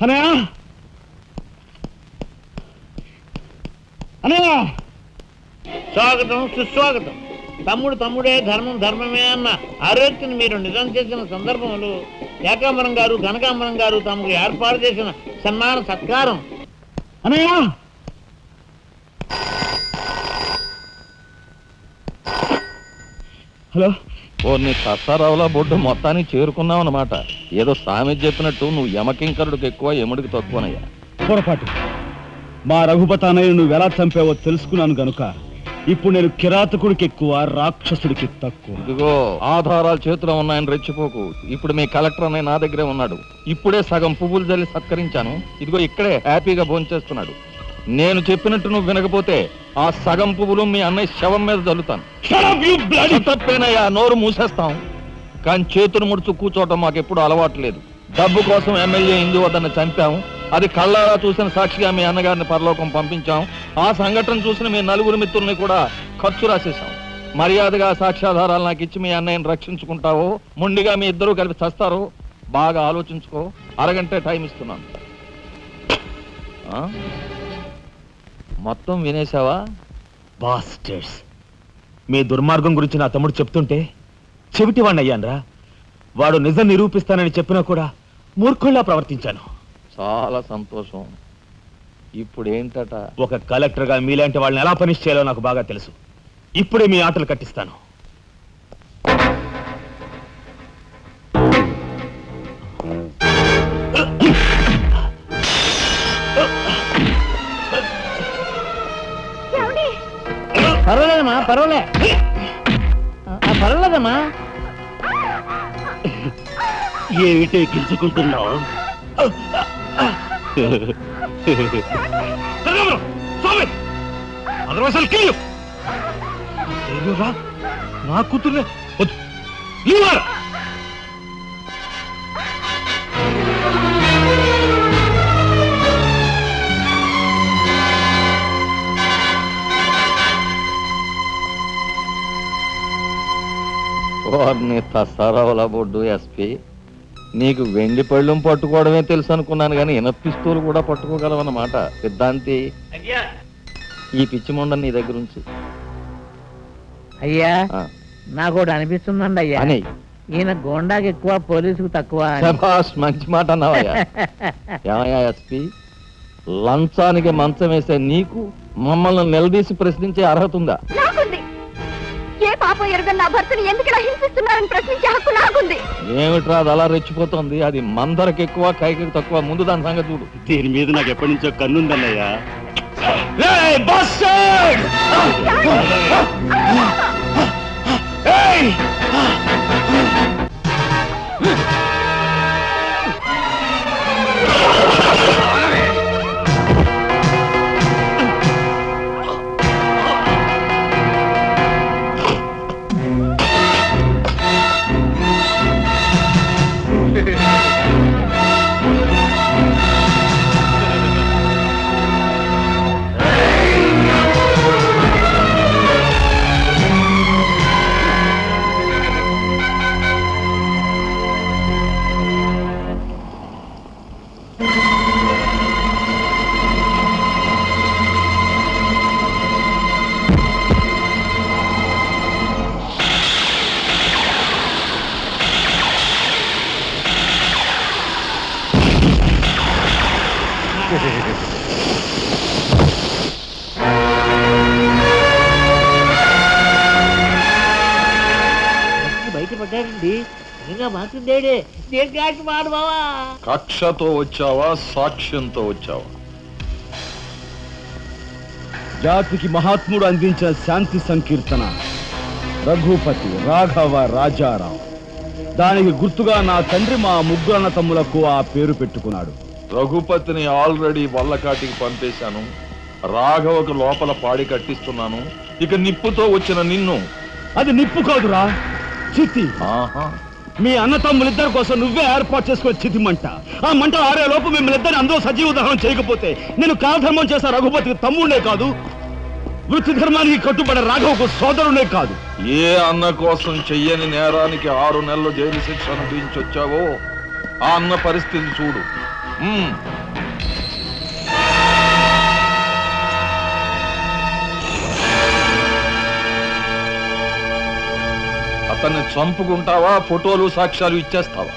Speaker 14: అనయ్య, అనయ్య, స్వాగతం, సుస్వాగతం. తమ్ముడే ధర్మం ధర్మమే అన్న ఆరోగ్యని మీరు నిజం చేసిన సందర్భంలో ఏకాంబరం గారు, కనకాంబరం గారు తమకు ఏర్పాటు చేసిన సన్మాన సత్కారం. అనయ్య,
Speaker 10: హలో. ఓ నీ సత్తారావులా బొడ్డు మొత్తానికి చేరుకున్నావు అన్నమాట. ఏదో సామెత చెప్పినట్టు నువ్వు యమకింకరుడికి ఎక్కువ, యముడికి తక్కువనయ్యా.
Speaker 2: పొరపాటు. మా రఘుపతి అన్నయ్య నువ్వు ఎలా చంపావో తెలుసుకున్నాను గనుక
Speaker 6: ఇప్పుడు నేను కిరాతకుడికి ఎక్కువ, రాక్షసుడికి తక్కువ.
Speaker 10: ఇదిగో ఆధారాలు చేతిలో ఉన్నాయని రెచ్చిపోకు. ఇప్పుడు మీ కలెక్టర్ అనే నా దగ్గరే ఉన్నాడు. ఇప్పుడే సగం పువ్వులు జల్లి సత్కరించాను. ఇదిగో ఇక్కడే హ్యాపీగా భోంచేస్తున్నాడు. నేను చెప్పినట్టు నువ్వు వినకపోతే ఆ సగం పువ్వులు మీ అన్నయ్య శవం మీద జల్లుతాను. తప్పేనయ్యా, నోరు మూసేస్తాం. కానీ చేతులు ముడుచు కూర్చోవటం మాకెప్పుడు అలవాటు లేదు. డబ్బు కోసం ఎమ్మెల్యే ఇందువద్దను చంపాం. అది కళ్ళారా చూసిన సాక్షిగా మీ అన్నగారిని పరలోకం పంపించాం. ఆ సంఘటన చూసిన మీ నలుగురు మిత్రుల్ని కూడా ఖర్చు రాసేశాం. మర్యాదగా సాక్ష్యాధారాలు నాకు ఇచ్చి మీ అన్నయ్యని రక్షించుకుంటావో, మొండిగా మీ ఇద్దరూ కలిపి చస్తారో బాగా ఆలోచించుకో. అరగంటే టైం ఇస్తున్నాను. మొత్తం వినేశావా?
Speaker 6: బాస్టర్స్, మీ దుర్మార్గం గురించి నా తమ్ముడు చెప్తుంటే చెవిటి వాడిని అయ్యాన్రా. వాడు నిజం నిరూపిస్తానని చెప్పినా కూడా మూర్ఖుల్లా ప్రవర్తించాను.
Speaker 10: చాలా సంతోషం. ఇప్పుడు ఏంటట?
Speaker 6: ఒక కలెక్టర్గా మీలాంటి వాళ్ళని ఎలా పనిష్ చేయాలో నాకు బాగా తెలుసు. ఇప్పుడే మీ ఆటలు కట్టిస్తాను.
Speaker 14: పర్వాలేదమ్మా, పర్వాలేదమ్మా.
Speaker 6: ఏమిటే గింజుకుంటున్నావు? నా కూతుర్నే
Speaker 10: వారిని తసారావుల బొడ్డు ఎస్పీ, నీకు వెండి పళ్ళెం పట్టుకోవడమే తెలుసు అనుకున్నాను, కానీ ఇనపిస్తూలు కూడా పట్టుకోగలవన్నమాట. సిద్ధాంతి, ఈ పిచ్చి మొండ నీ దగ్గర నుంచి.
Speaker 14: అయ్యా, నాకు ఒకటి అనిపిస్తుందండి అయ్యా.
Speaker 10: అని
Speaker 14: ఈయన గోండాకి ఎక్కువ, పోలీసుకు తక్కువ.
Speaker 10: శభాష్, మంచి మాట అన్నావయ్యా. ఏమయ్యా ఎస్పీ, లంచానికి మంచం వేసే నీకు మమ్మల్ని నిలదీసి ప్రశ్నించే అర్హత ఉందా?
Speaker 4: నాకుంది. ఏ పాపం ఎరుగని నా భర్తని ఎందుకు ఇలా హింసిస్తున్నారని ప్రశ్నించే హక్కు నాకుంది.
Speaker 10: ఏమిట్రా అది అలా రెచ్చిపోతుంది? అది మందరికి ఎక్కువ, కైకి తక్కువ. ముందు దాని సంగతి చూడు.
Speaker 6: దీని మీద నాకు ఎప్పటి నుంచో కన్నుందన్నయ్యా.
Speaker 14: బయటపడ్డాడండి. నిజంగా మాకుందేడే. నేను కాకి మాడు బావా.
Speaker 10: కక్షతో వచ్చావా, సాక్ష్యంతో వచ్చావా?
Speaker 6: జాతికి మహాత్ముడు అందించిన శాంతి సంకీర్తన రఘుపతి రాఘవ రాజారాం. దానికి గుర్తుగా నా తండ్రి మా ముగ్గురు అన్న తమ్ములకు ఆ పేరు పెట్టుకున్నాడు.
Speaker 10: రఘుపతిని ఆల్రెడీ వల్లకాటికి పంపేశాను. రాఘవకు లోపల పాడి కట్టిస్తున్నాను. ఇక నిప్పుతో వచ్చిన నిన్ను.
Speaker 6: అది నిప్పు కాదురా, చితి. మీ అన్న తమ్ములిద్దరి కోసం నువ్వే ఏర్పాటు చేసుకునే చితి మంట. ఆ మంట ఆరే లోపు మిమ్మల్ని ఇద్దరిని అందరూ సజీవ దహనం చేయకపోతే నేను కాలధర్మం చేసే రఘుపతికి తమ్ముడే కాదు, వృత్తి ధర్మానికి కట్టుబడే రాఘవకు సోదరుడే కాదు.
Speaker 10: ఏ అన్న కోసం చెయ్యని నేరానికి 6 నెలలు జైలు శిక్ష అనుభవించొచ్చావో ఆ అన్న పరిస్థితి చూడు. అతన్ని చంపుకుంటావా, ఫోటోలు సాక్ష్యాలు ఇచ్చేస్తావా?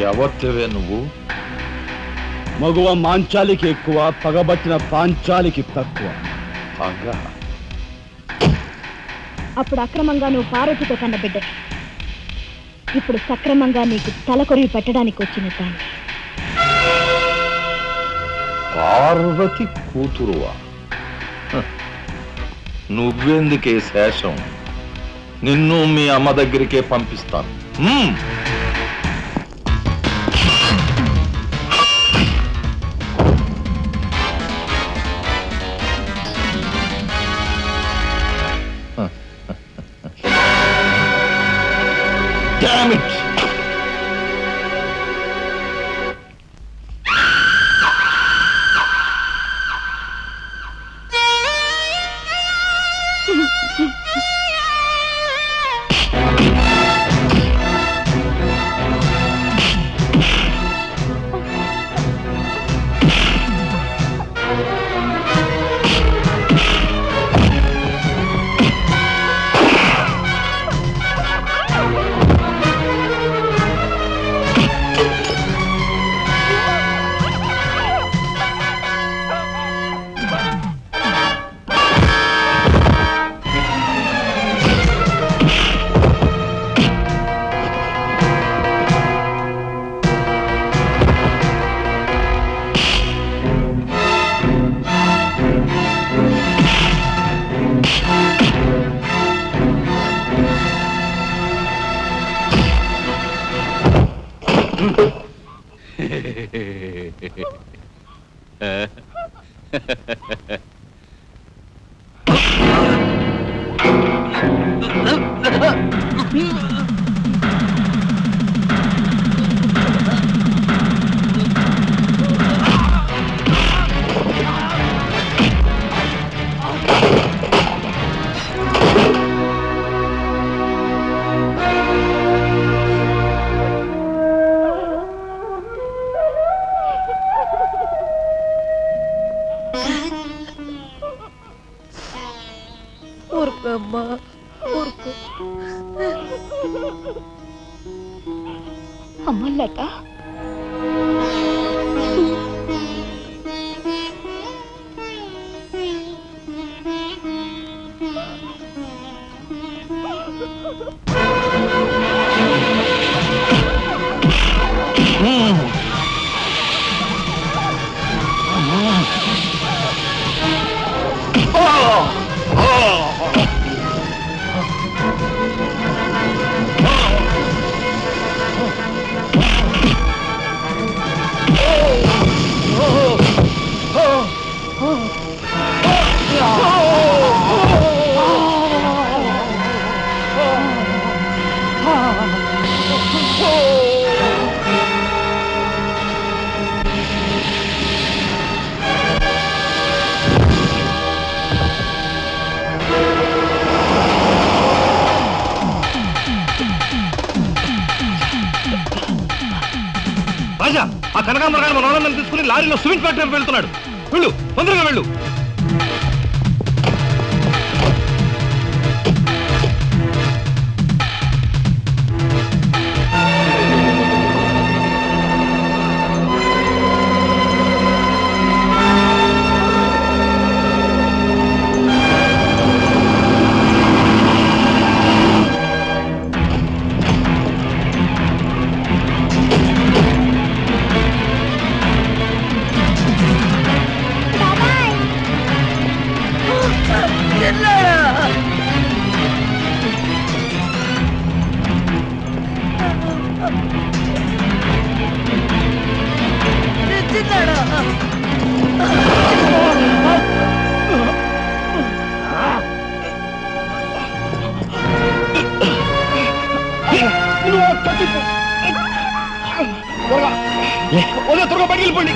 Speaker 10: ఎవరివే నువ్వు?
Speaker 2: మగువ మాంచాలికి ఎక్కువ, పగబట్టిన పాంచాలికి తక్కువ.
Speaker 4: అప్పుడు అక్రమంగా నువ్వు పార్వతితో కన్న బిడ్డ, ఇప్పుడు సక్రమంగా నీకు తలకొరివి పెట్టడానికి వచ్చిన దాన్ని.
Speaker 10: పార్వతి కూతురువా? నువ్వెందుకే శేషం? నిన్ను మీ అమ్మ దగ్గరికే పంపిస్తాను. Damn it!
Speaker 3: ఊరుకోమ్మా, ఊరుకో.
Speaker 4: అమ్మలట
Speaker 13: రాజా, ఆ కనకాంబరగాడు మన వాళ్ళని తీసుకుని లారీలో సిమెంట్ ఫ్యాక్టరీ వెళ్తున్నాడు. వెళ్ళు, తొందరగా వెళ్ళు. త్వరగా బయటికి వెళ్ళిపోండి.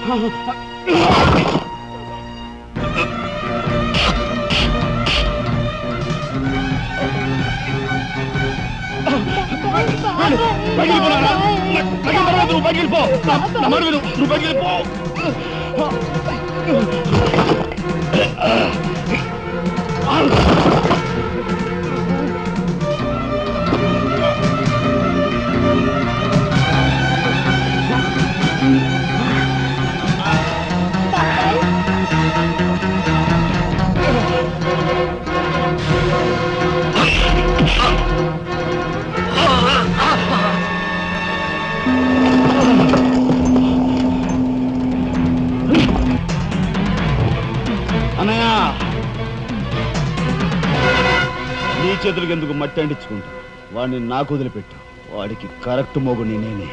Speaker 11: నువ్వు పగిలిపో నువ్వు పగిలిపో
Speaker 2: అన్నయ్య నీ చేతులకి ఎందుకు మట్టి అంటించుకుంటా వాడిని నాకు వదిలిపెట్టు వాడికి కరెక్ట్ మోగుని నేనే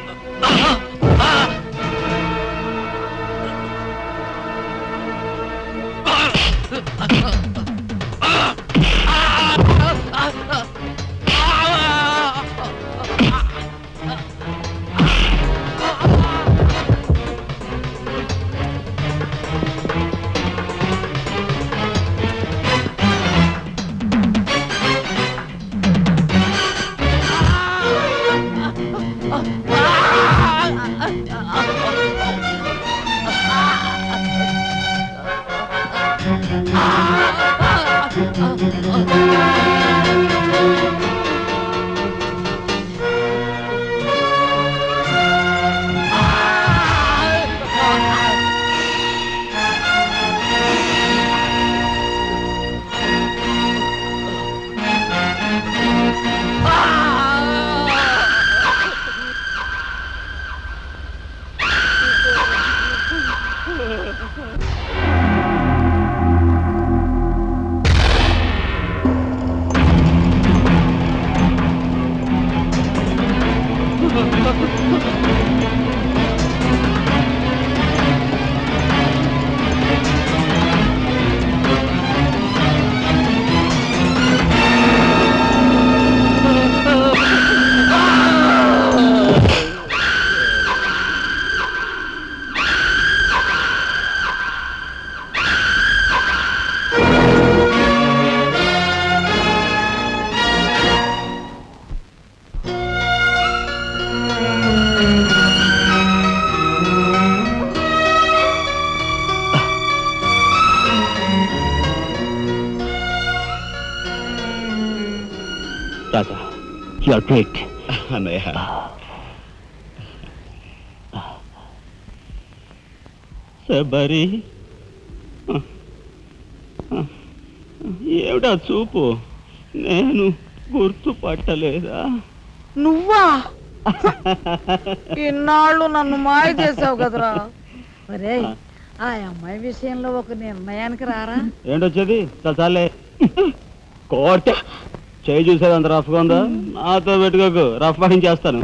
Speaker 5: రాజా యు ఆర్ గ్రేట్
Speaker 2: అన్నయ్య
Speaker 1: శబరి ఏమిటా చూపు నేను గుర్తుపట్టలేదా
Speaker 3: నువ్వా ఇన్నాళ్ళు నన్ను మాయ చేసావు కదరా మరే ఆ అమ్మాయి విషయంలో ఒక నిర్ణయానికి రారా
Speaker 2: ఏంటొచ్చేది చాలే కోటే చేయి చూసేది అంత రఫ్గా ఉందా నాతో పెట్టుకోకు రఫ్ చేస్తాను